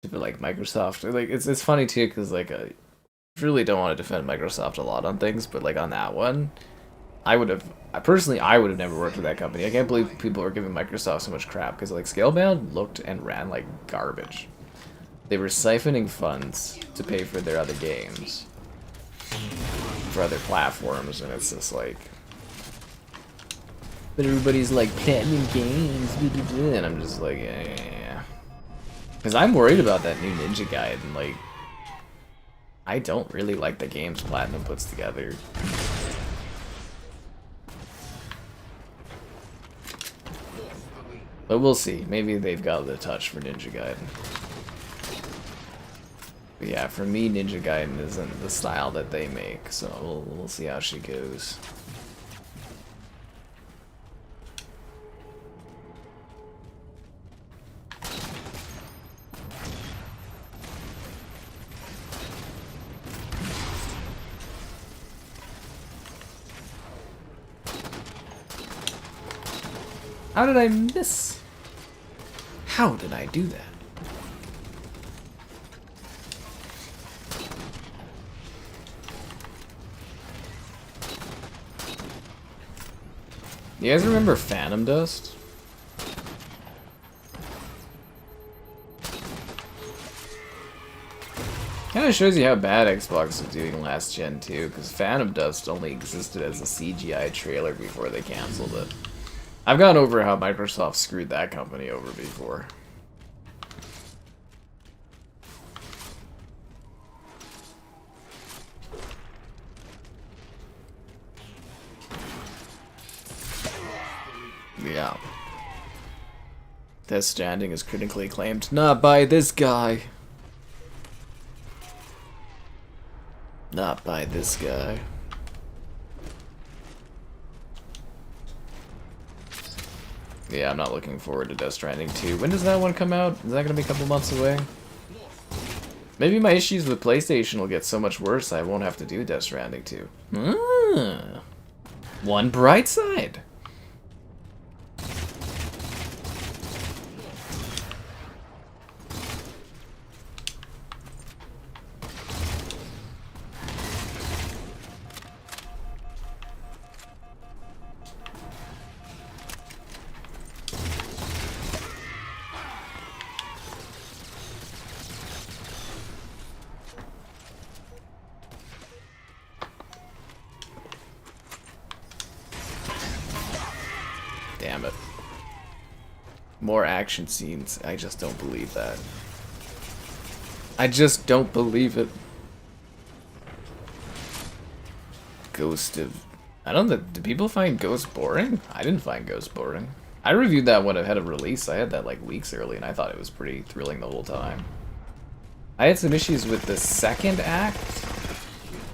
But like Microsoft, like it's funny too, because like I really don't want to defend Microsoft a lot on things, but like on that one, I would have never worked with that company. I can't believe people are giving Microsoft so much crap, because like Scalebound looked and ran like garbage. They were siphoning funds to pay for their other games, for other platforms, and it's just like, But everybody's like, platinum games, and I'm just like, yeah. Because I'm worried about that new Ninja Guide, and like, I don't really like the games Platinum puts together. But we'll see. Maybe they've got the touch for Ninja Gaiden. But yeah, for me, Ninja Gaiden isn't the style that they make, so we'll see how she goes. How did I miss? How did I do that? You guys remember Phantom Dust? Kinda shows you how bad Xbox was doing last gen too, because Phantom Dust only existed as a CGI trailer before they cancelled it. I've gone over how Microsoft screwed that company over before. Yeah. Death Stranding is critically acclaimed. Not by this guy. Not by this guy. Yeah, I'm not looking forward to Death Stranding 2. When does that one come out? Is that going to be a couple months away? Maybe my issues with PlayStation will get so much worse I won't have to do Death Stranding 2. One bright side. Damn it. More action scenes. I just don't believe that. I just don't believe it. Ghost of... I don't know. Do people find Ghost boring? I didn't find Ghost boring. I reviewed that when it had a release. I had that like weeks early and I thought it was pretty thrilling the whole time. I had some issues with the second act,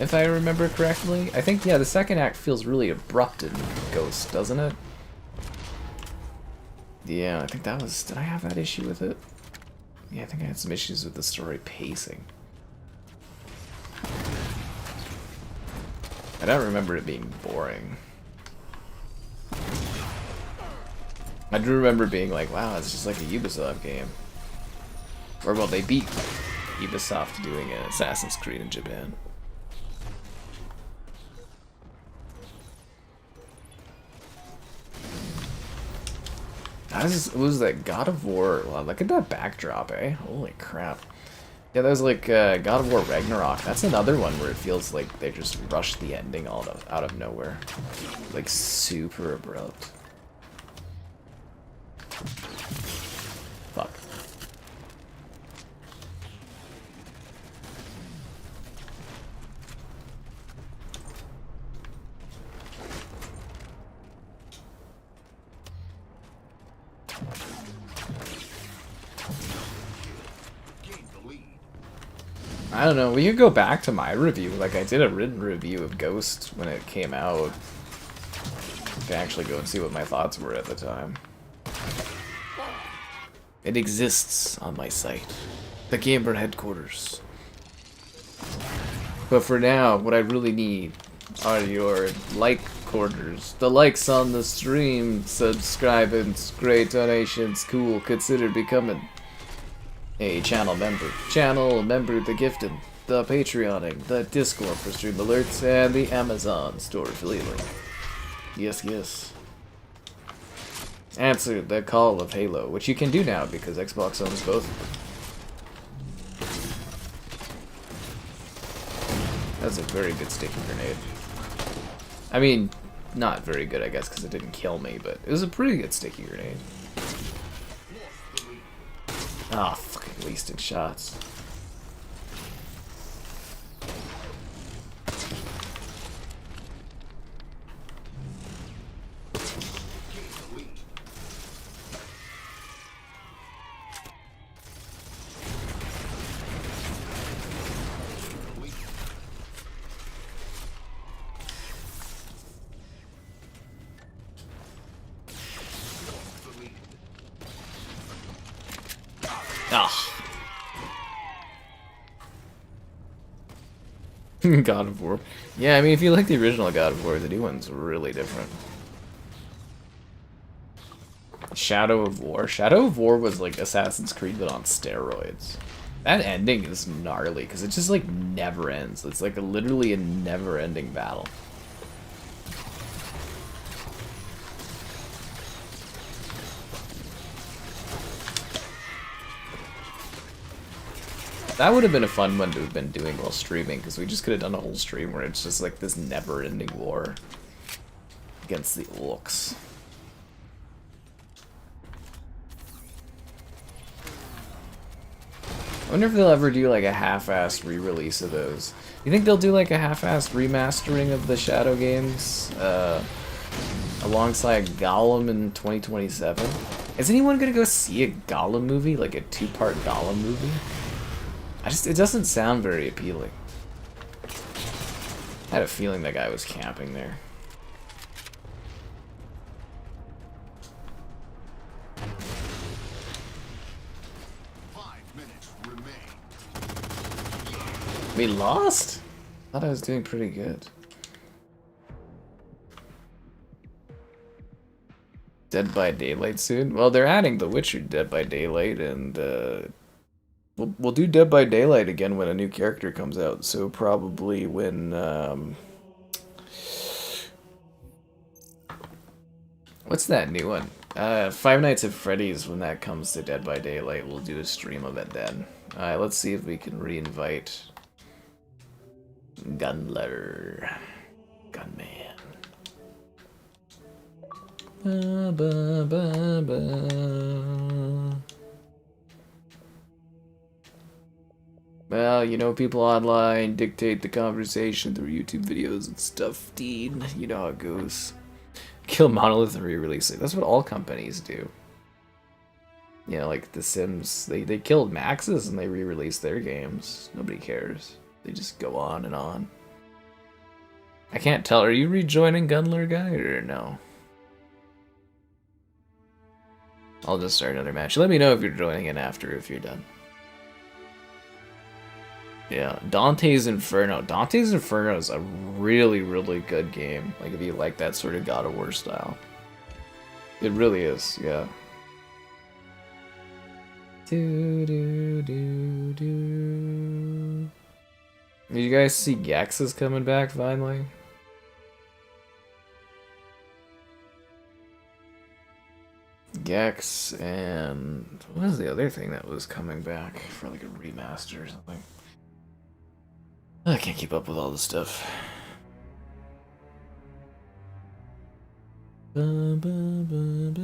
if I remember correctly. I think, yeah, the second act feels really abrupt in Ghost, doesn't it? Yeah, I think that was... Did I have that issue with it? Yeah, I think I had some issues with the story pacing. I don't remember it being boring. I do remember being like, wow, it's just like a Ubisoft game. Or, well, they beat Ubisoft doing an Assassin's Creed in Japan. What was that? God of War. Wow, look at that backdrop, eh? Holy crap. Yeah, that was like God of War Ragnarok. That's another one where it feels like they just rushed the ending out of nowhere. Like, super abrupt. Fuck. I don't know, we could go back to my review. Like, I did a written review of Ghost when it came out. I can actually go and see what my thoughts were at the time. It exists on my site. The Gamer headquarters. But for now, what I really need are your like quarters. The likes on the stream, subscribing, great donations, cool. Consider becoming a channel member. Channel member, the gifting, the Patreoning, the Discord for stream alerts, and the Amazon store affiliate link. Yes, yes. Answer the call of Halo, which you can do now because Xbox owns both of them. That's a very good sticky grenade. I mean, not very good, I guess, because it didn't kill me, but it was a pretty good sticky grenade. Ah, fucking wasted shots. God of War. Yeah, I mean, if you like the original God of War, the new one's really different. Shadow of War. Shadow of War was like Assassin's Creed, but on steroids. That ending is gnarly, because it just, like, never ends. It's, like, literally a never-ending battle. That would have been a fun one to have been doing while streaming, because we just could have done a whole stream where it's just like this never-ending war against the orcs. I wonder if they'll ever do like a half-assed re-release of those. You think they'll do like a half-assed remastering of the Shadow games alongside Gollum in 2027? Is anyone gonna go see a Gollum movie, like a 2-part Gollum movie? It doesn't sound very appealing. I had a feeling that guy was camping there. We lost? I thought I was doing pretty good. Dead by Daylight soon? Well, they're adding The Witcher Dead by Daylight, and we'll do Dead by Daylight again when a new character comes out. So probably when what's that new one? Five Nights at Freddy's. When that comes to Dead by Daylight, we'll do a stream of it then. Alright, let's see if we can re-invite Gunler. Gunman. Ba, ba, ba, ba. Well, you know, people online dictate the conversation through YouTube videos and stuff, Dean. You know how it goes. Kill Monolith and re-release it. That's what all companies do. You know, like The Sims, they killed Maxis and they re-released their games. Nobody cares. They just go on and on. I can't tell. Are you rejoining Gunler guy or no? I'll just start another match. Let me know if you're joining in after if you're done. Yeah, Dante's Inferno. Dante's Inferno is a really, really good game. Like, if you like that sort of God of War style. It really is, yeah. Do, do, do, do. Did you guys see Gex is coming back finally? Gex and what was the other thing that was coming back for like a remaster or something? I can't keep up with all this stuff. Ba, ba, ba, ba.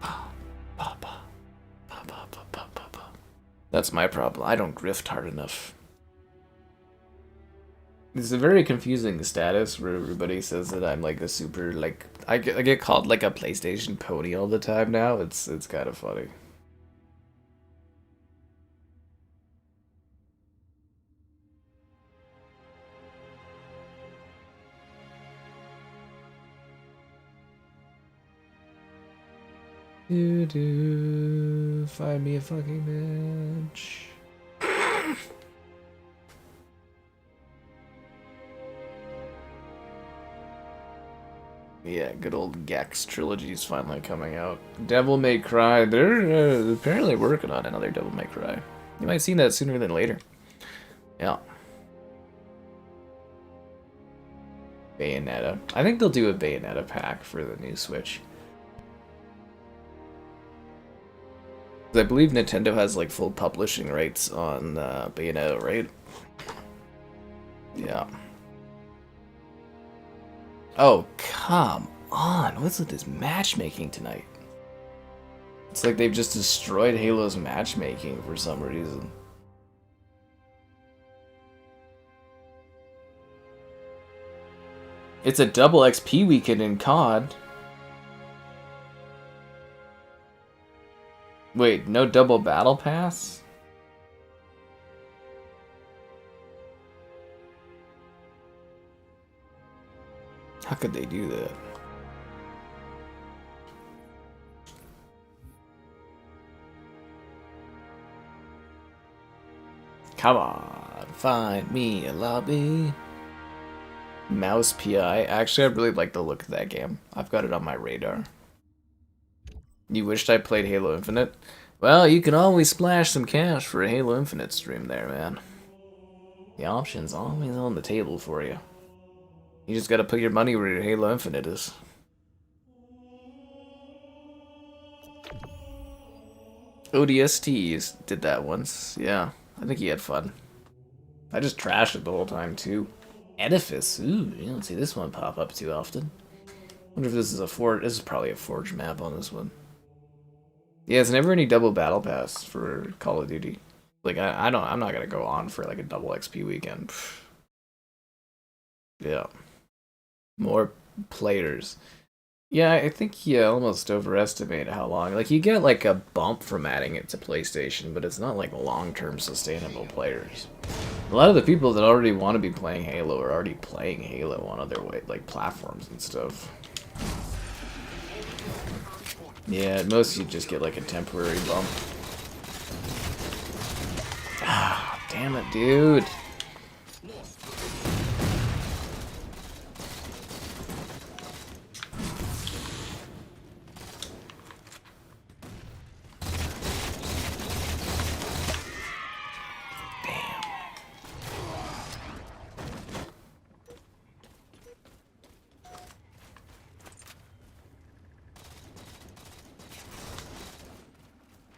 Ba, ba, ba. Ba, ba, ba, ba, ba, ba. That's my problem. I don't grift hard enough. It's a very confusing status where everybody says that I'm like a super, like, I get called like a PlayStation pony all the time now. It's kind of funny. Find me a fucking match. Yeah, good old Gex trilogy is finally coming out. Devil May Cry, they're apparently working on another Devil May Cry. You might see that sooner than later. Yeah. Bayonetta. I think they'll do a Bayonetta pack for the new Switch. I believe Nintendo has like full publishing rights on Bayonetta, right? Yeah. Oh, come on. What's with this matchmaking tonight? It's like they've just destroyed Halo's matchmaking for some reason. It's a double XP weekend in COD. Wait, no double battle pass? How could they do that? Come on, find me a lobby. Mouse PI. Actually, I really like the look of that game. I've got it on my radar. You wished I played Halo Infinite? Well, you can always splash some cash for a Halo Infinite stream there, man. The option's always on the table for you. You just gotta put your money where your Halo Infinite is. ODST did that once. Yeah, I think he had fun. I just trashed it the whole time, too. Edifice. Ooh, you don't see this one pop up too often. Wonder if this is a forge. This is probably a forge map on this one. Yeah, it's never any double battle pass for Call of Duty. Like I'm not gonna go on for like a double XP weekend. Yeah. More players. Yeah, I think you almost overestimate how long. Like, you get like a bump from adding it to PlayStation, but it's not like long-term sustainable players. A lot of the people that already want to be playing Halo are already playing Halo on other like platforms and stuff. Yeah, at most you just get like a temporary bump. Ah, damn it, dude.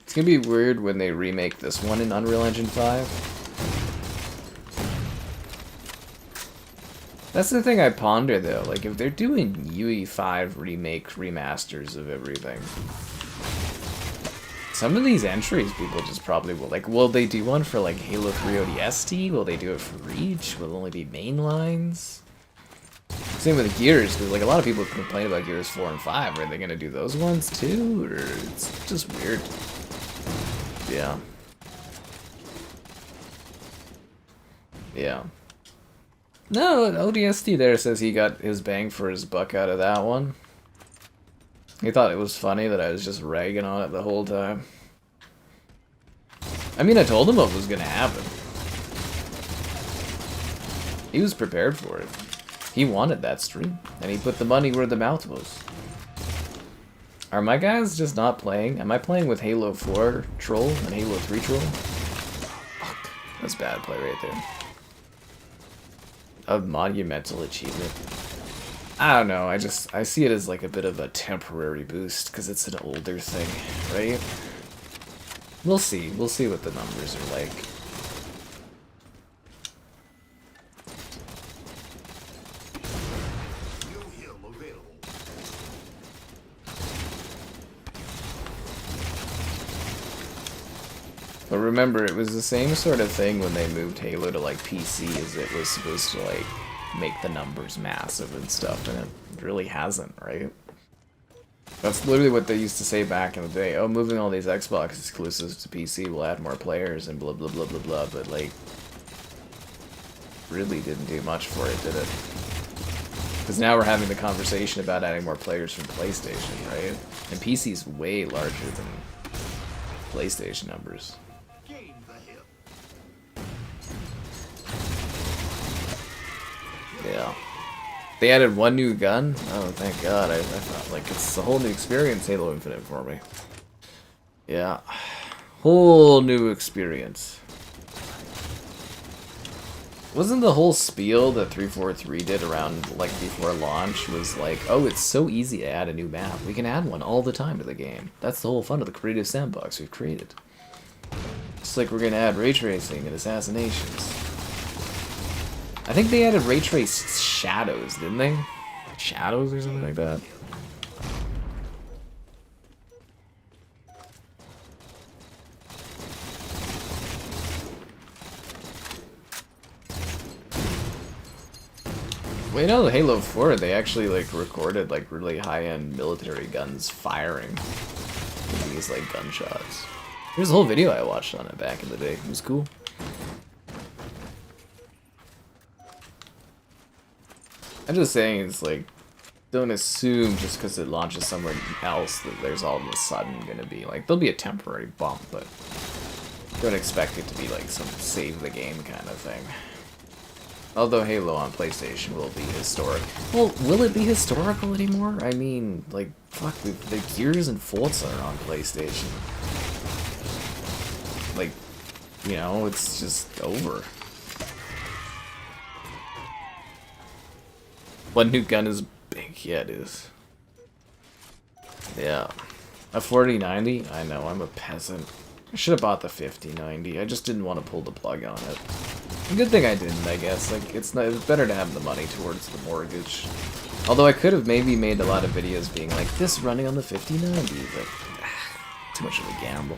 It's gonna be weird when they remake this one in Unreal Engine 5. That's the thing I ponder, though. Like, if they're doing UE5 remake remasters of everything, some of these entries people just probably will. Like, will they do one for, like, Halo 3 ODST? Will they do it for Reach? Will it only be main lines? Same with Gears, because, like, a lot of people complain about Gears 4 and 5. Are they gonna do those ones, too? Or it's just weird. Yeah. Yeah. No, ODST there says he got his bang for his buck out of that one. He thought it was funny that I was just ragging on it the whole time. I mean, I told him what was gonna happen. He was prepared for it. He wanted that stream, and he put the money where the mouth was. Are my guys just not playing? Am I playing with Halo 4 troll and Halo 3 troll? Fuck. That's bad play right there. A monumental achievement. I don't know, I see it as like a bit of a temporary boost because it's an older thing, right? We'll see what the numbers are like. But remember, it was the same sort of thing when they moved Halo to like PC as it was supposed to like make the numbers massive and stuff, and it really hasn't, right? That's literally what they used to say back in the day. Oh, moving all these Xbox exclusives to PC will add more players and blah blah blah blah blah, but like really didn't do much for it, did it? Because now we're having the conversation about adding more players from PlayStation, right? And PC's way larger than PlayStation numbers. Yeah. They added one new gun? Oh, thank God. I thought, like, it's a whole new experience, Halo Infinite, for me. Yeah. Whole new experience. Wasn't the whole spiel that 343 did around, like, before launch was like, oh, it's so easy to add a new map. We can add one all the time to the game. That's the whole fun of the creative sandbox we've created. Just like we're gonna add ray tracing and assassinations. I think they added ray trace shadows, didn't they? Shadows or something like that. Wait, no, Halo 4, they actually like recorded like really high-end military guns firing with these like gunshots. There's a whole video I watched on it back in the day. It was cool. I'm just saying, it's like, don't assume just because it launches somewhere else that there's all of a sudden gonna be like, there'll be a temporary bump, but don't expect it to be like some save the game kind of thing. Although Halo on PlayStation will be historic. Well, will it be historical anymore? I mean, like, fuck, the Gears and Forza are on PlayStation. Like, you know, it's just over. One new gun is big. Yeah, it is. Yeah. A 4090? I know, I'm a peasant. I should have bought the 5090. I just didn't want to pull the plug on it. A good thing I didn't, I guess. Like, it's better to have the money towards the mortgage. Although I could have maybe made a lot of videos being like, this running on the 5090, but too much of a gamble.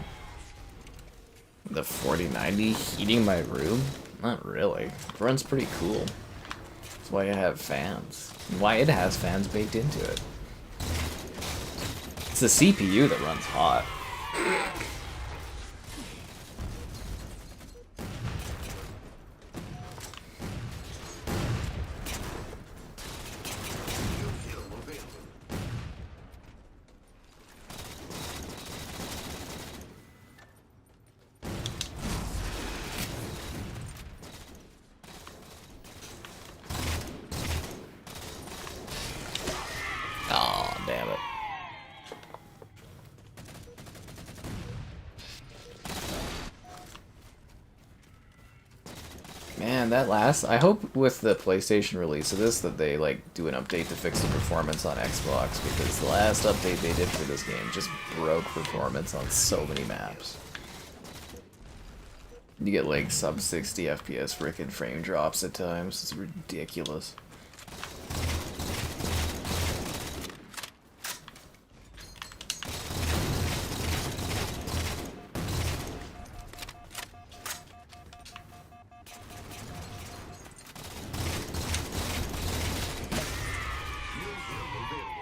The 4090 heating my room? Not really. It runs pretty cool. That's why I have fans. And why it has fans baked into it. It's the CPU that runs hot. Man, that last... I hope with the PlayStation release of this that they, like, do an update to fix the performance on Xbox, because the last update they did for this game just broke performance on so many maps. You get, like, sub 60 FPS frickin' frame drops at times. It's ridiculous.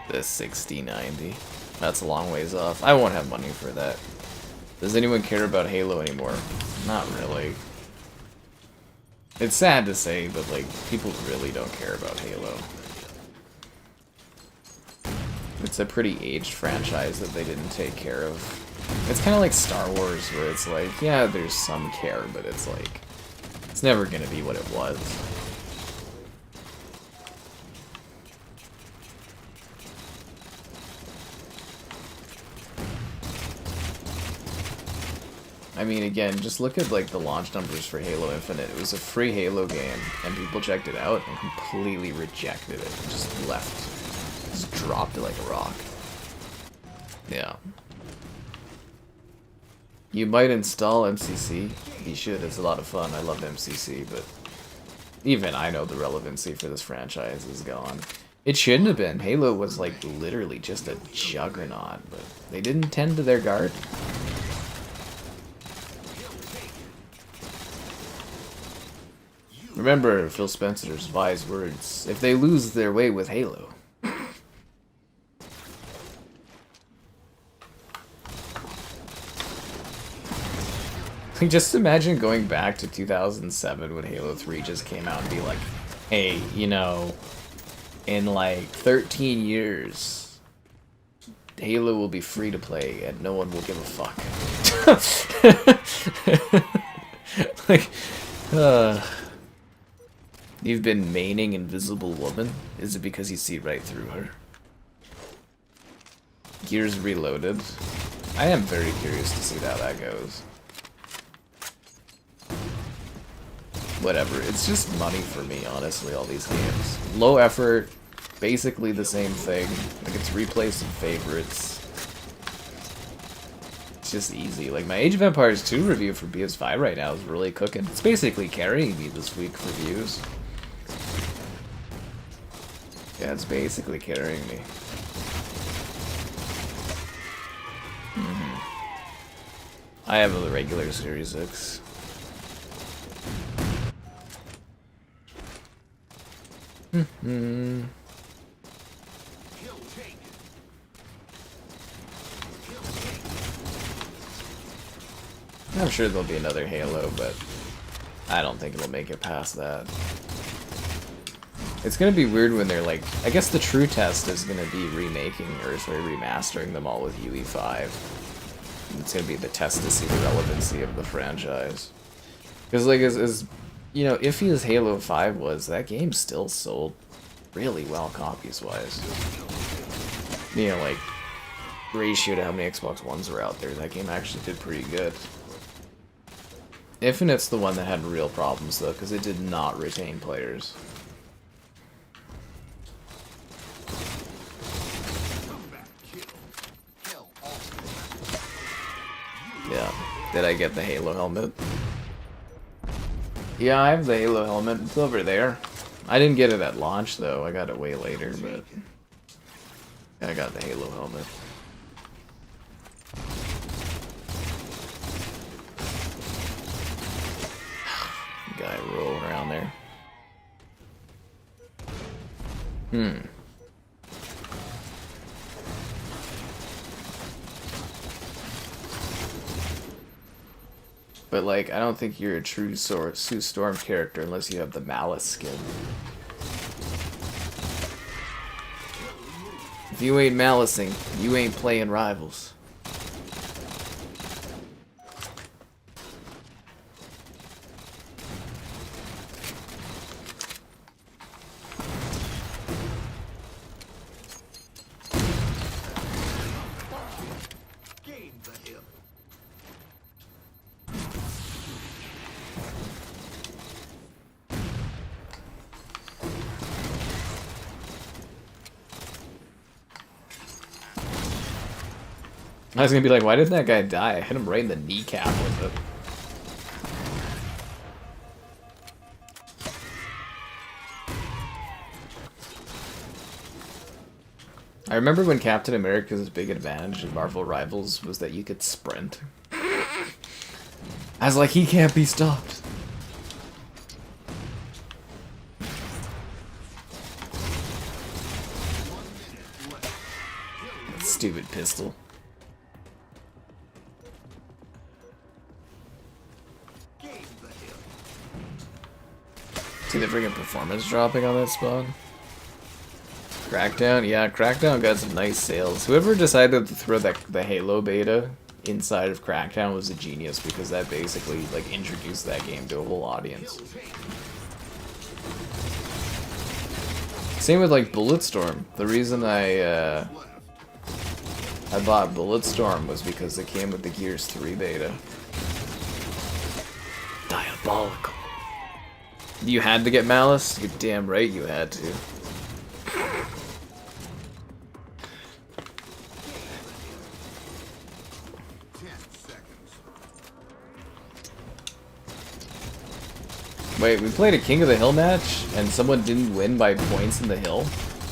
The 6090. That's a long ways off. I won't have money for that. Does anyone care about Halo anymore? Not really. It's sad to say, but like, people really don't care about Halo. It's a pretty aged franchise that they didn't take care of. It's kind of like Star Wars, where it's like, yeah, there's some care, but it's like, it's never gonna be what it was. I mean, again, just look at like the launch numbers for Halo Infinite. It was a free Halo game, and people checked it out and completely rejected it. Just left, just dropped it like a rock. Yeah. You might install MCC. You should. It's a lot of fun. I love MCC, but even I know the relevancy for this franchise is gone. It shouldn't have been. Halo was like literally just a juggernaut, but they didn't tend to their guard. Remember Phil Spencer's wise words, if they lose their way with Halo. Just imagine going back to 2007 when Halo 3 just came out and be like, hey, you know, in like 13 years, Halo will be free to play and no one will give a fuck. Like, you've been maining Invisible Woman? Is it because you see right through her? Gears Reloaded. I am very curious to see how that goes. Whatever, it's just money for me, honestly, all these games. Low effort, basically the same thing. Like, it's replay some favorites. It's just easy. Like, my Age of Empires 2 review for PS5 right now is really cooking. It's basically carrying me this week for views. Yeah, it's basically carrying me. I have a regular Series X. I'm sure there'll be another Halo, but I don't think it'll make it past that. It's gonna be weird when they're like, I guess the true test is gonna be remaking, or sorry, remastering them all with UE5. It's gonna be the test to see the relevancy of the franchise. Because like, as you know, iffy as Halo 5 was, that game still sold really well copies-wise. You know, like, ratio to how many Xbox Ones were out there, that game actually did pretty good. Infinite's the one that had real problems, though, because it did not retain players. Yeah. Did I get the Halo helmet? Yeah, I have the Halo helmet. It's over there. I didn't get it at launch, though. I got it way later, but I got the Halo helmet. Guy rolling around there. But like, I don't think you're a true Sue Storm character unless you have the Malice skin. If you ain't malicing, you ain't playing Rivals. I was gonna be like, why didn't that guy die? I hit him right in the kneecap with it. I remember when Captain America's big advantage in Marvel Rivals was that you could sprint. I was like, he can't be stopped. That stupid pistol. See the freaking performance dropping on that spawn? Crackdown? Yeah, Crackdown got some nice sales. Whoever decided to throw the Halo beta inside of Crackdown was a genius, because that basically like introduced that game to a whole audience. Same with like Bulletstorm. The reason I bought Bulletstorm was because it came with the Gears 3 beta. Diabolical. You had to get Malice? You're damn right you had to. Wait, we played a King of the Hill match and someone didn't win by points in the hill?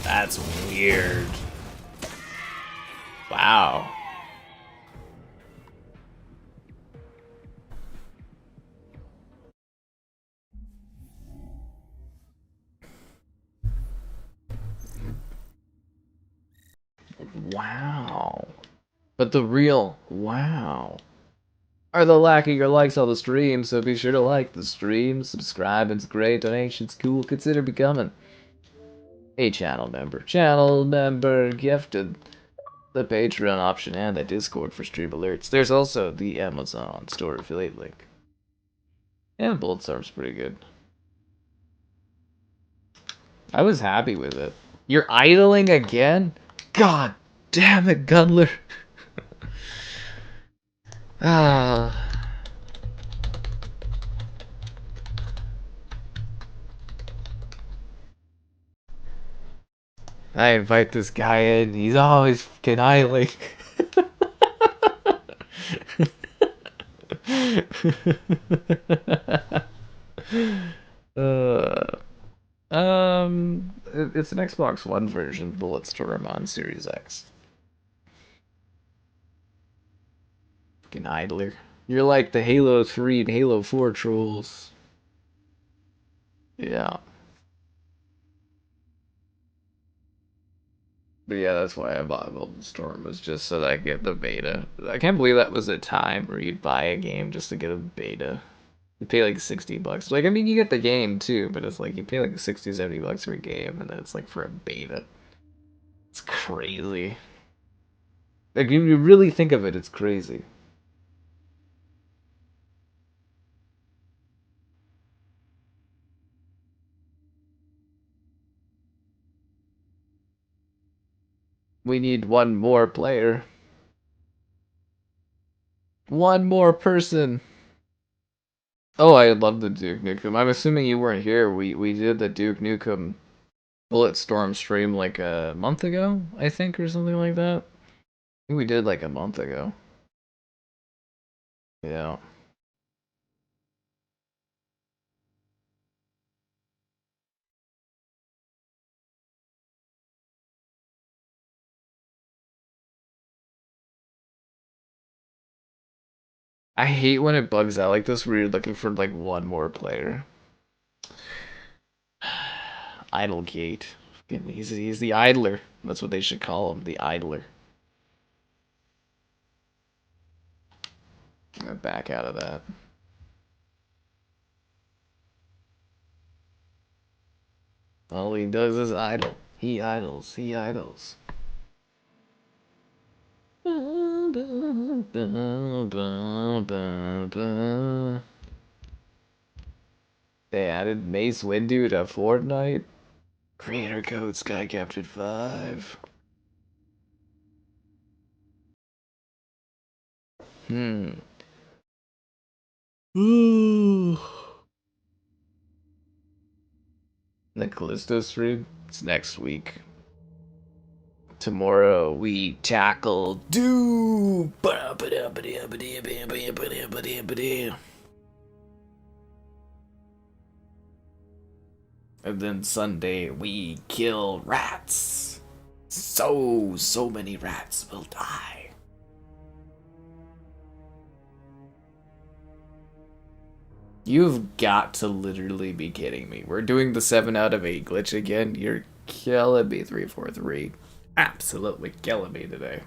That's weird. Wow. Wow. But the real wow are the lacking your likes on the stream, so be sure to like the stream, subscribe, it's great, donations cool, consider becoming a channel member. Channel member gifted the Patreon option and the Discord for stream alerts. There's also the Amazon store affiliate link. And Bulletstorm's pretty good. I was happy with it. You're idling again? God damn it, Gunler. Ah. I invite this guy in, he's always fucking idling. uh, it's an Xbox One version, Bulletstorm on Series X. Fucking idler. You're like the Halo 3 and Halo 4 trolls. Yeah. But yeah, that's why I bought Bulletstorm, was just so that I could get the beta. I can't believe that was a time where you'd buy a game just to get a beta. You pay like $60. Like, I mean, you get the game too, but it's like you pay like 60, $70 for a game, and then it's like for a beta. It's crazy. Like, you really think of it, it's crazy. We need one more player. One more person. Oh, I love the Duke Nukem. I'm assuming you weren't here. We did the Duke Nukem Bulletstorm stream like a month ago, I think, or something like that. I think we did like a month ago. Yeah. I hate when it bugs out like this where you're looking for like one more player. Idlegate. He's the idler. That's what they should call him, the idler. I'm back out of that. All he does is idle. He idles. He idles. They added Mace Windu to Fortnite. Creator code Sky Captured 5. Ooh. The Callisto stream? It's next week. Tomorrow we tackle Doom. And then Sunday we kill rats. So many rats will die. You've got to literally be kidding me. We're doing the 7 out of 8 glitch again. You're killing me, 343. Absolutely killing me today.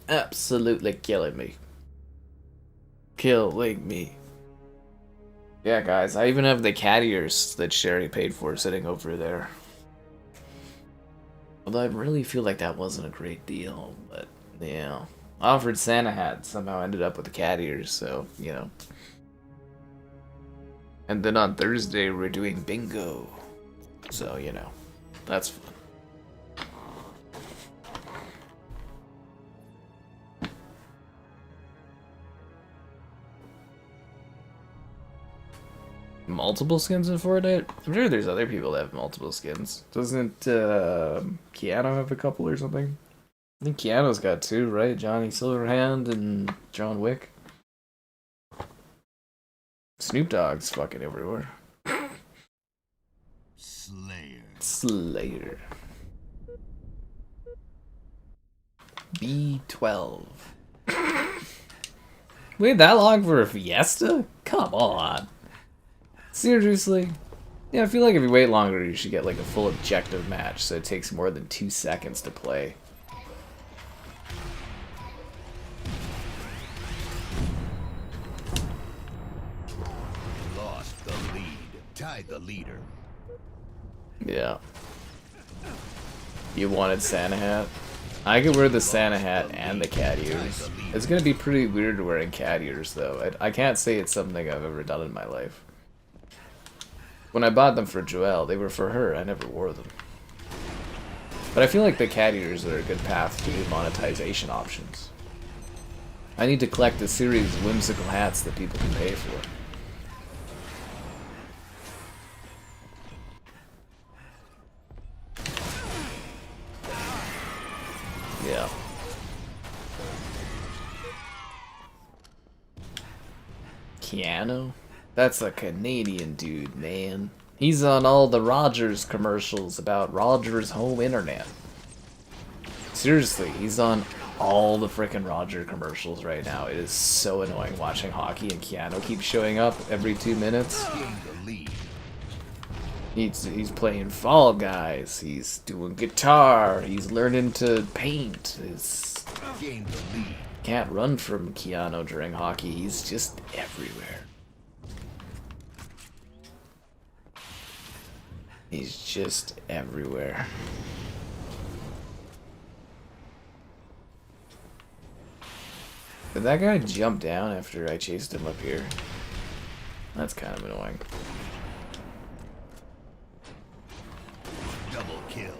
Absolutely killing me. Killing me. Yeah, guys, I even have the cat ears that Sherry paid for sitting over there. Although I really feel like that wasn't a great deal, but yeah. Offered Santa hat, somehow ended up with the cat ears, so, you know. And then on Thursday, we're doing bingo. So, you know, that's fun. Multiple skins in Fortnite? I'm sure there's other people that have multiple skins. Doesn't Keanu have a couple or something? I think Keanu's got 2, right? Johnny Silverhand and John Wick. Snoop Dogg's fucking everywhere. Slayer. B12. Wait that long for a Fiesta? Come on. Seriously? Yeah, I feel like if you wait longer, you should get like a full objective match, so it takes more than 2 seconds to play. Lost the lead. Tied the leader. Yeah. You wanted Santa hat? I could wear the Santa hat and the cat ears. It's gonna be pretty weird wearing cat ears, though. I can't say it's something I've ever done in my life. When I bought them for Joelle, they were for her. I never wore them. But I feel like the cat ears are a good path to monetization options. I need to collect a series of whimsical hats that people can pay for. Yeah. Keanu? That's a Canadian dude, man. He's on all the Rogers commercials about Rogers home internet. Seriously, he's on all the frickin' Roger commercials right now. It is so annoying watching hockey and Keanu keeps showing up every 2 minutes. Gain the lead. He's playing Fall Guys, he's doing guitar, he's learning to paint. Gain the lead. Can't run from Keanu during hockey, he's just everywhere. He's just everywhere. Did that guy jump down after I chased him up here? That's kind of annoying. Double kill.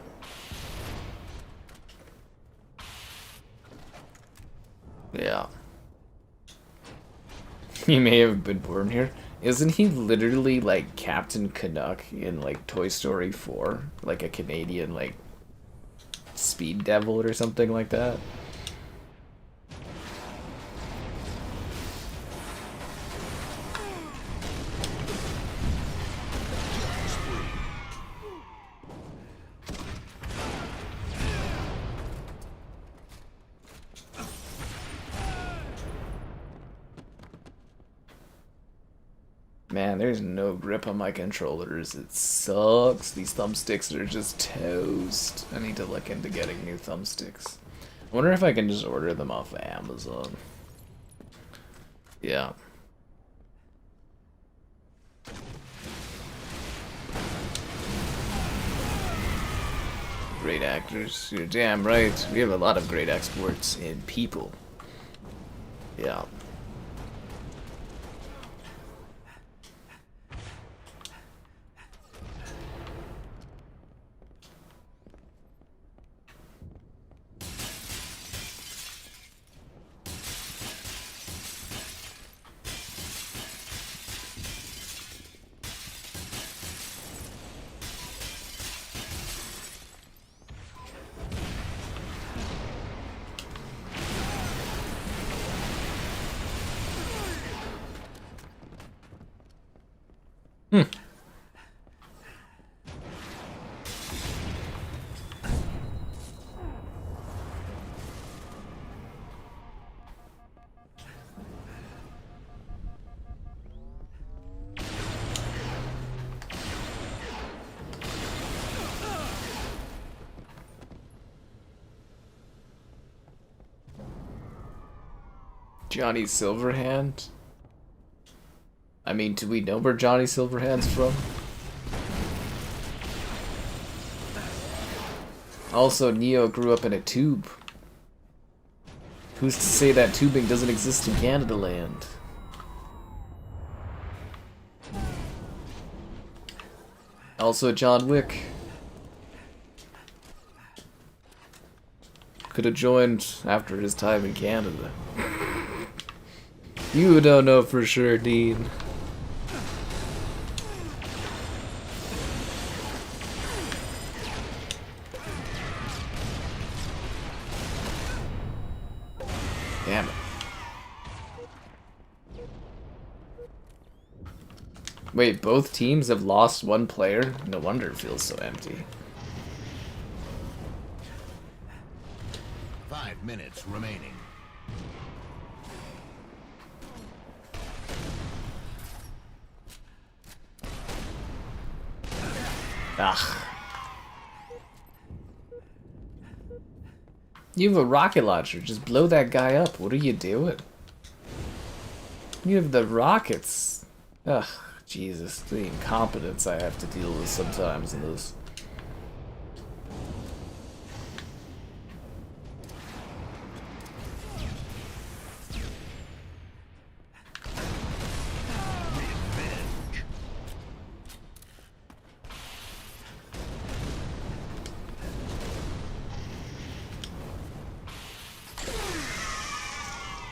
Yeah. He may have been born here. Isn't he literally like Captain Canuck in like Toy Story 4? Like a Canadian like speed devil or something like that? Man, there's no grip on my controllers. It sucks. These thumbsticks are just toast. I need to look into getting new thumbsticks. I wonder if I can just order them off of Amazon. Yeah. Great actors. You're damn right. We have a lot of great exports in people. Yeah. Johnny Silverhand? I mean, do we know where Johnny Silverhand's from? Also, Neo grew up in a tube. Who's to say that tubing doesn't exist in Canada land? Also, John Wick. Could have joined after his time in Canada. You don't know for sure, Dean. Damn it. Wait, both teams have lost one player? No wonder it feels so empty. 5 minutes remaining. Ugh. You have a rocket launcher. Just blow that guy up. What are you doing? You have the rockets. Ugh, Jesus. The incompetence I have to deal with sometimes in this.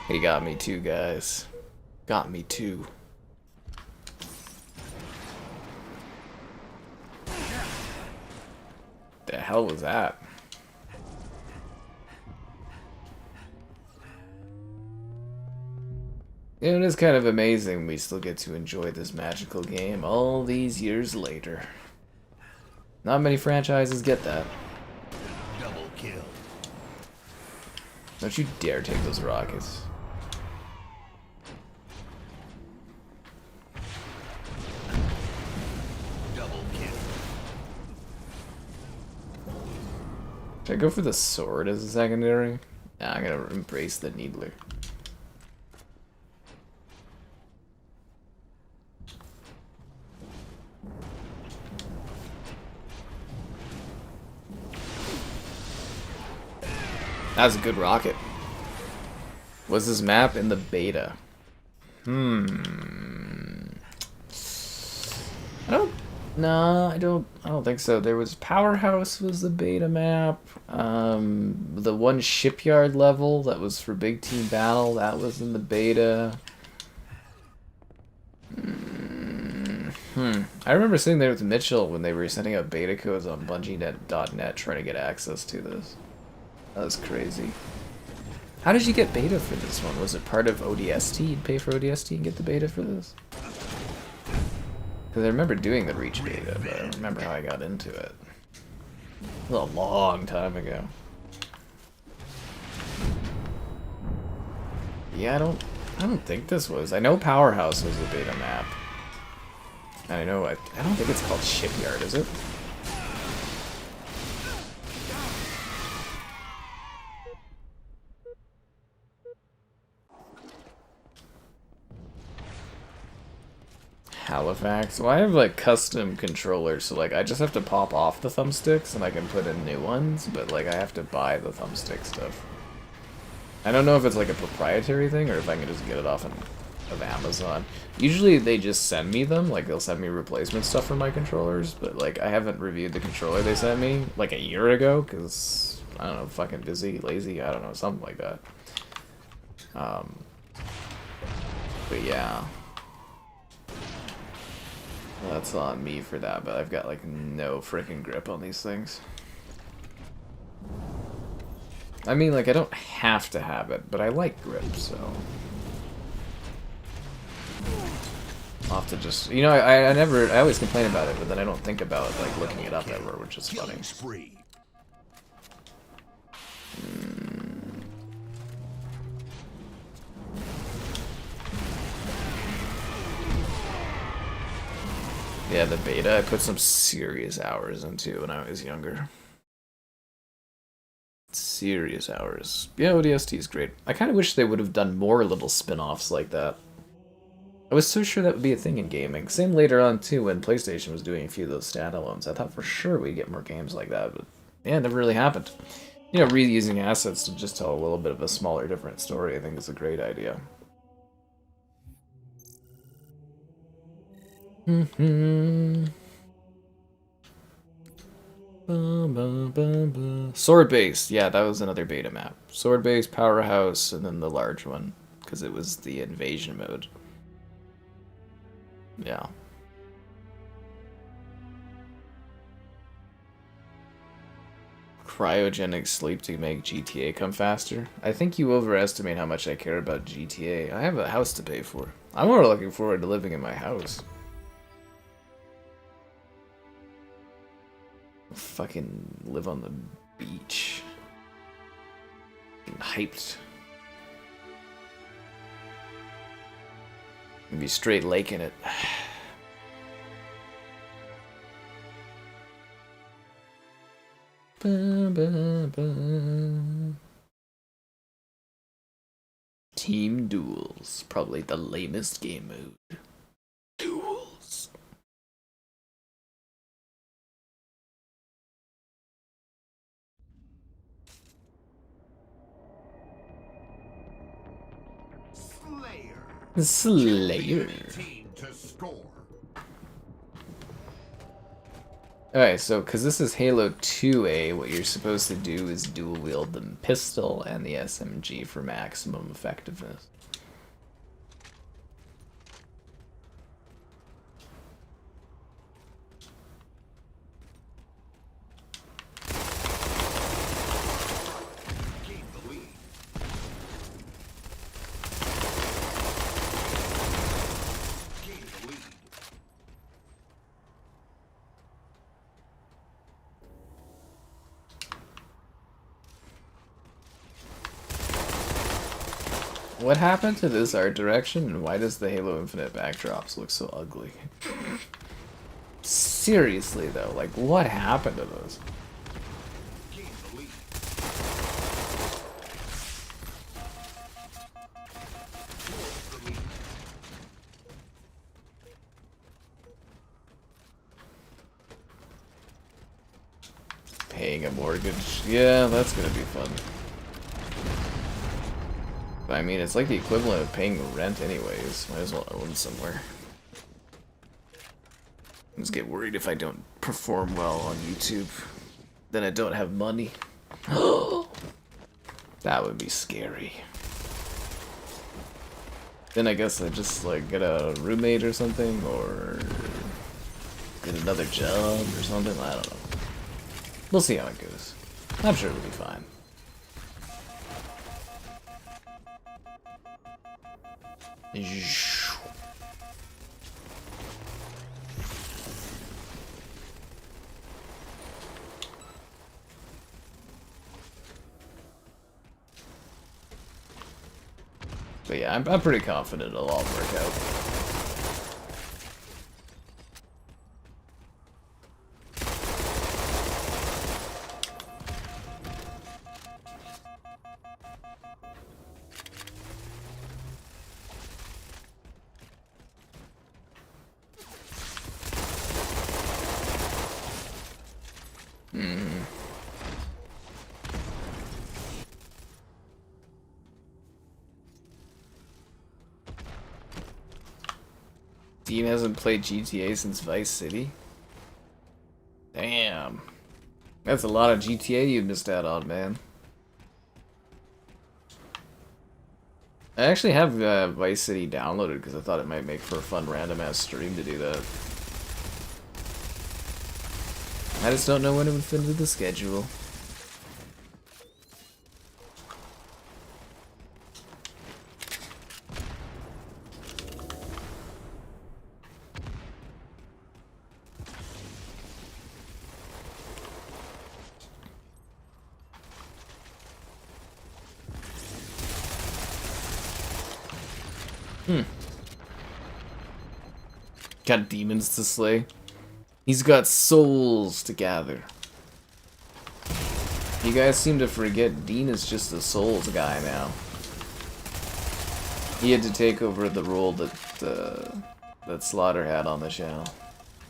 He got me too, guys. Got me too. The hell was that? It is kind of amazing we still get to enjoy this magical game all these years later. Not many franchises get that. Double kill. Don't you dare take those rockets. Double kill. Should I go for the sword as a secondary? Nah, I'm gonna embrace the Needler. That was a good rocket. Was this map in the beta? I don't think so. There was Powerhouse was the beta map. The one shipyard level that was for Big Team Battle, that was in the beta. I remember sitting there with Mitchell when they were sending out beta codes on BungieNet.net trying to get access to this. That was crazy. How did you get beta for this one? Was it part of ODST? You'd pay for ODST and get the beta for this? Because I remember doing the Reach beta, but I don't remember how I got into it. It was a long time ago. Yeah, I don't think this was. I know Powerhouse was a beta map. And I know I don't think it's called Shipyard, is it? Halifax. Well, I have like custom controllers, so like I just have to pop off the thumbsticks and I can put in new ones, but like I have to buy the thumbstick stuff. I don't know if it's like a proprietary thing or if I can just get it off of Amazon. Usually they just send me them, like they'll send me replacement stuff for my controllers, but like I haven't reviewed the controller they sent me like a year ago because I don't know, fucking busy, lazy, I don't know, something like that. But yeah. That's on me for that, but I've got like no freaking grip on these things. I mean, like I don't have to have it, but I like grip, so I'll have to just, you know, I always complain about it, but then I don't think about like looking it up ever, which is funny. Yeah, the beta, I put some serious hours into when I was younger. Serious hours. Yeah, ODST is great. I kind of wish they would have done more little spin-offs like that. I was so sure that would be a thing in gaming. Same later on, too, when PlayStation was doing a few of those standalones. I thought for sure we'd get more games like that, but yeah, it never really happened. You know, reusing assets to just tell a little bit of a smaller, different story, I think is a great idea. Sword base, yeah, that was another beta map. Sword base, Powerhouse, and then the large one, because it was the invasion mode. Yeah. Cryogenic sleep to make GTA come faster. I think you overestimate how much I care about GTA. I have a house to pay for. I'm more looking forward to living in my house. Fucking live on the beach. Getting hyped. And be straight laking it. Team Duels. Probably the lamest game mode. Duels. Slayer. Alright, so because this is Halo 2A, what you're supposed to do is dual wield the pistol and the SMG for maximum effectiveness. What happened to this art direction, and why does the Halo Infinite backdrops look so ugly? Seriously though, like what happened to those? Gain the lead. Close the lead. Paying a mortgage. Yeah, that's gonna be fun. I mean, it's like the equivalent of paying rent anyways. Might as well own somewhere. I just get worried if I don't perform well on YouTube. Then I don't have money. That would be scary. Then I guess I just like get a roommate or something, or get another job or something. I don't know. We'll see how it goes. I'm sure it'll be fine. But yeah, I'm pretty confident it'll all work out. Dean hasn't played GTA since Vice City? Damn. That's a lot of GTA you missed out on, man. I actually have Vice City downloaded because I thought it might make for a fun random-ass stream to do that. I just don't know when it would fit into the schedule. Got demons to slay. He's got souls to gather. You guys seem to forget Dean is just a souls guy now. He had to take over the role that Slaughter had on the channel.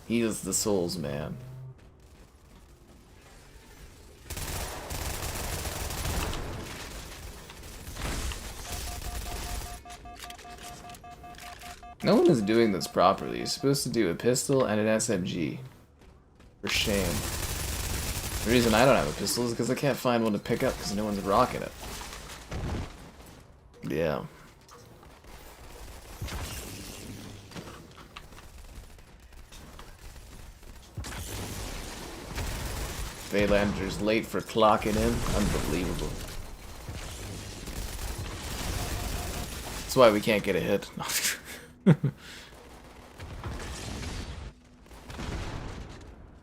He is the souls man. No one is doing this properly. You're supposed to do a pistol and an SMG. For shame. The reason I don't have a pistol is because I can't find one to pick up because no one's rocking it. Yeah. Baylander's late for clocking in. Unbelievable. That's why we can't get a hit.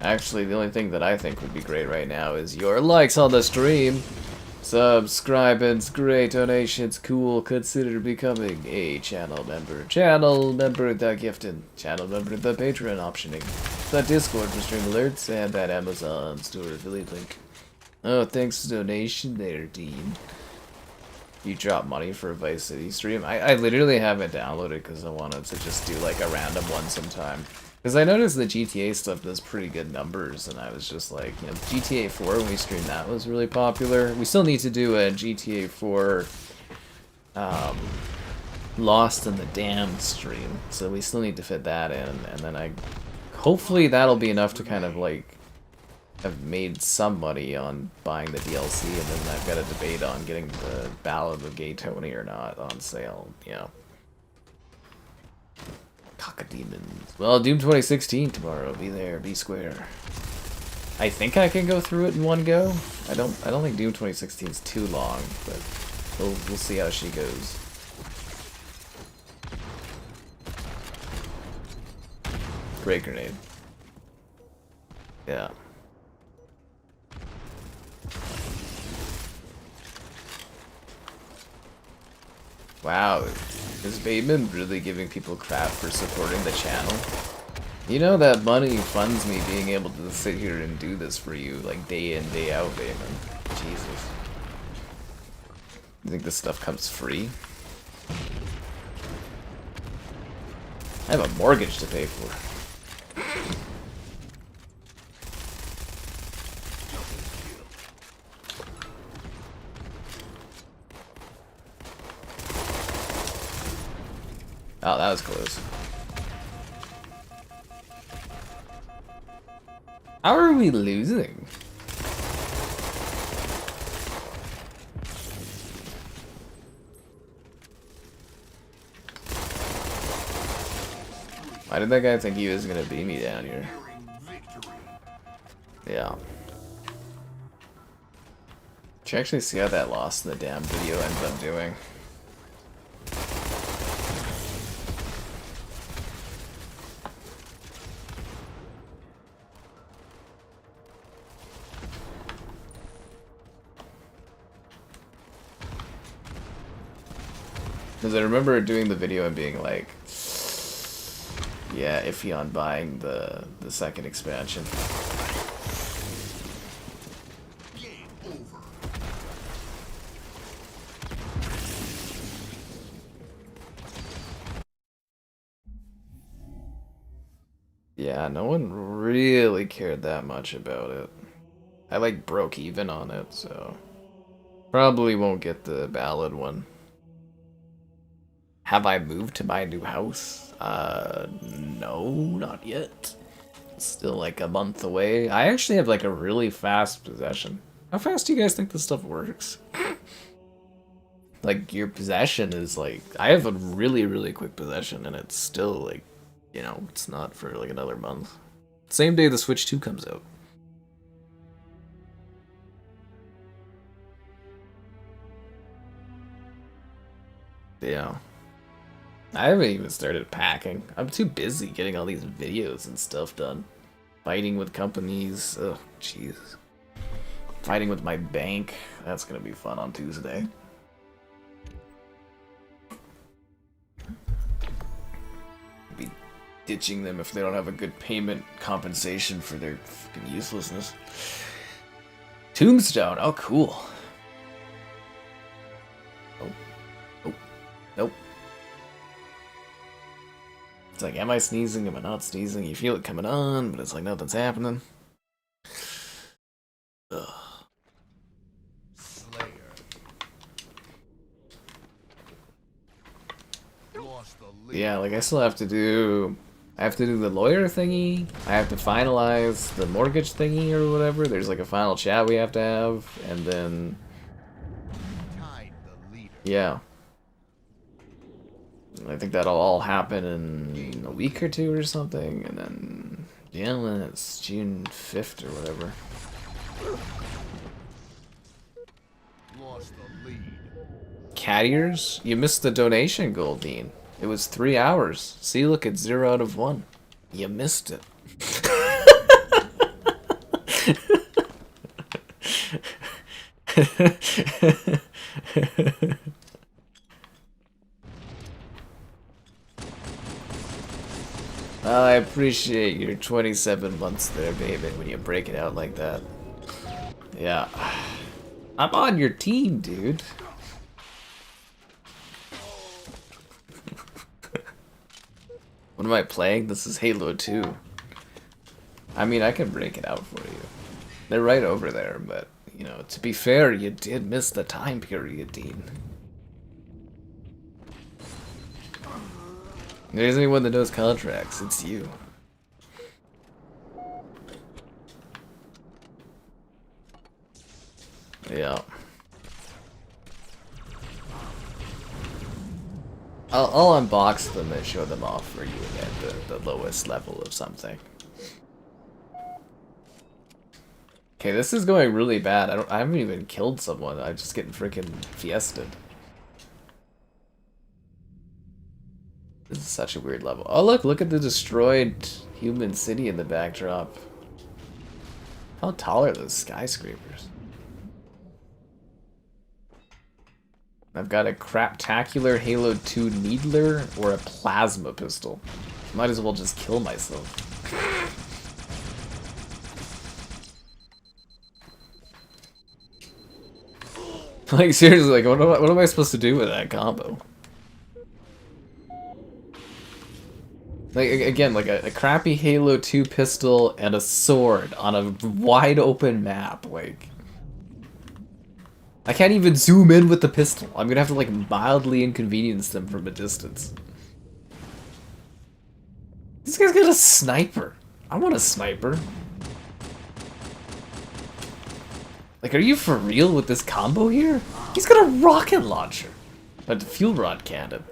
Actually, the only thing that I think would be great right now is your likes on the stream. Subscribing's great, donations cool, consider becoming a channel member. Channel member the gifting, channel member the Patreon optioning, the Discord for stream alerts, and that Amazon store affiliate link. Oh, thanks for donation there, Dean. You drop money for a Vice City stream? I literally have it downloaded because I wanted to just do like a random one sometime. Because I noticed the GTA stuff does pretty good numbers, and I was just like, you know, GTA 4 when we streamed that was really popular. We still need to do a GTA 4 Lost in the Damned stream, so we still need to fit that in, and then hopefully that'll be enough to kind of like have made some money on buying the DLC, and then I've got a debate on getting the Ballad of Gay Tony or not on sale, you know. Cockademons. Well, Doom 2016 tomorrow. Be there, be square. I think I can go through it in one go. I don't think Doom 2016 is too long, but we'll see how she goes. Great grenade. Yeah. Wow, is Bateman really giving people crap for supporting the channel? You know that money funds me being able to sit here and do this for you, like day in, day out, Bateman. Jesus. You think this stuff comes free? I have a mortgage to pay for. Oh, that was close. How are we losing? Why did that guy think he was gonna beat me down here? Yeah. Did you actually see how that loss in the damn video ends up doing? Because I remember doing the video and being like, yeah, iffy on buying the second expansion. Game over. Yeah, no one really cared that much about it. I like broke even on it, so probably won't get the ballad one. Have I moved to my new house? No, not yet. Still like a month away. I actually have like a really fast possession. How fast do you guys think this stuff works? Like your possession is like, I have a really, really quick possession and it's still like, you know, it's not for like another month. Same day the Switch 2 comes out. Yeah. I haven't even started packing. I'm too busy getting all these videos and stuff done. Fighting with companies. Oh, jeez. Fighting with my bank. That's gonna be fun on Tuesday. Be ditching them if they don't have a good payment compensation for their fucking uselessness. Tombstone. Oh, cool. Oh. Oh. Nope. It's like, am I sneezing? Am I not sneezing? You feel it coming on, but it's like nothing's happening. Ugh. Slayer. Lost the lead. Yeah, like I still have to do... I have to do the lawyer thingy. I have to finalize the mortgage thingy or whatever. There's like a final chat we have to have. And then... Tied the leader. Yeah. I think that'll all happen in a week or two or something, and then, yeah, then it's June 5th or whatever. Lost the lead. Cat-ears? You missed the donation goal, Dean. It was 3 hours. See, look, it's 0 out of 1. You missed it. I appreciate your 27 months there, baby, when you break it out like that. Yeah. I'm on your team, dude. What am I playing? This is Halo 2. I mean, I can break it out for you. They're right over there, but, you know, to be fair, you did miss the time period, Dean. There's anyone that knows contracts, it's you. Yeah. I'll unbox them and show them off for you at the lowest level of something. Okay, this is going really bad. I haven't even killed someone. I'm just getting freaking fiested. This is such a weird level. Oh look at the destroyed human city in the backdrop. How tall are those skyscrapers? I've got a craptacular Halo 2 Needler or a plasma pistol. Might as well just kill myself. Like, seriously, like, what am I supposed to do with that combo? Like, again, like a crappy Halo 2 pistol and a sword on a wide open map, like... I can't even zoom in with the pistol. I'm gonna have to, like, mildly inconvenience them from a distance. This guy's got a sniper. I want a sniper. Like, are you for real with this combo here? He's got a rocket launcher. A fuel rod cannon.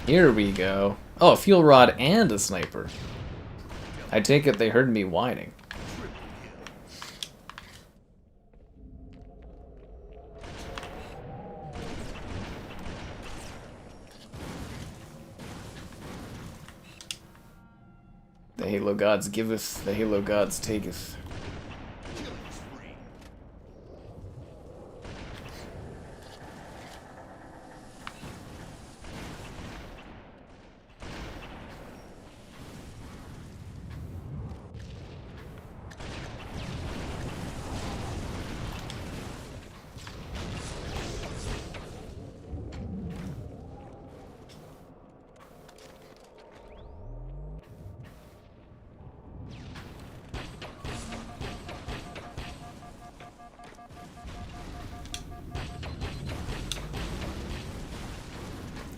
Here we go. Oh, a fuel rod and a sniper. I take it they heard me whining. The Halo gods giveth, the Halo gods taketh.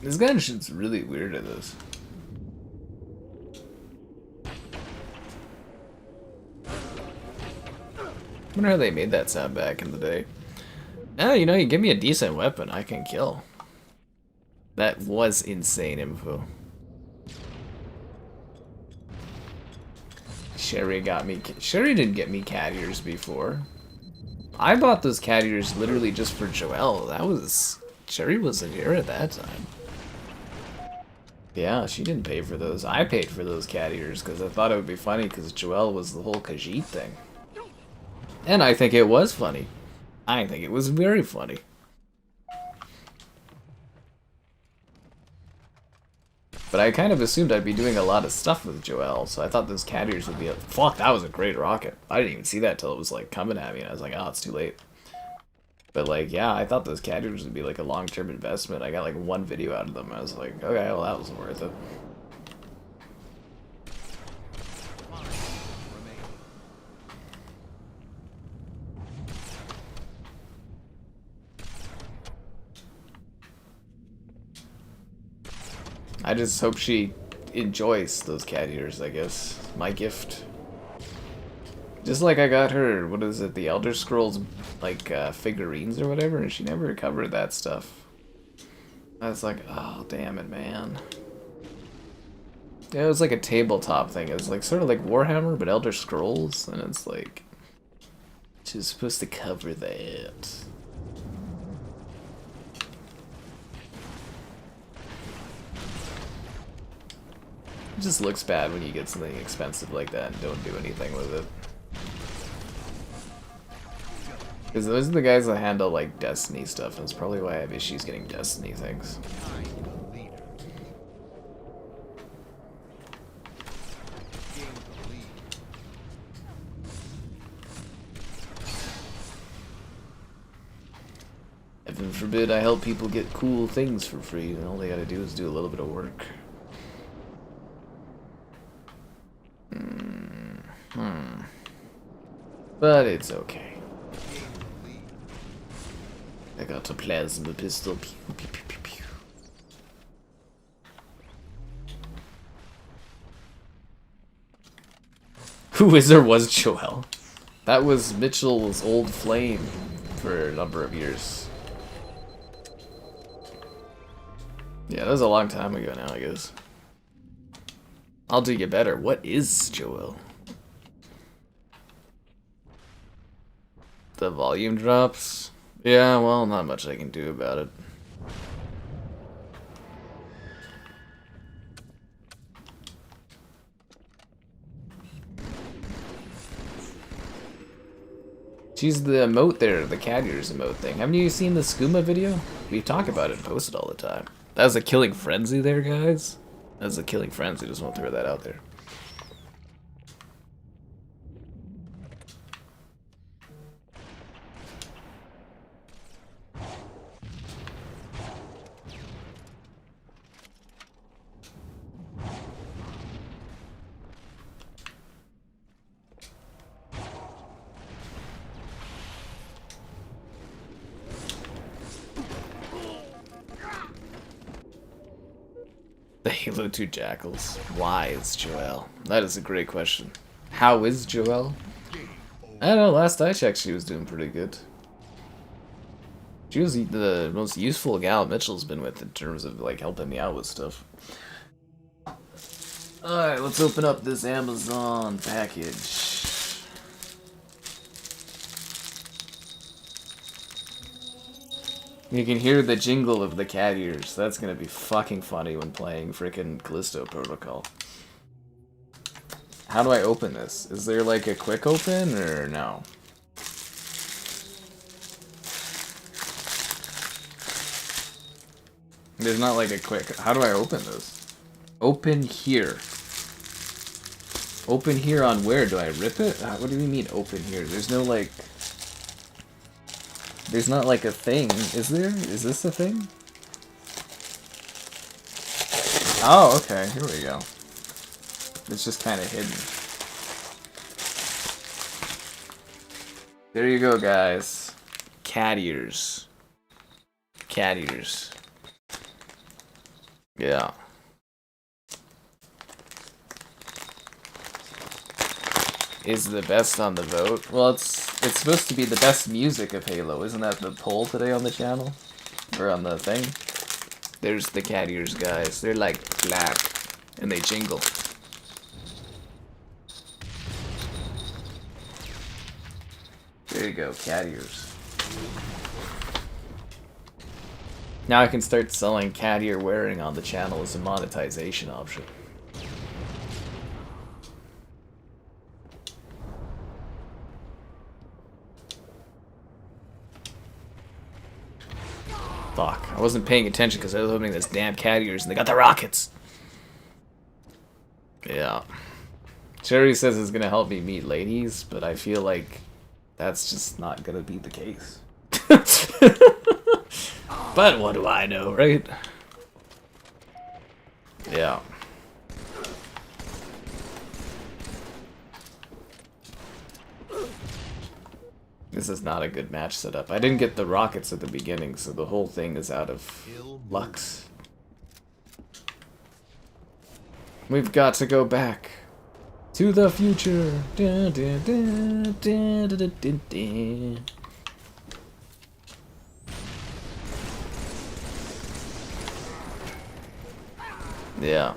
This gun shit's really weird at this. I wonder how they made that sound back in the day. Oh, you know, you give me a decent weapon, I can kill. That was insane info. Sherry got me. Sherry didn't get me cat ears before. I bought those cat ears literally just for Joelle. That was... Sherry wasn't here at that time. Yeah, she didn't pay for those. I paid for those cat ears because I thought it would be funny because Joelle was the whole Khajiit thing. And I think it was funny. I think it was very funny. But I kind of assumed I'd be doing a lot of stuff with Joelle, so I thought those cat ears would be a... Fuck, that was a great rocket. I didn't even see that till it was like coming at me and I was like, oh, it's too late. But like, yeah, I thought those cat ears would be like a long-term investment. I got like one video out of them. I was like, okay, well that was worth it. I just hope she enjoys those cat ears, I guess. My gift. Just like I got her, what is it, the Elder Scrolls, like, figurines or whatever, and she never covered that stuff. I was like, oh, damn it, man. Yeah, it was like a tabletop thing. It was like sort of like Warhammer, but Elder Scrolls, and it's like, she's supposed to cover that. It just looks bad when you get something expensive like that and don't do anything with it. Because those are the guys that handle, like, Destiny stuff, and it's probably why I have issues getting Destiny things. Heaven forbid I help people get cool things for free, and all they gotta do is do a little bit of work. But it's okay. I got a plasma pistol. Pew, pew, pew, pew, pew. Who is or was Joelle? That was Mitchell's old flame for a number of years. Yeah, that was a long time ago now, I guess. I'll do you better. What is Joelle? The volume drops? Yeah, well, not much I can do about it. She's the emote there, the cat ears emote thing. Haven't you seen the Skooma video? We talk about it and post it all the time. That was a killing frenzy there, guys. That was a killing frenzy. Just want to throw that out there. The Halo 2 Jackals. Why is Joelle? That is a great question. How is Joelle? I don't know, last I checked she was doing pretty good. She was the most useful gal Mitchell's been with in terms of like helping me out with stuff. Alright, let's open up this Amazon package. You can hear the jingle of the cat ears. That's gonna be fucking funny when playing frickin' Callisto Protocol. How do I open this? Is there like a quick open or no? There's not like a quick... How do I open this? Open here. Open here on where? Do I rip it? What do you mean open here? There's no like... There's not like a thing, is there? Is this a thing? Oh, okay, here we go. It's just kind of hidden. There you go, guys. Cat ears. Cat ears. Yeah. Is the best on the vote? Well, it's supposed to be the best music of Halo. Isn't that the poll today on the channel? Or on the thing? There's the cat ears, guys. They're like black. And they jingle. There you go, cat ears. Now I can start selling cat ear wearing on the channel as a monetization option. Fuck, I wasn't paying attention because I was opening this damn cat ears and they got the rockets. Yeah. Sherry says it's gonna help me meet ladies, but I feel like that's just not gonna be the case. But what do I know, right? Yeah. This is not a good match setup. I didn't get the rockets at the beginning, so the whole thing is out of lux. We've got to go back to the future. Dun, dun, dun, dun, dun, dun, dun. Yeah.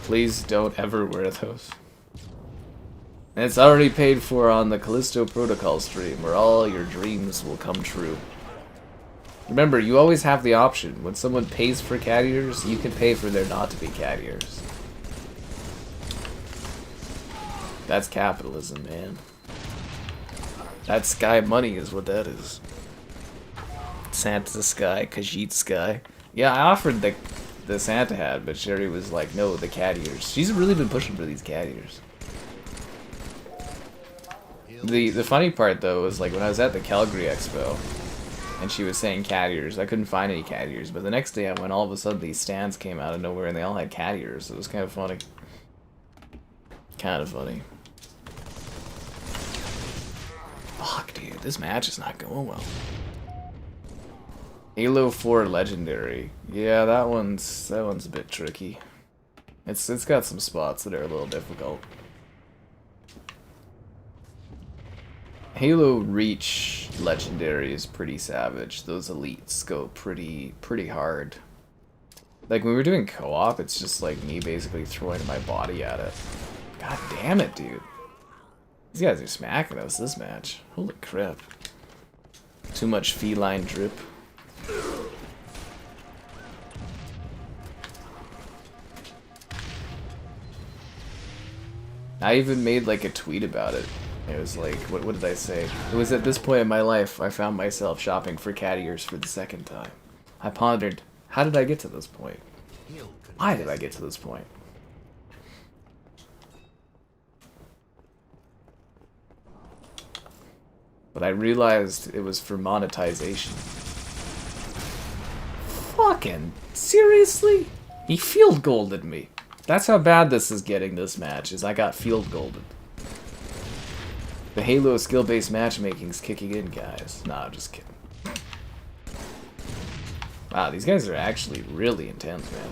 Please don't ever wear those. And it's already paid for on the Callisto Protocol stream, where all your dreams will come true. Remember, you always have the option. When someone pays for cat ears, you can pay for there not to be cat ears. That's capitalism, man. That sky money is what that is. Santa sky, Khajiit sky. Yeah, I offered the Santa hat, but Sherry was like, no, the cat ears. She's really been pushing for these cat ears. The funny part, though, was like when I was at the Calgary Expo, and she was saying cat ears, I couldn't find any cat ears, but the next day I went, all of a sudden these stands came out of nowhere and they all had cat ears. It was kind of funny. Kind of funny. Fuck, dude, this match is not going well. Halo 4 Legendary. Yeah, that one's a bit tricky. It's got some spots that are a little difficult. Halo Reach Legendary is pretty savage. Those elites go pretty hard. Like when we were doing co-op, it's just like me basically throwing my body at it. God damn it, dude. These guys are smacking us this match. Holy crap. Too much feline drip. I even made like a tweet about it. It was like, what did I say? It was at this point in my life I found myself shopping for cat ears for the second time. I pondered, how did I get to this point? Why did I get to this point? But I realized it was for monetization. Fucking seriously? He field golded me. That's how bad this is getting this match, is I got field golded. The Halo skill-based matchmaking's kicking in, guys. Nah, I'm just kidding. Wow, these guys are actually really intense, man.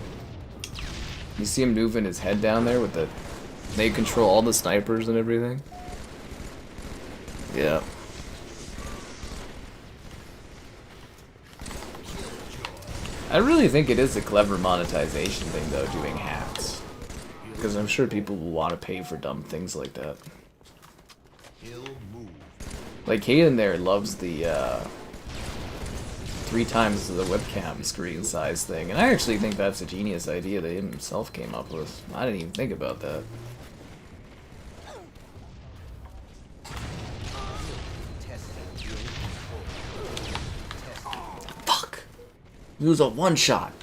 You see him moving his head down there with the... They control all the snipers and everything. Yeah. I really think it is a clever monetization thing, though, doing hacks. Because I'm sure people will want to pay for dumb things like that. Like, Hayden there loves the, 3 times the webcam screen size thing. And I actually think that's a genius idea that he himself came up with. I didn't even think about that. Fuck! It was a one-shot.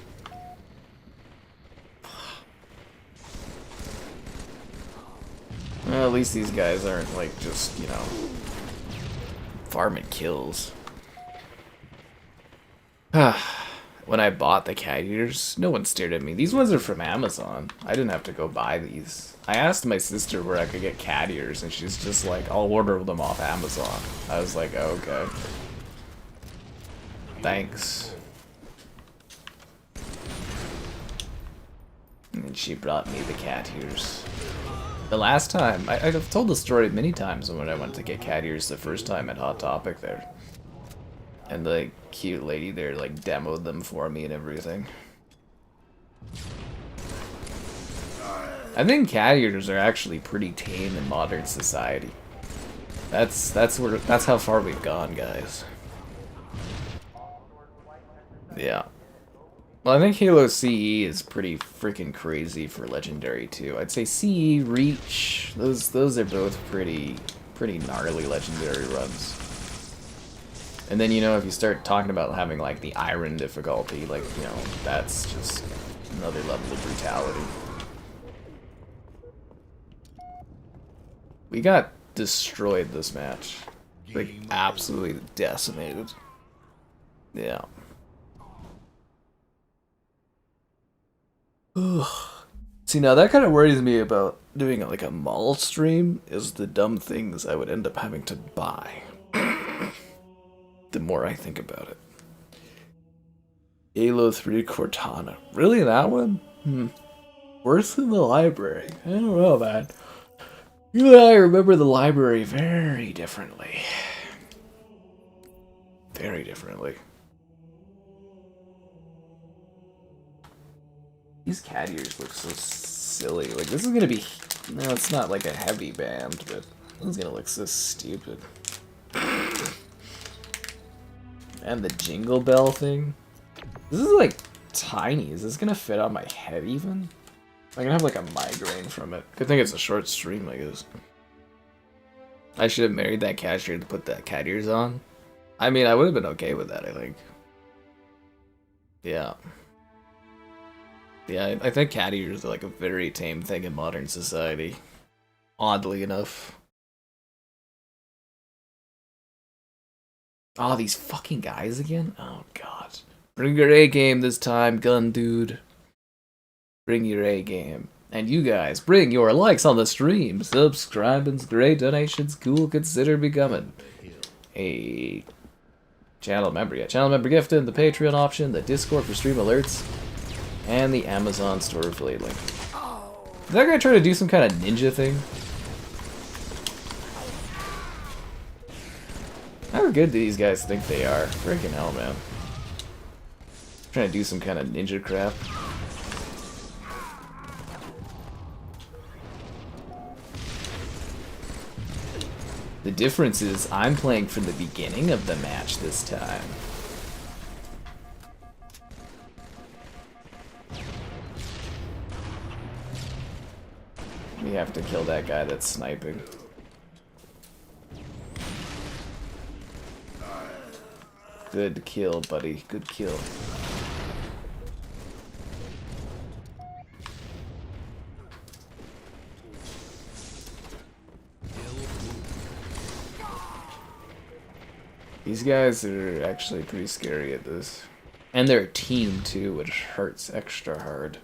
Well, at least these guys aren't, like, just, you know, farming kills. When I bought the cat eaters, no one stared at me. These ones are from Amazon. I didn't have to go buy these. I asked my sister where I could get cat ears, and she's just like, I'll order them off Amazon. I was like, oh, okay. Thanks. And she brought me the cat ears. The last time, I've told the story many times when I went to get cat ears the first time at Hot Topic there. And the cute lady there, like, demoed them for me and everything. I think cat eaters are actually pretty tame in modern society. That's how far we've gone, guys. Yeah. Well, I think Halo CE is pretty freaking crazy for Legendary too. I'd say CE, Reach, those are both pretty gnarly Legendary runs. And then, you know, if you start talking about having, like, the Iron difficulty, like, you know, that's just another level of brutality. We got destroyed this match. Like, absolutely decimated. Yeah. See, now that kind of worries me about doing, like, a mall stream, is the dumb things I would end up having to buy. The more I think about it. Halo 3 Cortana. Really, that one? Worse than the library. I don't know, man. You and I remember the library very differently. Very differently. These cat ears look so silly. Like, this is gonna be... No, it's not like a heavy band, but this is gonna look so stupid. And the jingle bell thing. This is like tiny. Is this gonna fit on my head even? I'm gonna have like a migraine from it. Good thing it's a short stream, I guess. I should have married that cashier to put that cat ears on. I mean, I would have been okay with that, I think. Yeah. Yeah, I think cat ears are like a very tame thing in modern society. Oddly enough. Oh, these fucking guys again? Oh, God. Bring your A-game this time, gun dude. Bring your A-game. And you guys, bring your likes on the stream. Subscribing's great, donations cool, consider becoming a channel member. Yeah, channel member gifting, the Patreon option, the Discord for stream alerts, and the Amazon store affiliate link. Did that guy try to do some kind of ninja thing? How good do these guys think they are? Freaking hell, man. Trying to do some kind of ninja crap. The difference is I'm playing from the beginning of the match this time. You have to kill that guy that's sniping. Good kill, buddy. Good kill. These guys are actually pretty scary at this. And they're a team too, which hurts extra hard.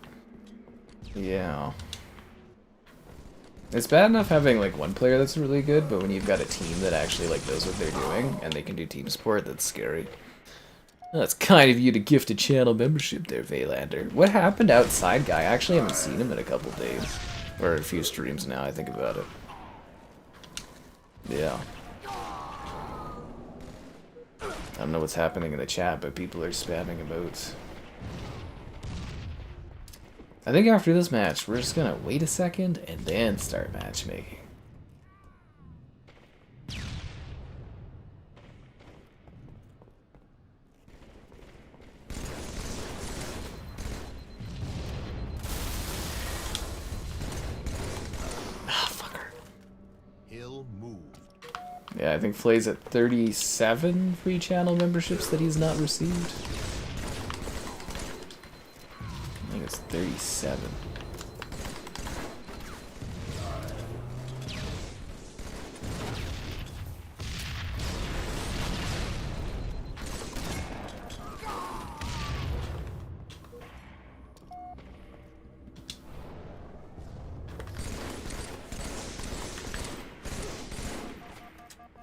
Yeah. It's bad enough having like one player that's really good, but when you've got a team that actually like knows what they're doing and they can do team support, that's scary. That's kind of you to gift a channel membership there, Vaylander. What happened outside guy? I actually haven't seen him in a couple days. Or a few streams now, I think about it. Yeah. I don't know what's happening in the chat, but people are spamming emotes. I think after this match, we're just gonna wait a second and then start matchmaking. Ah, fucker. Hill moved. Yeah, I think Flay's at 37 free channel memberships that he's not received. I think it's 37.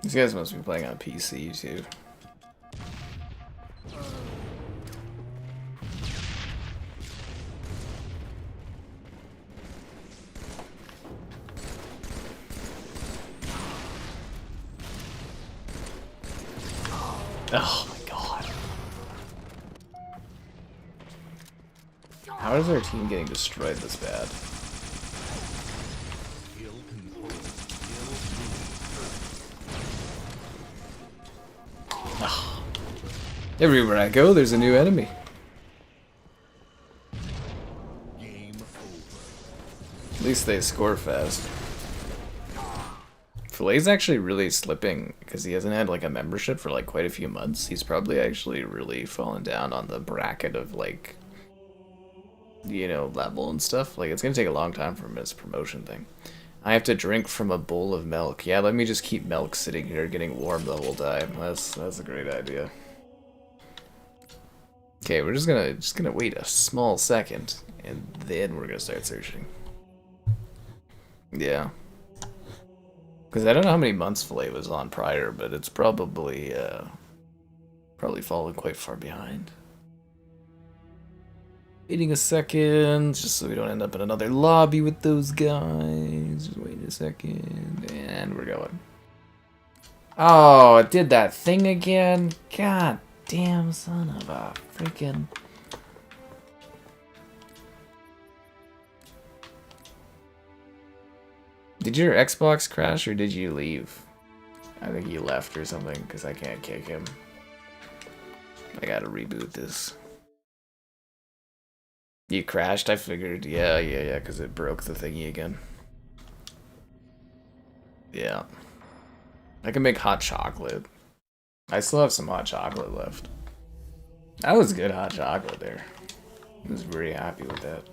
These guys must be playing on PC too. Oh my god. How is our team getting destroyed this bad? Oh. Everywhere I go, there's a new enemy. Game over. At least they score fast. Flay's actually really slipping because he hasn't had like a membership for like quite a few months. He's probably actually really fallen down on the bracket of like, you know, level and stuff. Like it's gonna take a long time for his promotion thing. I have to drink from a bowl of milk. Yeah, let me just keep milk sitting here getting warm the whole time. That's a great idea. Okay, we're just gonna wait a small second and then we're gonna start searching. Yeah. Because I don't know how many months Flay was on prior, but it's probably fallen quite far behind. Waiting a second, just so we don't end up in another lobby with those guys. Just waiting a second, and we're going. Oh, it did that thing again? God damn son of a freaking... Did your Xbox crash or did you leave? I think you left or something because I can't kick him. I gotta reboot this. You crashed? I figured. Yeah, because it broke the thingy again. Yeah. I can make hot chocolate. I still have some hot chocolate left. That was good hot chocolate there. I was very happy with that.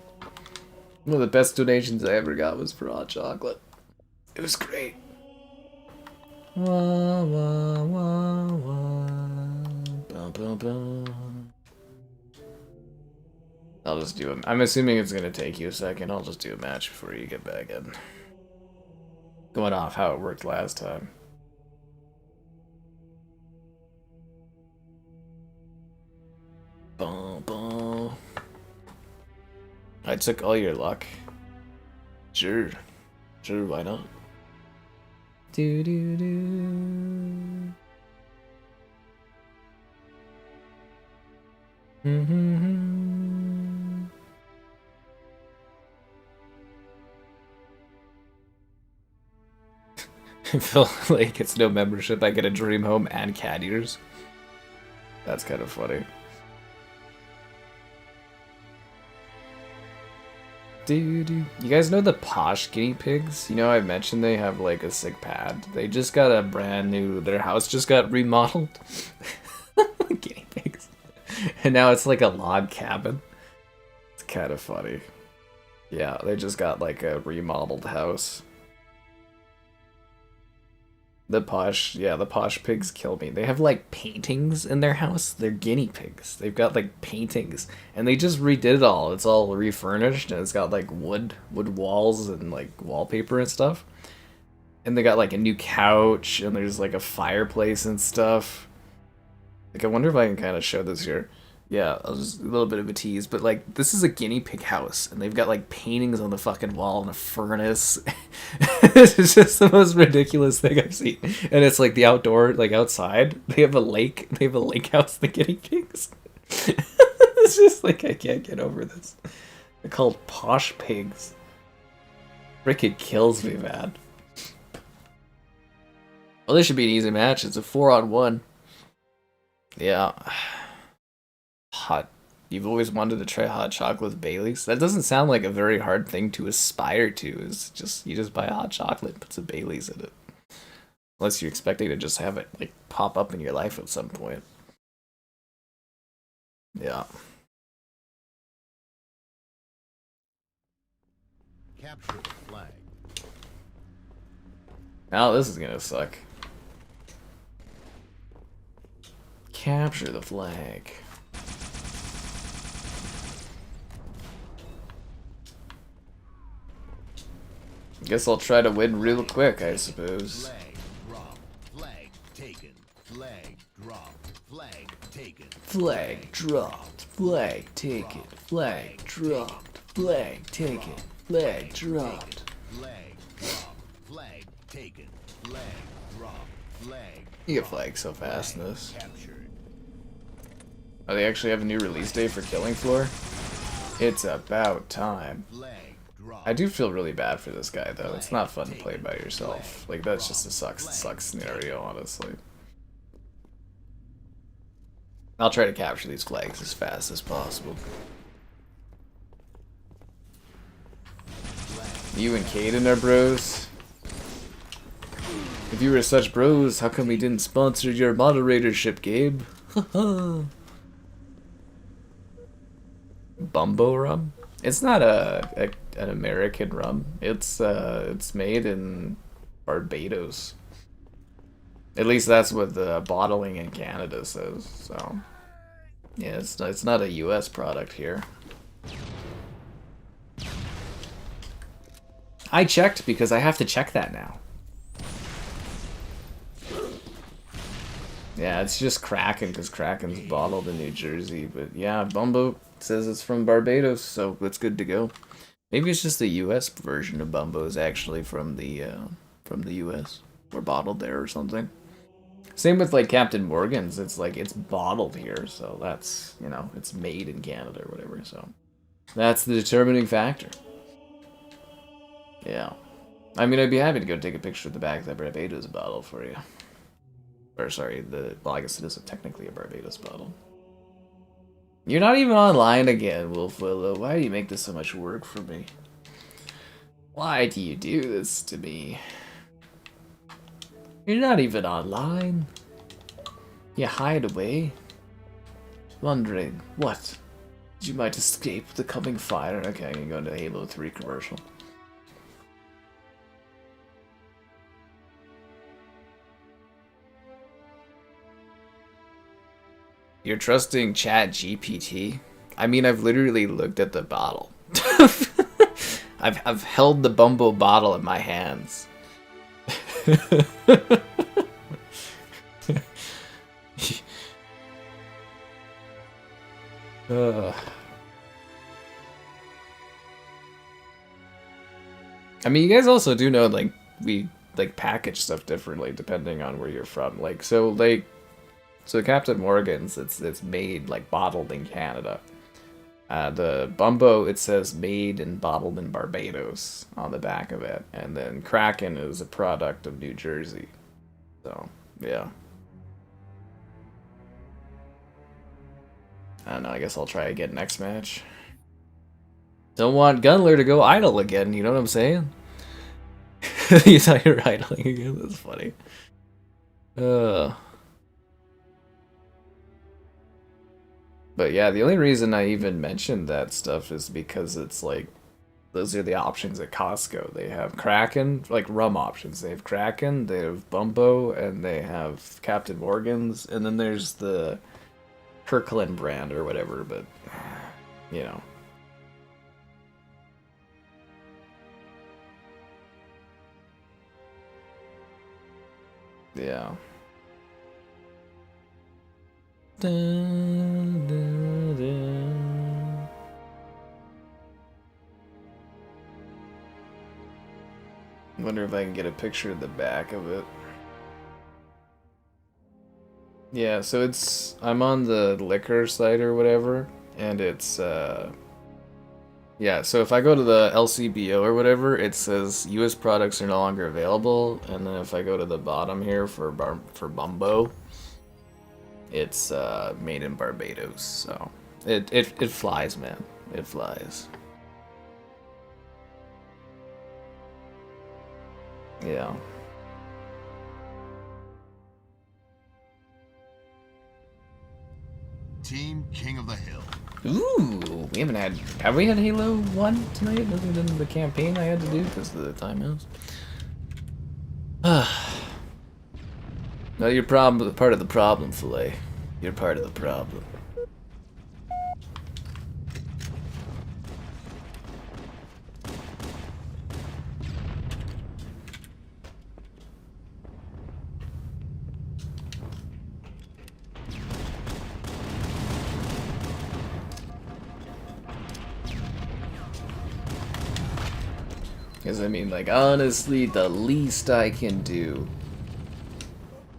One of the best donations I ever got was for hot chocolate. It was great. Wah, wah, wah, wah. Bum, bum, bum. I'll just do it. I'm assuming it's gonna take you a second. I'll just do a match before you get back in. Going off how it worked last time. Bum, bum. I took all your luck. Sure. Sure, why not? Do do do. Mm-hmm. I feel like it's no membership. I get a dream home and cat ears. That's kind of funny. You guys know the Posh guinea pigs? You know, I mentioned they have like a sick pad. They just got a brand new, their house just got remodeled. Guinea pigs. And now it's like a log cabin. It's kind of funny. Yeah, they just got like a remodeled house. The Posh pigs kill me. They have like paintings in their house. They're guinea pigs. They've got like paintings, and they just redid it all. It's all refurnished, and it's got like wood walls and like wallpaper and stuff. And they got like a new couch, and there's like a fireplace and stuff. Like, I wonder if I can kind of show this here. Yeah, I'll just a little bit of a tease, but like this is a guinea pig house, and they've got like paintings on the fucking wall and a furnace. It's just the most ridiculous thing I've seen. And it's like the outdoor, like outside, they have a lake. They have a lake house, the guinea pigs. It's just like, I can't get over this. They're called Posh pigs. Frickin' kills me, man. Well, this should be an easy match. It's a 4-on-1. Yeah. Hot. You've always wanted to try hot chocolate with Baileys? That doesn't sound like a very hard thing to aspire to. It's just, you just buy hot chocolate and put some Baileys in it. Unless you're expecting to just have it like pop up in your life at some point. Yeah. Capture the flag. Now this is gonna suck. Capture the flag. Guess I'll try to win real quick, I suppose. Flag drop. Flag taken. Flag drop. Flag taken. Flag dropped. Flag taken. Flag dropped. Flag taken. Flag dropped. Flag drop. Flag taken. Flag drop. Flag. You get flagged so fast in this. Captured. Oh, they actually have a new release date for Killing Floor? It's about time. Flag drop. I do feel really bad for this guy, though. It's not fun to play by yourself. Like, that's just a sucks scenario, honestly. I'll try to capture these flags as fast as possible. You and Caden are bros? If you were such bros, how come we didn't sponsor your moderatorship, Gabe? Bumbo rum? It's not an American rum. It's made in Barbados. At least that's what the bottling in Canada says. So yeah, it's not a U.S. product here. I checked because I have to check that now. Yeah, it's just Kraken because Kraken's bottled in New Jersey. But yeah, Bumbo says it's from Barbados, so it's good to go. Maybe it's just the U.S. version of Bumbo is actually from the U.S. or bottled there or something. Same with like Captain Morgan's. It's like it's bottled here, so that's, you know, it's made in Canada or whatever. So that's the determining factor. Yeah, I mean, I'd be happy to go take a picture of the back of that Barbados bottle for you. Or sorry, well, I guess it isn't technically a Barbados bottle. You're not even online again, Wolf Willow. Why do you make this so much work for me? Why do you do this to me? You're not even online. You hide away. Wondering, what? You might escape the coming fire. Okay, I'm gonna go into Halo 3 commercial. You're trusting Chat GPT? I mean, I've literally looked at the bottle. I've held the Bumbo bottle in my hands. I mean, you guys also do know, like, we like package stuff differently depending on where you're from. Like, so Captain Morgan's, it's made, like, bottled in Canada. The Bumbo, it says made and bottled in Barbados on the back of it. And then Kraken is a product of New Jersey. So, yeah. I don't know, I guess I'll try again next match. Don't want Gunler to go idle again, you know what I'm saying? You thought you were idling again? That's funny. But yeah, the only reason I even mentioned that stuff is because it's like, those are the options at Costco. They have Kraken, like rum options. They have Kraken, they have Bumbo, and they have Captain Morgan's, and then there's the Kirkland brand or whatever, but, you know. Yeah. Dun, dun, dun. Wonder if I can get a picture of the back of it. Yeah, so it's, I'm on the liquor site or whatever, and it's yeah, so if I go to the LCBO or whatever, it says US products are no longer available, and then if I go to the bottom here for Bumbo, it's made in Barbados, so it flies, man. It flies. Yeah. Team King of the Hill. Ooh, we haven't had... Have we had Halo 1 tonight, other than the campaign I had to do because of the timeouts? No, you're part of the problem, Filet. You're part of the problem. Because, I mean, like, honestly, the least I can do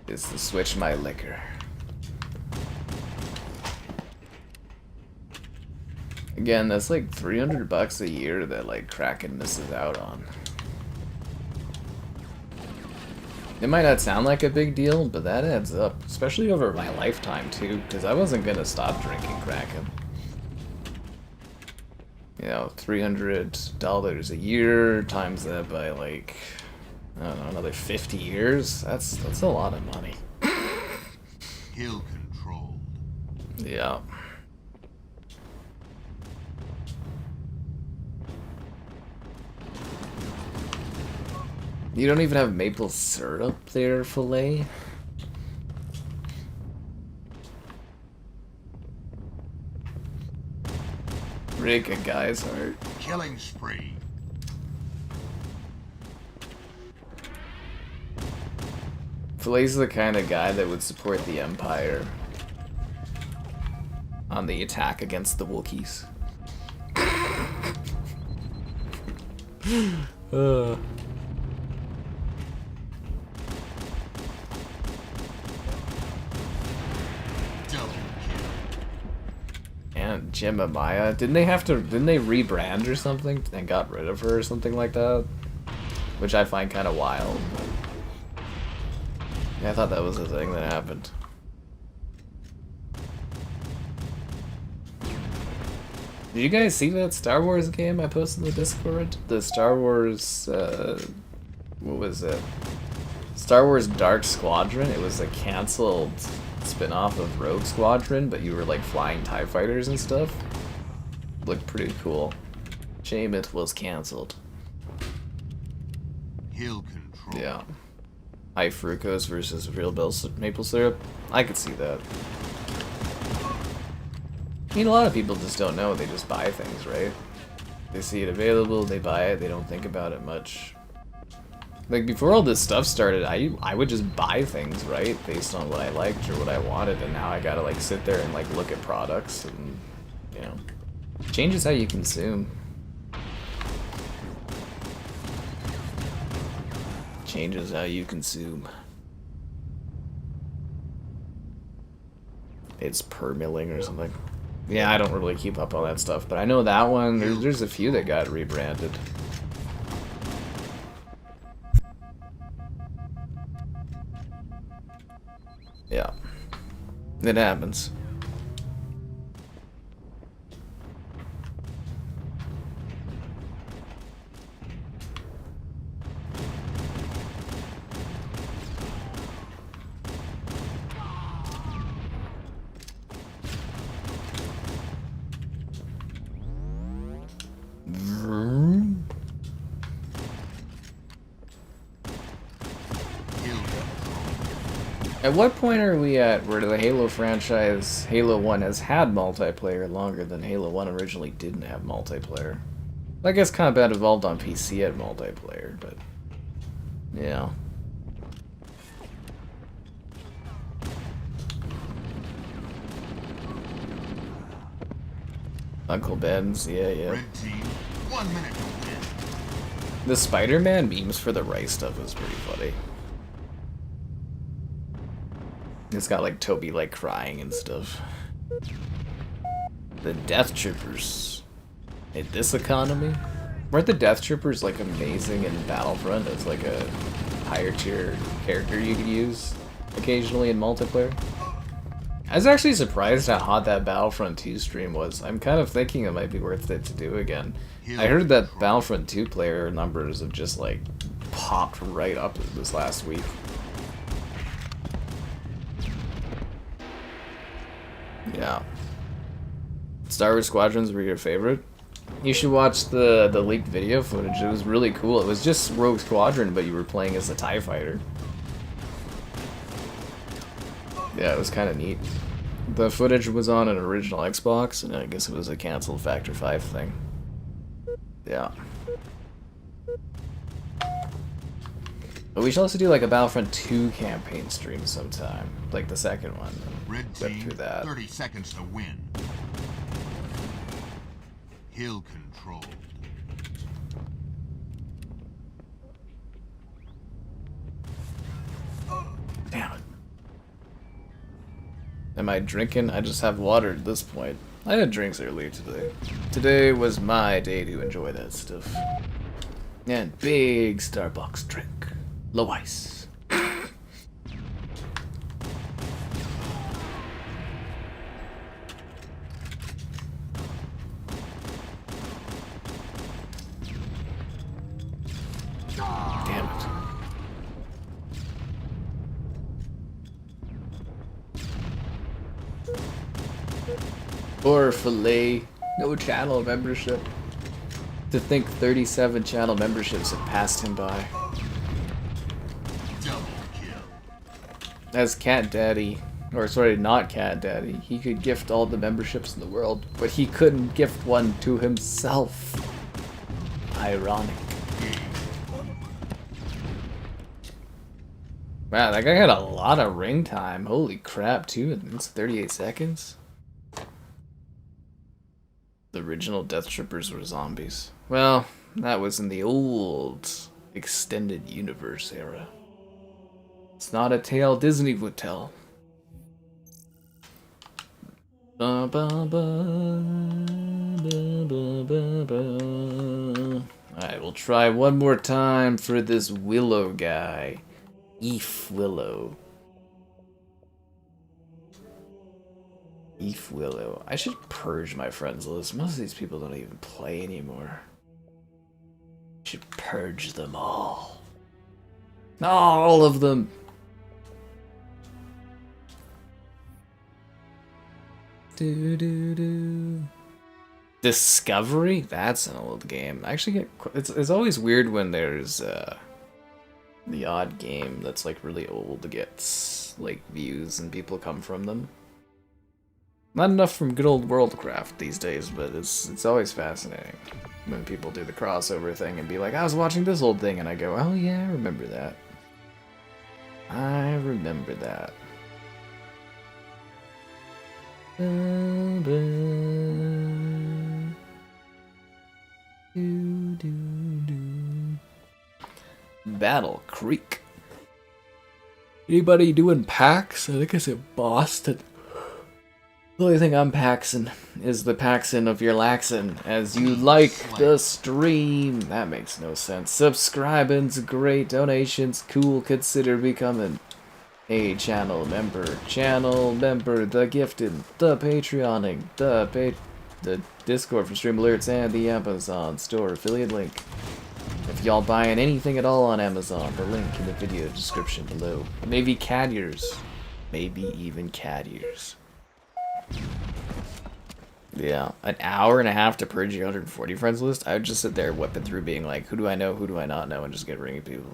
is to switch my liquor. Again, that's like $300 a year that, like, Kraken misses out on. It might not sound like a big deal, but that adds up. Especially over my lifetime, too, because I wasn't gonna stop drinking Kraken. You know, $300 a year, times that by like, I don't know, another 50 years. That's a lot of money. Hill controlled. Yeah. You don't even have maple syrup there, Filet? Break a guy's heart. Killing spree. Filet's the kind of guy that would support the Empire on the attack against the Wookiees. And Jemima, didn't they rebrand or something and got rid of her or something like that? Which I find kind of wild. Yeah, I thought that was the thing that happened. Did you guys see that Star Wars game I posted in the Discord? The Star Wars, what was it? Star Wars Dark Squadron. It was a cancelled spin-off of Rogue Squadron, but you were like flying TIE fighters and stuff. Looked pretty cool. Shame it was cancelled. Hill control. Yeah. High fructose versus real maple syrup. I could see that. I mean, a lot of people just don't know. They just buy things, right? They see it available, they buy it, they don't think about it much. Like, before all this stuff started, I would just buy things, right? Based on what I liked or what I wanted, and now I gotta, like, sit there and, like, look at products and, you know. Changes how you consume. Changes how you consume. It's permilling or something. Yeah, I don't really keep up on that stuff, but I know that one, there's a few that got rebranded. Yeah. It happens. At what point are we at where the Halo franchise, Halo 1, has had multiplayer longer than Halo 1 originally didn't have multiplayer? I guess Combat Evolved on PC had multiplayer, but yeah. Uncle Ben's, yeah. Red team, 1 minute to win. The Spider-Man memes for the Rice stuff was pretty funny. It's got like Toby like crying and stuff. The Death Troopers. In this economy? Weren't the Death Troopers like amazing in Battlefront as like a higher tier character you could use occasionally in multiplayer? I was actually surprised how hot that Battlefront 2 stream was. I'm kind of thinking it might be worth it to do again. I heard that Battlefront 2 player numbers have just like popped right up this last week. Yeah. Star Wars Squadrons were your favorite? You should watch the leaked video footage. It was really cool. It was just Rogue Squadron, but you were playing as a TIE fighter. Yeah, it was kind of neat. The footage was on an original Xbox, and I guess it was a canceled Factor 5 thing. Yeah. But we should also do like a Battlefront 2 campaign stream sometime. Like the second one. Red Get team, through that. 30 seconds to win. Hill controlled. Damn it. Am I drinking? I just have water at this point. I had drinks earlier today. Today was my day to enjoy that stuff. And big Starbucks drink. Low ice. Damn it. Or filet. No channel membership. To think 37 channel memberships have passed him by. Double kill. As Cat Daddy, or sorry, not Cat Daddy, he could gift all the memberships in the world, but he couldn't gift one to himself. Ironic. Wow, that guy had a lot of ring time. Holy crap, too. It's 38 seconds. The original Death Troopers were zombies. Well, that was in the old extended universe era. It's not a tale Disney would tell. Ba, ba, ba, ba, ba, ba, ba. Alright, we'll try one more time for this Willow guy. Eve Willow. Eve Willow. I should purge my friends list. Most of these people don't even play anymore. Should purge them all. All of them. Discovery? That's an old game. I actually get it's always weird when there's the odd game that's like really old gets like views and people come from them. Not enough from good old Worldcraft these days, but it's always fascinating when people do the crossover thing and be like, I was watching this old thing, and I go, oh yeah, I remember that. I remember that. Battle Creek. Anybody doing PAX? I think I said Boston. The only thing I'm paxing is the paxing of your laxin as you like the stream. That makes no sense. Subscribing's great. Donations cool. Consider becoming a channel member. Channel member. The gifted. The Patreoning. The Discord for stream alerts and the Amazon store affiliate link. If y'all buying anything at all on Amazon, the link in the video description below. Maybe cat ears. Maybe even cat ears. Yeah, an hour and a half to purge your 140 friends list. I would just sit there whipping through being like, who do I know, who do I not know, and just get ringing people.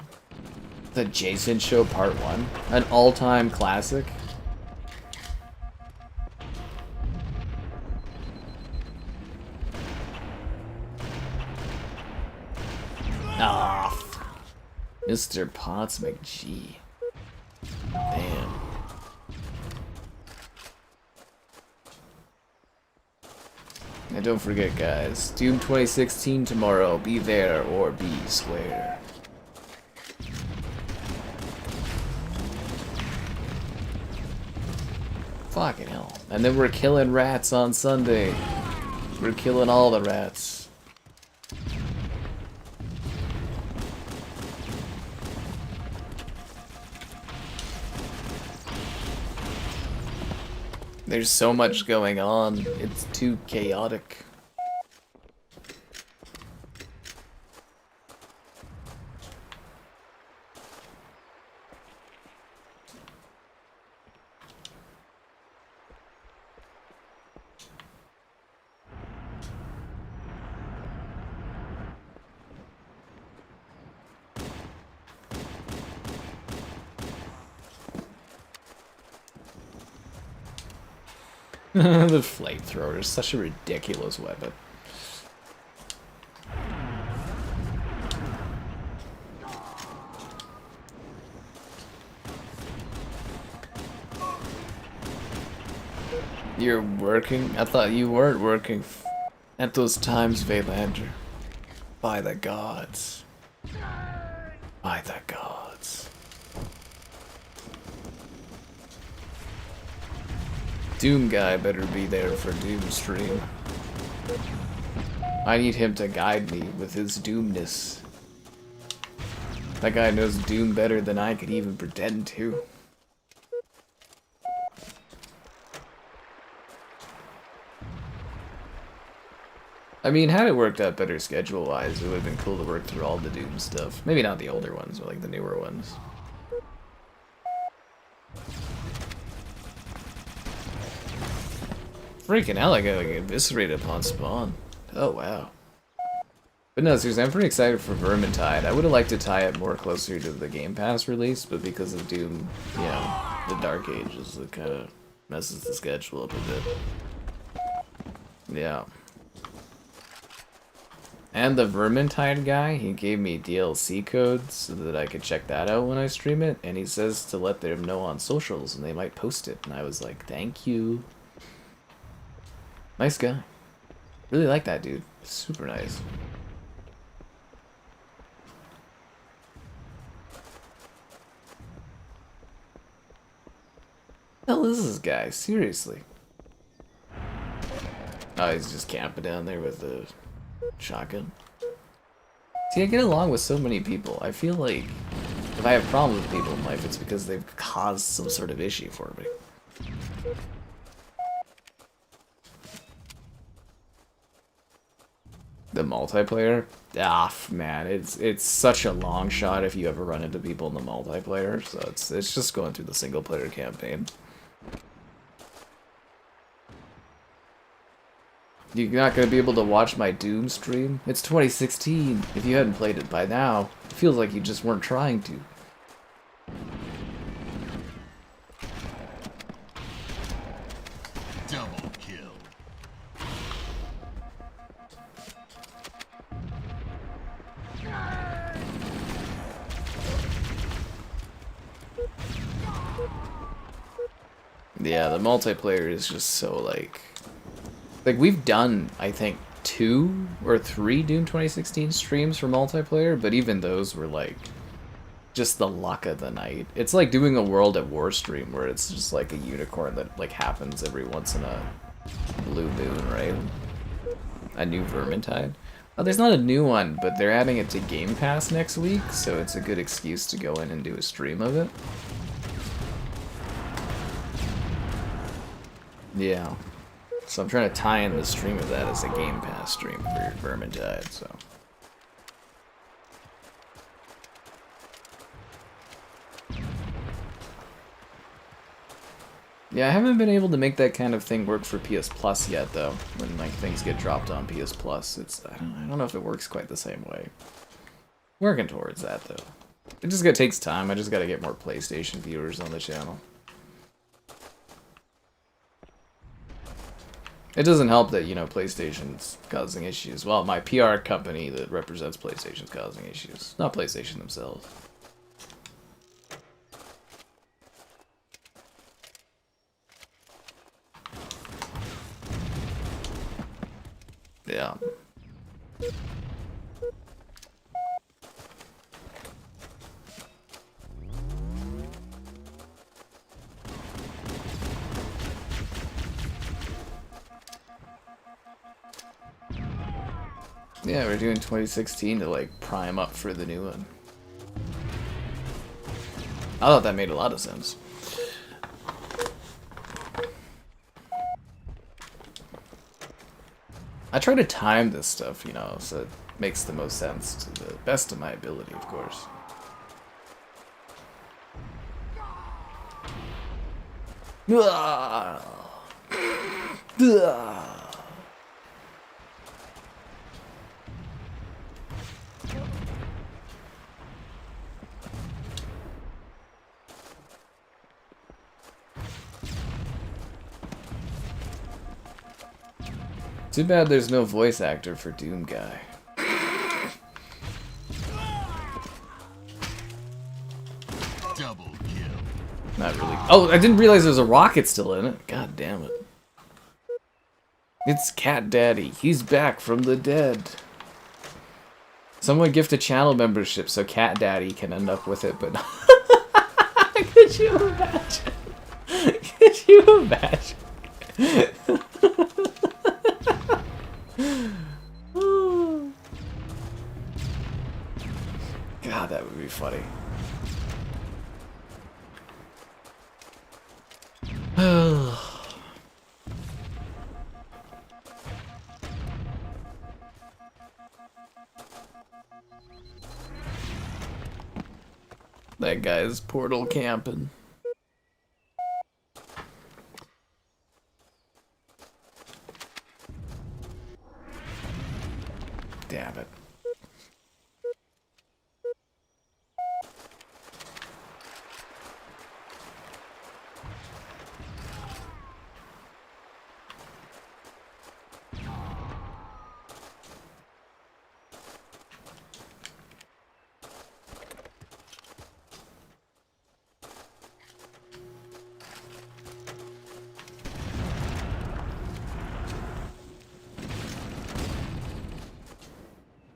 The Jason Show Part 1. An all-time classic. Ah, Mr. Potts McGee. Damn. And don't forget, guys, Doom 2016 tomorrow. Be there or be square. Fucking hell. And then we're killing rats on Sunday. We're killing all the rats. There's so much going on, it's too chaotic. The flamethrower is such a ridiculous weapon. You're working? I thought you weren't working at those times, Vaylander. By the gods. By the gods. Doom guy better be there for Doom stream. I need him to guide me with his Doomness. That guy knows Doom better than I could even pretend to. I mean, had it worked out better schedule-wise, it would have been cool to work through all the Doom stuff. Maybe not the older ones, but like the newer ones. Freaking hell, I got like eviscerated upon spawn. Oh wow. But no, seriously, I'm pretty excited for Vermintide. I would have liked to tie it more closer to the Game Pass release, but because of Doom, you know, the Dark Ages, it kind of messes the schedule up a bit. Yeah. And the Vermintide guy, he gave me DLC codes so that I could check that out when I stream it, and he says to let them know on socials, and they might post it. And I was like, thank you. Nice guy. Really like that dude. Super nice. Hell is this guy? Seriously. Oh, he's just camping down there with the shotgun. See, I get along with so many people. I feel like if I have problems with people in life, it's because they've caused some sort of issue for me. The multiplayer? Ah, man, it's such a long shot if you ever run into people in the multiplayer, so it's just going through the single player campaign. You're not gonna be able to watch my Doom stream? It's 2016. If you hadn't played it by now, it feels like you just weren't trying to. Double kill. Yeah, the multiplayer is just so like we've done, I think, 2 or 3 Doom 2016 streams for multiplayer, but even those were like just the luck of the night. It's like doing a World at War stream where it's just like a unicorn that like happens every once in a blue moon, right? A new Vermintide. Oh, there's not a new one, but they're adding it to Game Pass next week, so it's a good excuse to go in and do a stream of it. Yeah. So I'm trying to tie in the stream of that as a Game Pass stream for Vermintide, so. Yeah, I haven't been able to make that kind of thing work for PS Plus yet, though. When like things get dropped on PS Plus, I don't know if it works quite the same way. Working towards that, though. It just takes time. I just gotta get more PlayStation viewers on the channel. It doesn't help that, you know, PlayStation's causing issues. Well, my PR company that represents PlayStation's causing issues. Not PlayStation themselves. Yeah. Yeah, we're doing 2016 to like prime up for the new one. I thought that made a lot of sense. I try to time this stuff, you know, so it makes the most sense to the best of my ability, of course. Too bad there's no voice actor for Doom Guy. Double kill. Not really. Oh, I didn't realize there's a rocket still in it. God damn it. It's Cat Daddy. He's back from the dead. Someone gift a channel membership so Cat Daddy can end up with it, but... Could you imagine? Could you imagine? God, that would be funny. That guy's portal camping. Damn it.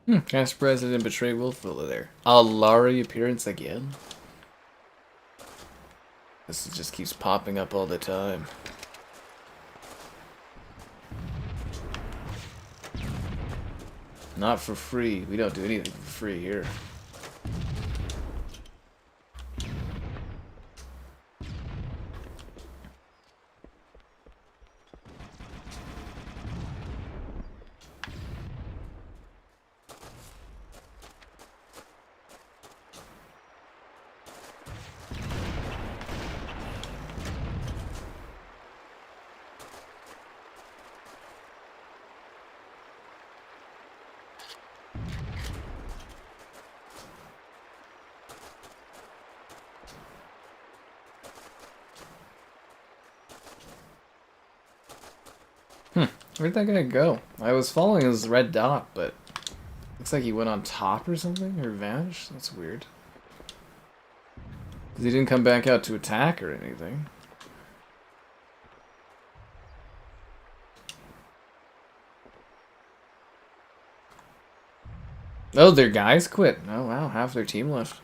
Kind of surprised I didn't betray Wolfvilla there. A Laurie appearance again? This just keeps popping up all the time. Not for free. We don't do anything for free here. Where'd that guy go? I was following his red dot, but looks like he went on top or something, or vanished. That's weird. Because he didn't come back out to attack or anything. Oh, their guys quit. Oh, wow. Half their team left.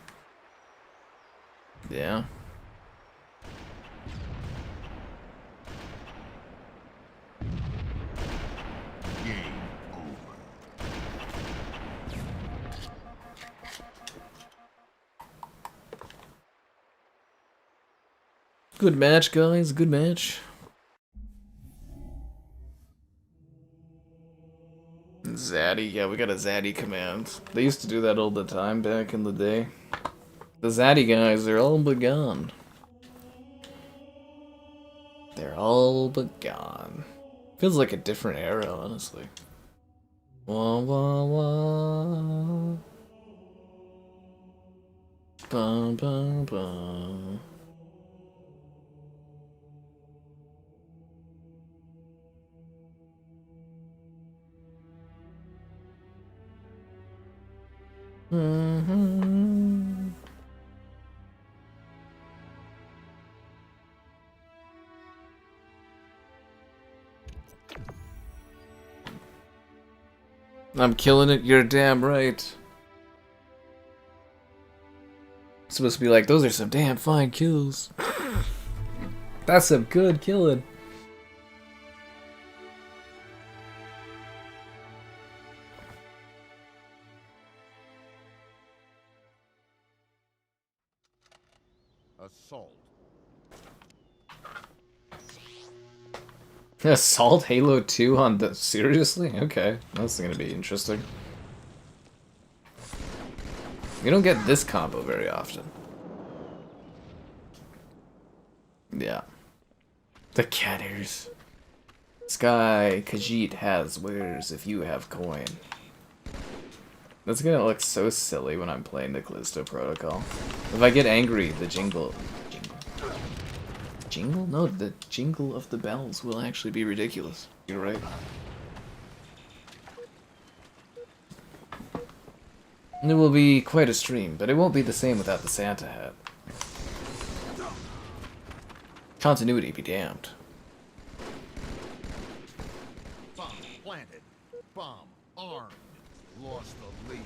Yeah. Good match, guys. Good match. Zaddy. Yeah, we got a Zaddy command. They used to do that all the time back in the day. The Zaddy guys, they're all but gone. They're all but gone. Feels like a different era, honestly. Wah, wah, wah. Bum, bum, bum. Mm-hmm. I'm killing it, you're damn right. It's supposed to be like, those are some damn fine kills. That's some good killing. Assault. Assault Halo 2 on the... Seriously? Okay, that's gonna be interesting. You don't get this combo very often. Yeah. The cat ears. Sky Khajiit has wares if you have coin. That's gonna look so silly when I'm playing the Callisto Protocol. If I get angry, the jingle... Jingle? No, the jingle of the bells will actually be ridiculous. You're right. It will be quite a stream, but it won't be the same without the Santa hat. Continuity be damned. Bomb planted. Bomb armed. Lost the lead.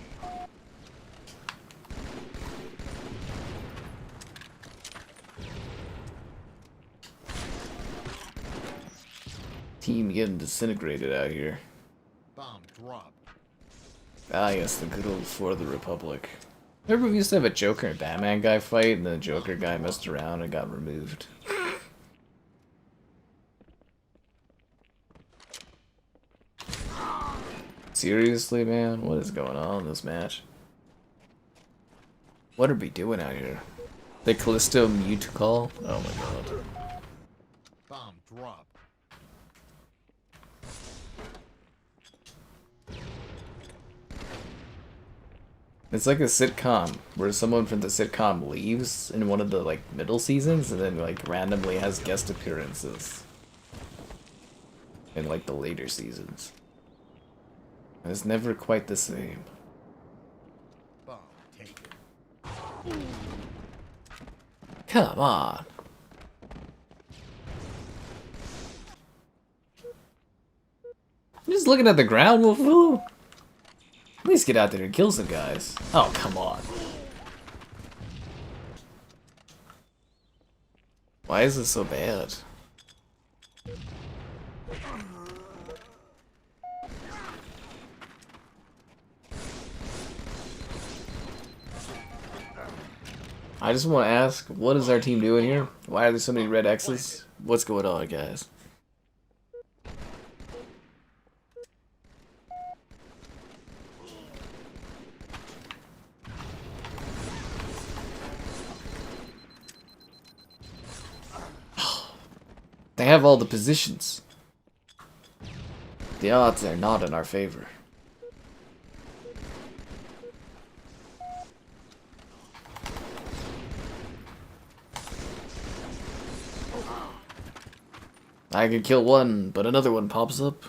Team getting disintegrated out here. Bomb dropped. Ah, yes, the good old For the Republic. Remember we used to have a Joker and Batman guy fight, and the Joker guy messed around and got removed. Seriously, man? What is going on in this match? What are we doing out here? The Callisto mute call? Oh my god. Bomb dropped. It's like a sitcom where someone from the sitcom leaves in one of the like middle seasons and then like randomly has guest appearances in like the later seasons. And it's never quite the same. Bomb taken. Come on. I'm just looking at the ground, Wolfoo. At least get out there and kill some guys. Oh, come on. Why is this so bad? I just want to ask, what is our team doing here? Why are there so many red X's? What's going on, guys? They have all the positions. The odds are not in our favor. I can kill one, but another one pops up.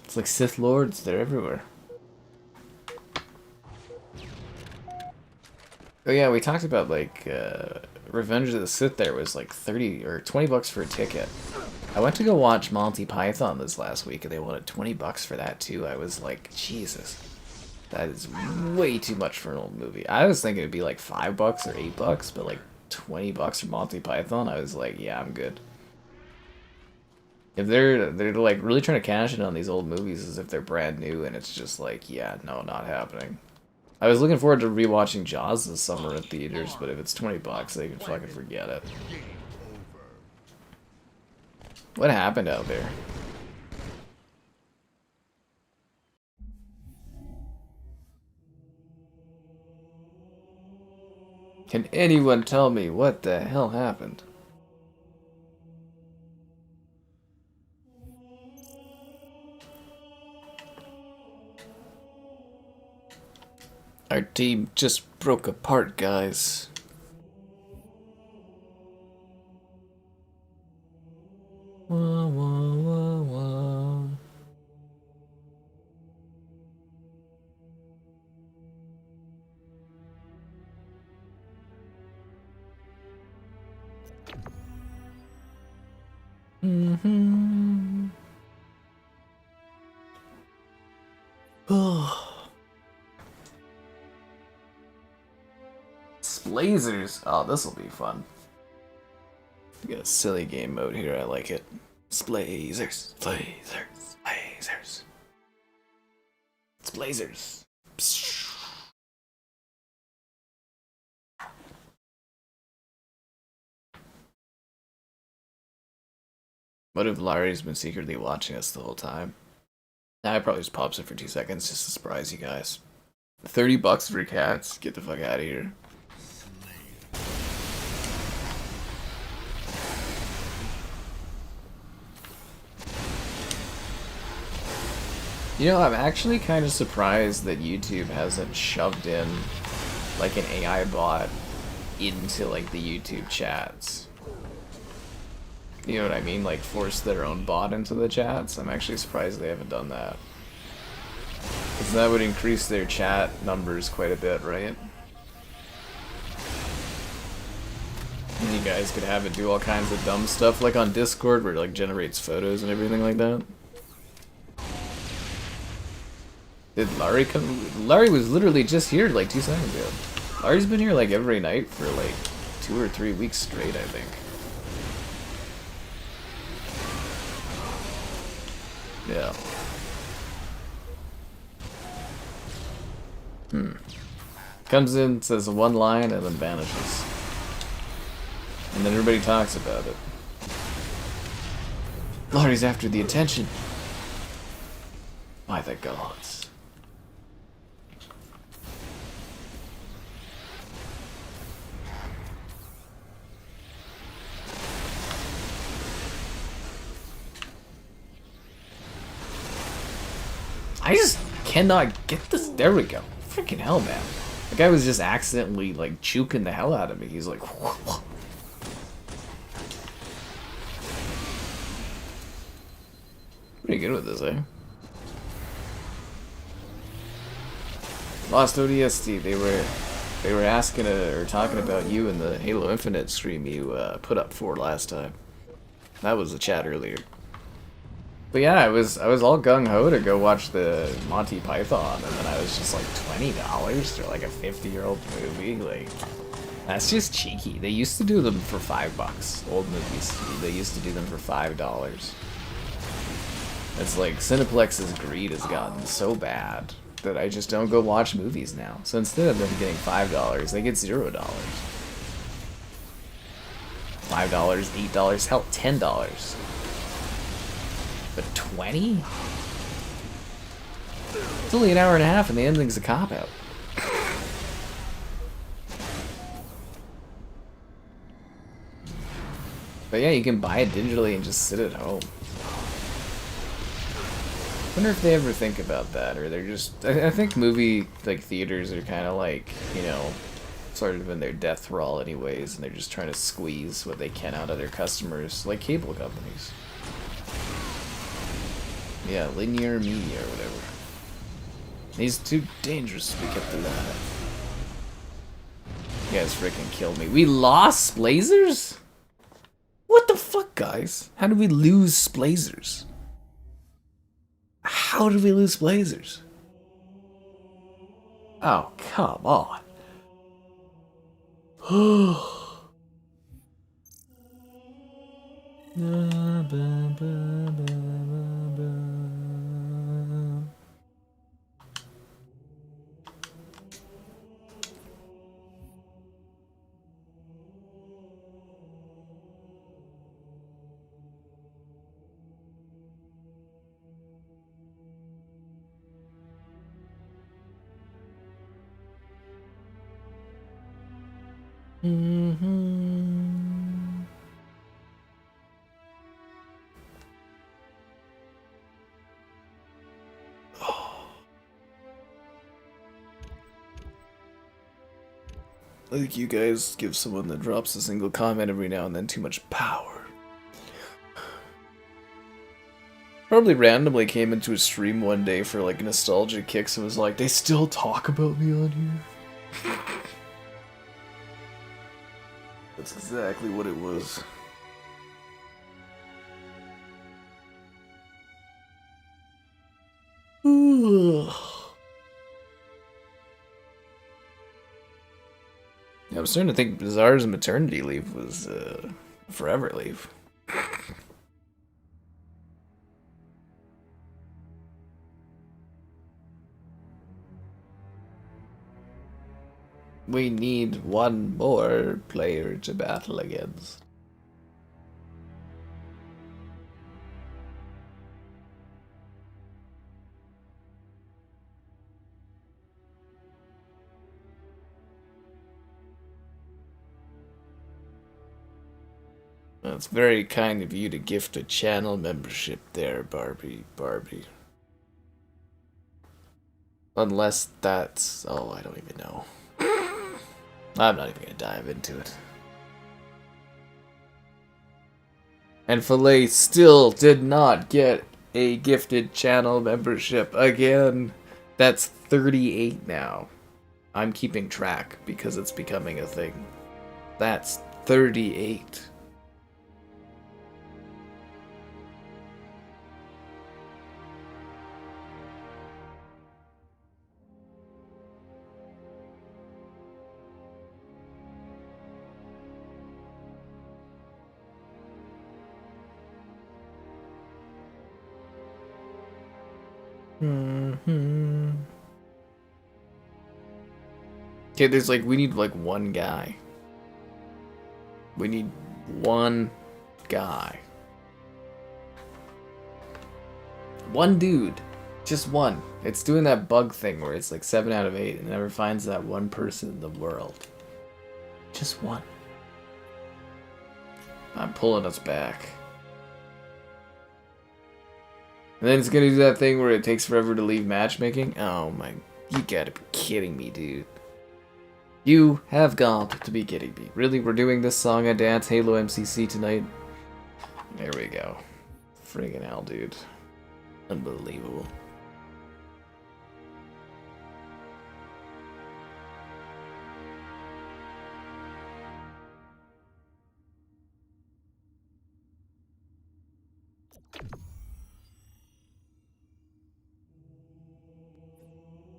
It's like Sith Lords, they're everywhere. Oh yeah, we talked about like Revenge of the Sith there was like 30 or 20 bucks for a ticket. I went to go watch Monty Python this last week and they wanted 20 bucks for that too. I was like, Jesus. That is way too much for an old movie. I was thinking it'd be like 5 bucks or 8 bucks, but like 20 bucks for Monty Python, I was like, yeah, I'm good. If they're like really trying to cash in on these old movies as if they're brand new, and it's just like, yeah, no, not happening. I was looking forward to rewatching Jaws this summer at theaters, but if it's 20 bucks, they can fucking forget it. What happened out there? Can anyone tell me what the hell happened? Our team just broke apart, guys. Wah, wah, wah, wah. Mm-hmm. Oh. Splasers. Oh, this will be fun. We got a silly game mode here. I like it. Splasers. Splasers. Splasers. Splasers. What if Larry's been secretly watching us the whole time? Nah, I probably just pops it for 2 seconds just to surprise you guys. $30 for cats? Get the fuck out of here. You know, I'm actually kind of surprised that YouTube hasn't shoved in like an AI bot into like the YouTube chats. You know what I mean? Like force their own bot into the chats. I'm actually surprised they haven't done that. Because that would increase their chat numbers quite a bit, right? And you guys could have it do all kinds of dumb stuff like on Discord where it like generates photos and everything like that. Did Larry come? Larry was literally just here like 2 seconds ago. Larry's been here like every night for like 2 or 3 weeks straight, I think. Yeah. Comes in, says one line, and then vanishes. And then everybody talks about it. Larry's after the attention. By the gods. I just cannot get this. There we go. Freaking hell, man. The guy was just accidentally, like, juking the hell out of me. He's like, whoa. Pretty good with this, eh? Lost ODST. They were asking or talking about you in the Halo Infinite stream you put up for last time. That was the chat earlier. But yeah, I was all gung-ho to go watch the Monty Python, and then I was just like, $20 for like a 50-year-old movie? Like, that's just cheeky. They used to do them for $5. Old movies, they used to do them for $5. It's like, Cineplex's greed has gotten so bad that I just don't go watch movies now. So instead of them getting $5, they get $0. $5, $8, hell, $10. But 20? It's only an hour and a half and the ending's a cop-out. But yeah, you can buy it digitally and just sit at home. I wonder if they ever think about that, or they're just... I think movie, like, theaters are kind of like, you know, sort of in their death roll anyways, and they're just trying to squeeze what they can out of their customers, like cable companies. Yeah, linear media or whatever. He's too dangerous to be kept alive. You guys freaking killed me. We lost Splasers? What the fuck, guys? How did we lose Splasers? How did we lose Splasers? Oh, come on. Like, you guys give someone that drops a single comment every now and then too much power. Probably randomly came into a stream one day for like nostalgia kicks and was like, they still talk about me on here? That's exactly what it was. Yeah, I was starting to think Bizarre's maternity leave was forever leave. We need one more player to battle against. That's very kind of you to gift a channel membership there, Barbie. Unless that's... oh, I don't even know. I'm not even gonna dive into it. And Filet still did not get a gifted channel membership again. That's 38 now. I'm keeping track because it's becoming a thing. That's 38. Okay, there's like, we need like one guy. We need one guy. One dude. Just one. It's doing that bug thing where it's like 7 out of 8 and it never finds that one person in the world. Just one. I'm pulling us back. And then it's gonna do that thing where it takes forever to leave matchmaking. Oh my, you gotta be kidding me, dude. You have got to be kidding me. Really, we're doing this song and dance Halo MCC tonight? There we go. Friggin' hell, dude. Unbelievable.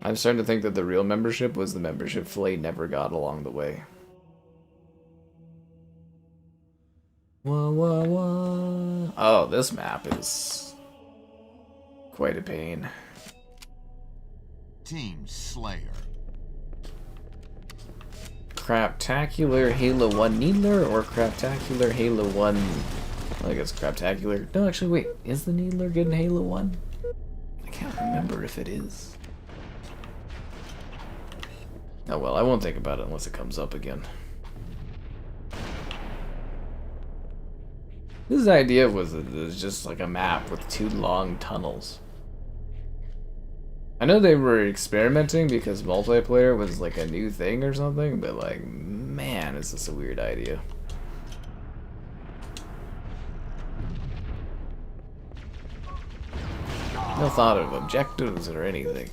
I'm starting to think that the real membership was the membership Flay never got along the way. Wah, wah, wah. Oh, this map is quite a pain. Team Slayer. Craptacular Halo 1 Needler or Craptacular Halo 1... I guess Craptacular... No, actually, wait. Is the Needler good in Halo 1? I can't remember if it is. Oh well, I won't think about it unless it comes up again. This idea was just like a map with 2 long tunnels. I know they were experimenting because multiplayer was like a new thing or something, but like, man, is this a weird idea. No thought of objectives or anything.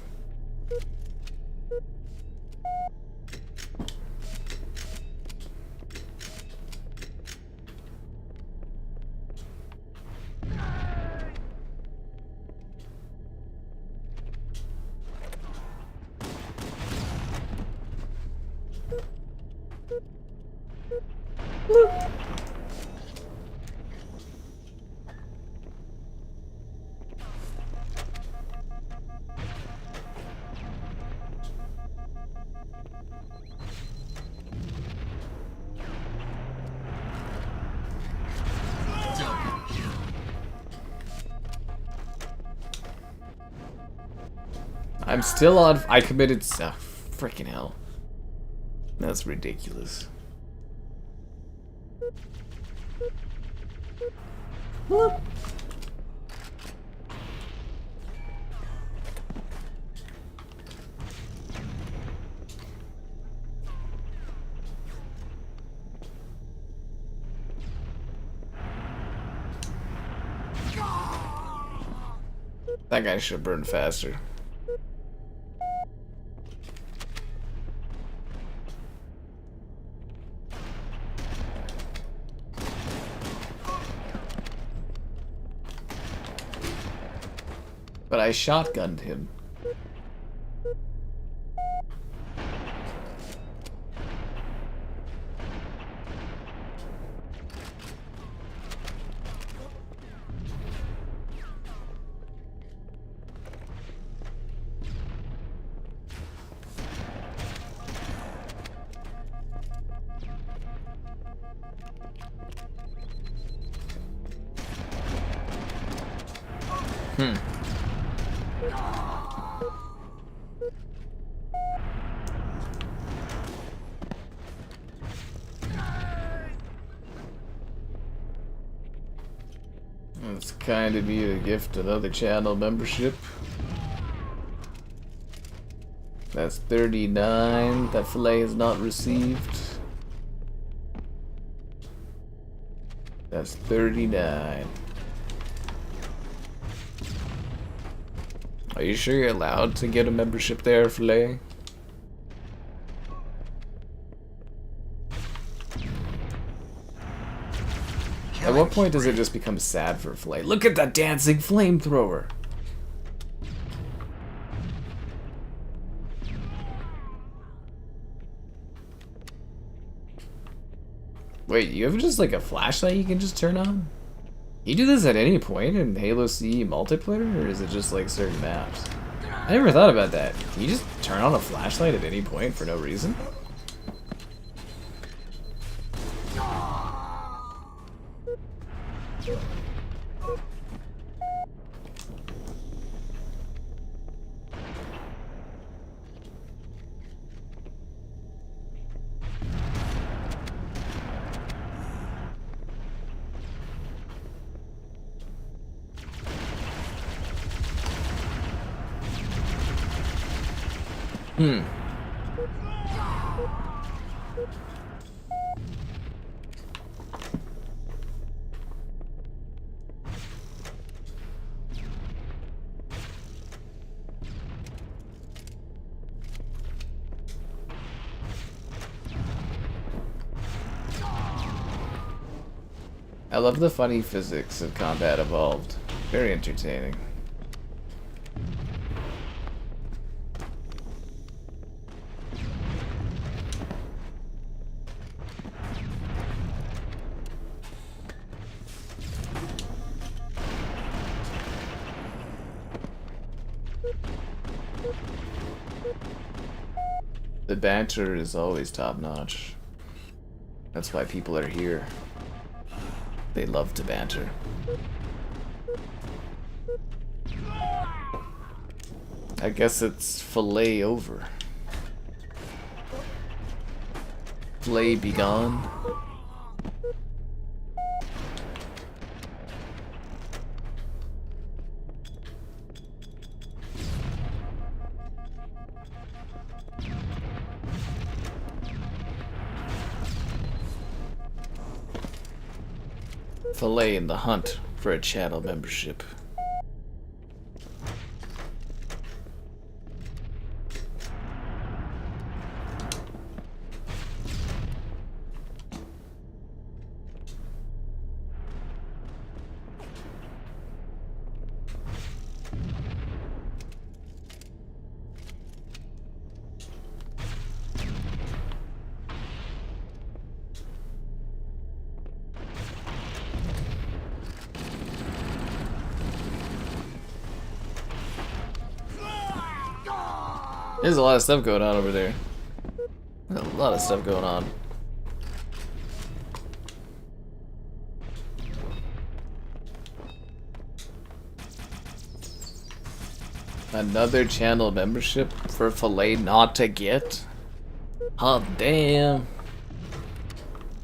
I'm still on. I committed. Oh, freaking hell. That's ridiculous. Whoop. That guy should have burned faster. But I shotgunned him. It's kind of me to gift another channel membership. That's 39 that Filet has not received. That's 39. Are you sure you're allowed to get a membership there, Filet? At what point does it just become sad for Filet? Look at that dancing flamethrower! Wait, you have just like a flashlight you can just turn on? You do this at any point in Halo CE multiplayer, or is it just like certain maps? I never thought about that. Can you just turn on a flashlight at any point for no reason? I love the funny physics of Combat Evolved. Very entertaining. The banter is always top-notch. That's why people are here. They love to banter. I guess it's Filet over. Filet be gone. Filet in the hunt for a channel membership. There's a lot of stuff going on over there. There's a lot of stuff going on. Another channel membership for Filet not to get? Oh, damn.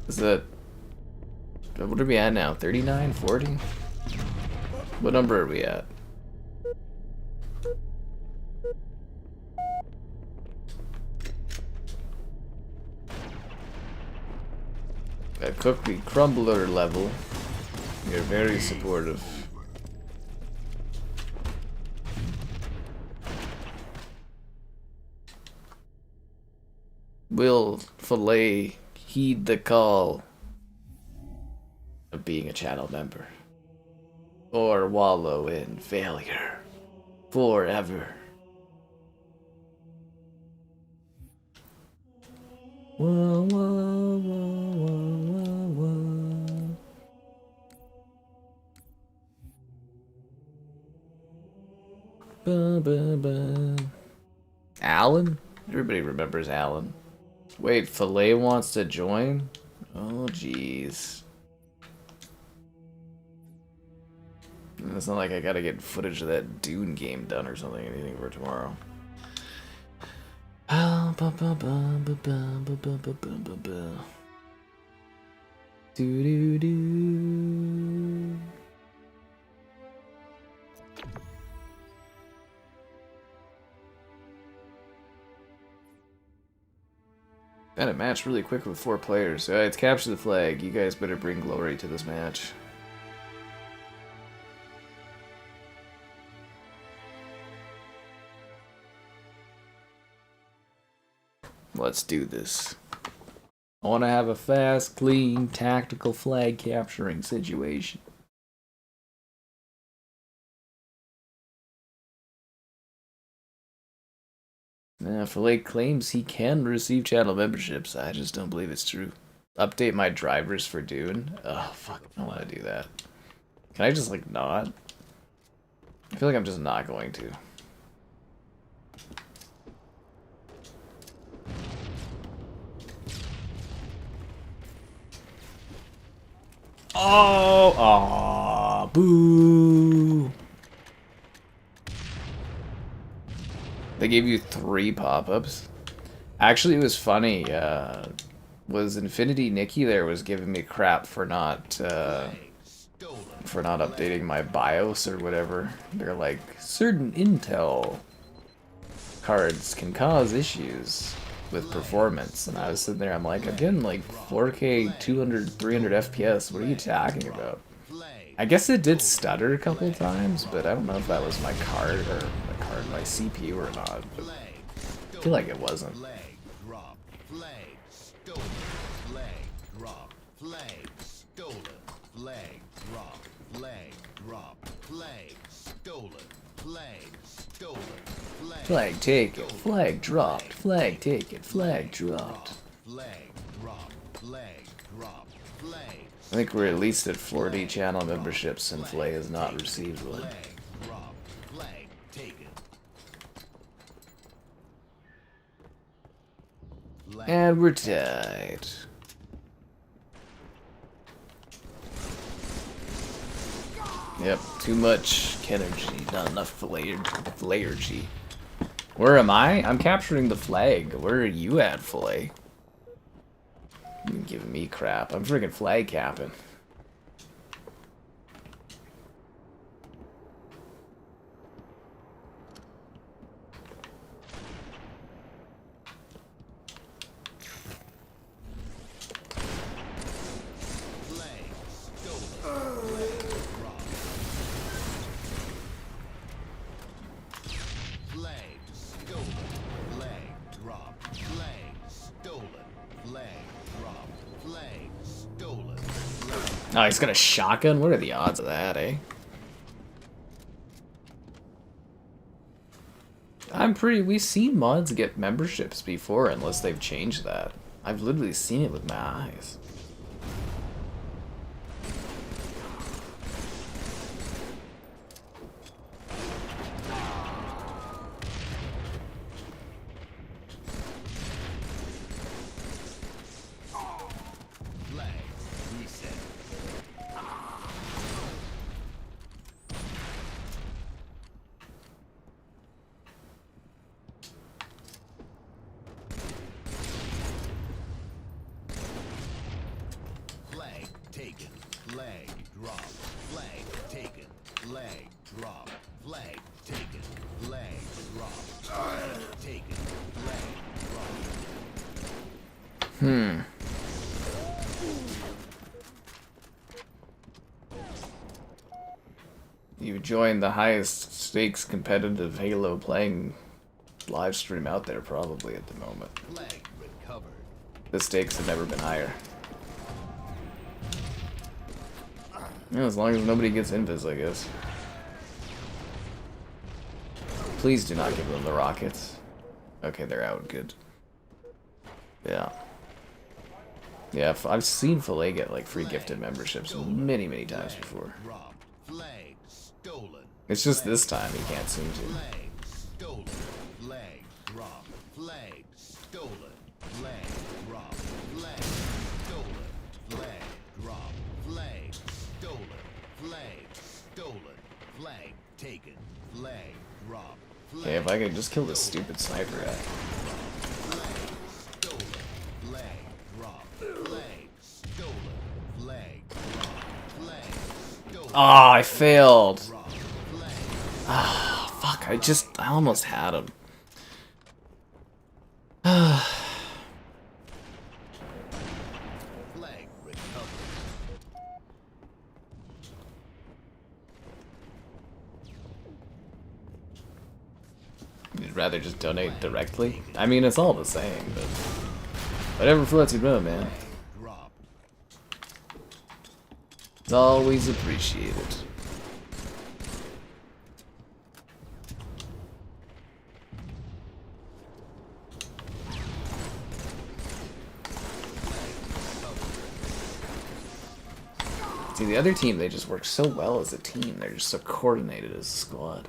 Is that... What are we at now? 39? 40? What number are we at? At Cookie Crumbler level, you're very supportive. Will Filet heed the call of being a channel member? Or wallow in failure forever? Whoa, whoa, whoa, whoa, whoa, whoa. Ba, ba, ba. Alan? Everybody remembers Alan. Wait, Filet wants to join? Oh, jeez. It's not like I gotta get footage of that Dune game done or something, anything for tomorrow. Do do do. Got a match really quick with 4 players. Alright, it's capture the flag. You guys better bring glory to this match. Let's do this. I want to have a fast, clean, tactical flag capturing situation. Filet claims he can receive channel memberships. I just don't believe it's true. Update my drivers for Dune. Oh, fuck. I don't want to do that. Can I just, like, not? I feel like I'm just not going to. Oh, aw, boo. They gave you 3 pop-ups. Actually, it was funny. Was Infinity Nikki there was giving me crap for not updating my BIOS or whatever. They're like, certain Intel cards can cause issues with performance, and I was sitting there, I'm like, I'm getting like 4K 200 300 FPS. What are you talking about? I guess it did stutter a couple times, but I don't know if that was my card or my CPU or not, but I feel like it wasn't. Flag taken, flag dropped, flag taken, flag dropped. I think we're at least at 40 channel memberships and Flay has not received one. And we're tied. Yep, too much Kenergy, not enough Flayergy. Where am I? I'm capturing the flag. Where are you at, Flay? You're giving me crap. I'm freaking flag capping. Oh, he's got a shotgun? What are the odds of that, eh? We've seen mods get memberships before, unless they've changed that. I've literally seen it with my eyes. You joined the highest stakes competitive Halo playing live stream out there probably at the moment. recovered. The stakes have never been higher. Yeah, as long as nobody gets invis, I guess. Please do not give them the rockets. Okay, they're out. Good. Yeah. Yeah, I've seen Filet get like free gifted memberships many, many times before. Flag stolen. It's just this time he can't seem to. Flag stolen. Flag dropped. Flag stolen. Flag dropped. Flag stolen. Flag dropped. Flag stolen. Flag stolen. Flag taken. Flag dropped. Okay, if I could just kill this stupid sniper guy. Flag stolen. Flag dropped. Flag stolen. Flag dropped. Flag stolen. Ah, I failed. Dropped. Flag Ah, fuck, I almost had him. flag recovered. You'd rather just donate directly? I mean, it's all the same, but whatever floats your boat, man. Dropped. It's always appreciated. See, the other team, they just work so well as a team. They're just so coordinated as a squad.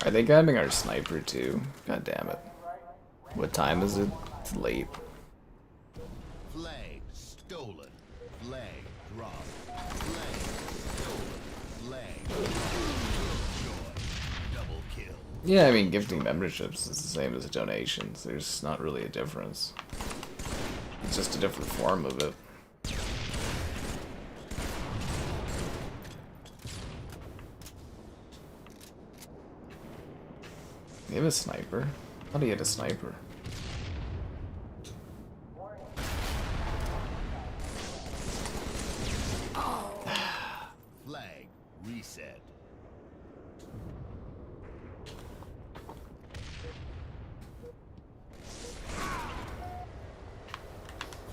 Are they grabbing our sniper too? God damn it. What time is it? It's late. Flag stolen. Flag dropped. Flag stolen. Flag joy. Double kill. Yeah, I mean, gifting memberships is the same as donations. There's not really a difference. It's just a different form of it. You have a sniper? How do you get a sniper? Flag reset.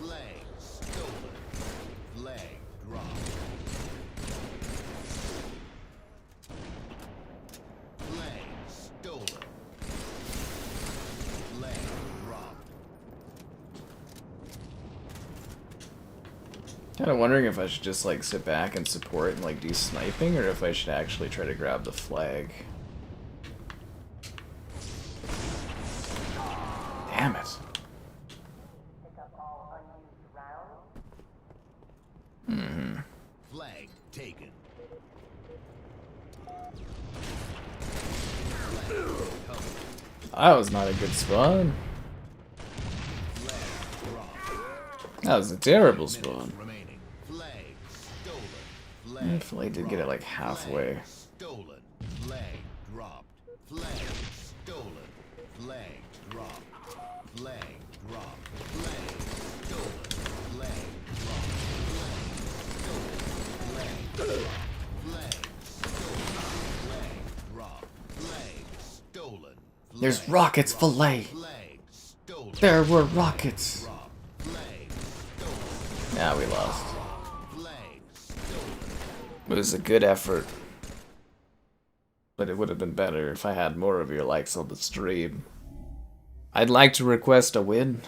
Flag stolen. Flag dropped. Flag stolen. Flag dropped. Kind of wondering if I should just like sit back and support and like do sniping, or if I should actually try to grab the flag. Damn it. Flag taken. That was not a good spawn. Flag dropped. That was a terrible spawn. Remaining. Flag stolen. I Flag feel like I did get it like halfway. stolen. Flag dropped. Flag stolen. Flag dropped. Flag dropped. Flag stolen. Flag dropped. Flag stolen. Flag stolen. Flag dropped. Flag stolen. There's rockets, fillet. Flag stolen. There were rockets. Dropped. Flag stolen. Yeah, we lost. Flag stolen. It was a good effort. But it would have been better if I had more of your likes on the stream. I'd like to request a win.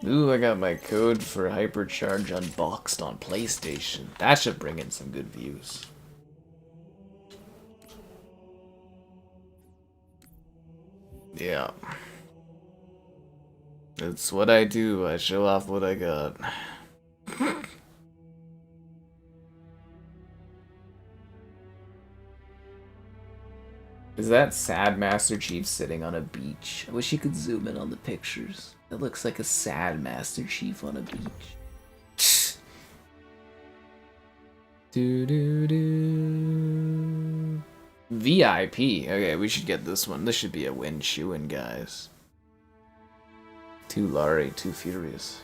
Ooh, I got my code for Hypercharge unboxed on PlayStation. That should bring in some good views. Yeah. It's what I do. I show off what I got. Is that sad Master Chief sitting on a beach? I wish you could zoom in on the pictures. It looks like a sad Master Chief on a beach. Do do do. VIP. Okay, we should get this one. This should be a win shoo-in, guys. Too Lari, too furious.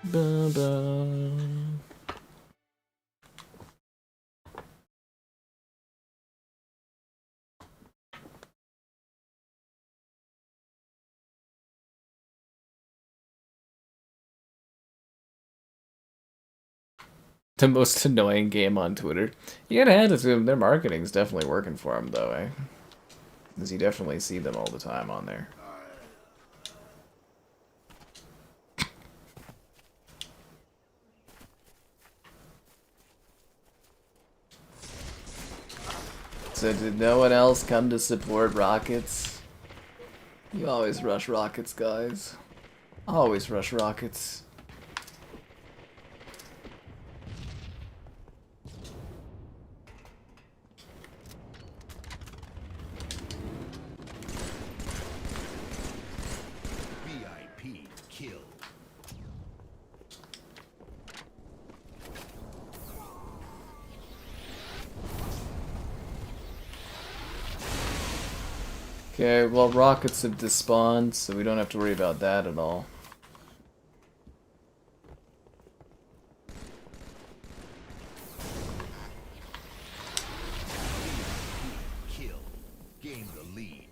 Ba-ba. The most annoying game on Twitter. You gotta hand it to them. Their marketing's definitely working for them, though, eh? Because you definitely see them all the time on there. So did no one else come to support Rockets? You always rush Rockets, guys. Always rush Rockets. VIP kill. Okay, well, rockets have despawned, so we don't have to worry about that at all. Kill. Gain the lead.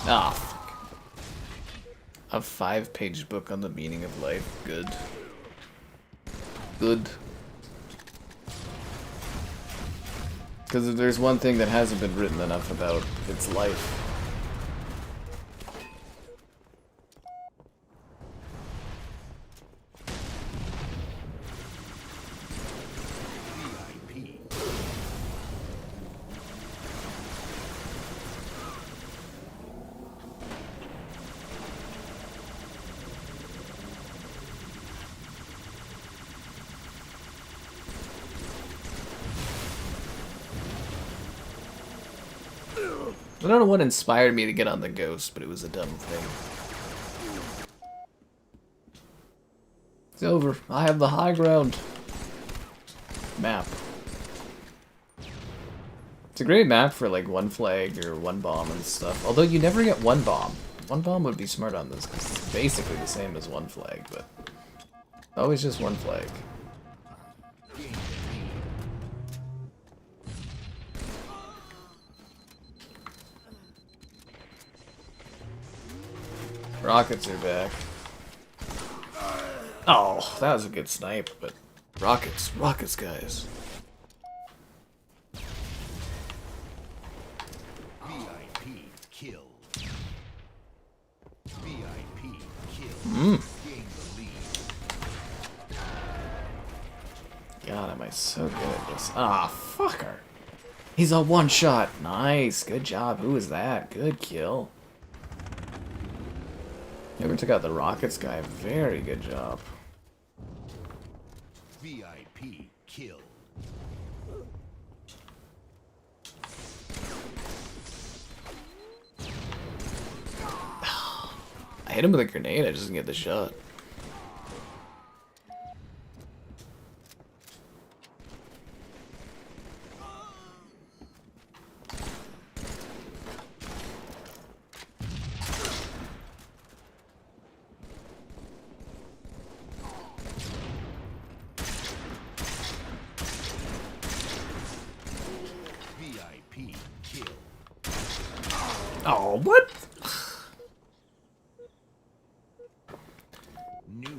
Ah, fuck. A 5-page book on the meaning of life. Good. Good. Because if there's one thing that hasn't been written enough about, it's life. VIP. I don't know what inspired me to get on the Ghost, but it was a dumb thing. It's over. I have the high ground. Map. It's a great map for like one flag or one bomb and stuff. Although you never get one bomb. One bomb would be smart on this because it's basically the same as one flag, but always just one flag. Rockets are back. Oh, that was a good snipe, but rockets, guys. VIP kill. VIP kill. Mm. Gain the lead. God, am I so good at this? Ah, fucker. He's a one-shot. Nice, good job. Who was that? Good kill. Whoever took out the rockets guy, very good job. VIP kill. I hit him with a grenade, I just didn't get the shot. VIP kill. Oh, what? New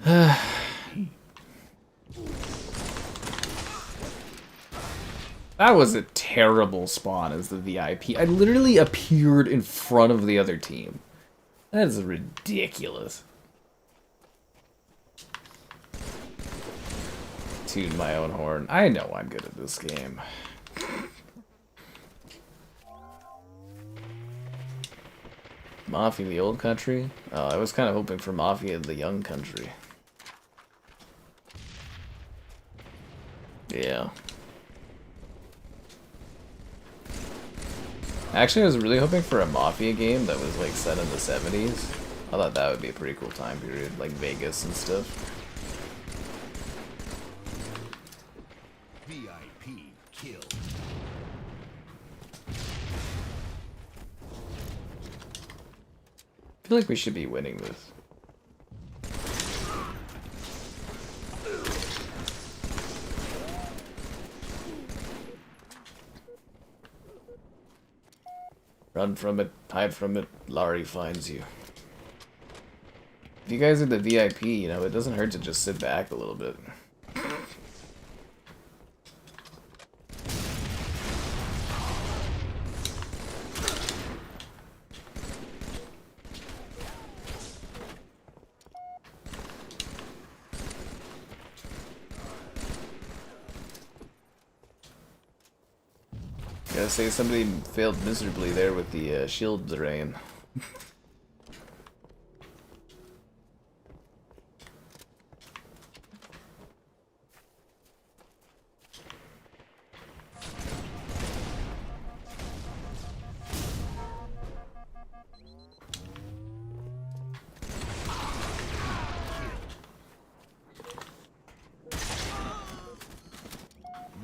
That was a terrible spawn as the VIP. I literally appeared in front of the other team. That is ridiculous. Tune my own horn. I know I'm good at this game. Mafia the old country? I was kind of hoping for Mafia the young country. Yeah. Actually, I was really hoping for a Mafia game that was like set in the 70s. I thought that would be a pretty cool time period, like Vegas and stuff. VIP kill. I feel like we should be winning this. Run from it, hide from it, Laurie finds you. If you guys are the VIP, you know, it doesn't hurt to just sit back a little bit. Gotta say, somebody failed miserably there with the shield drain.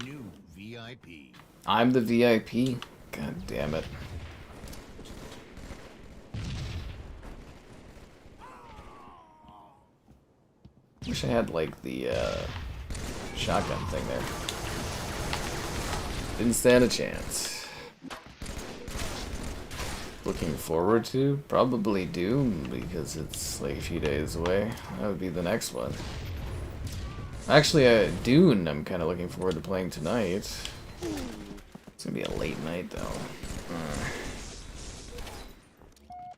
New VIP. I'm the VIP? God damn it. Wish I had, like, the, shotgun thing there. Didn't stand a chance. Looking forward to? Probably Doom, because it's, like, a few days away. That would be the next one. Actually, Dune I'm kind of looking forward to playing tonight. It's gonna be a late night, though.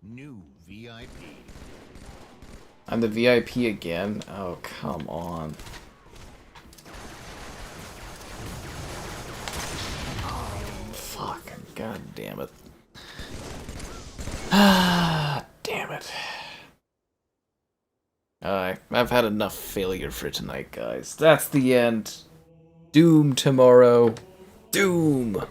New VIP. I'm the VIP again? Oh, come on. Fuck. God damn it. Ah, damn it. I've had enough failure for tonight, guys. That's the end. Doom tomorrow. Doom!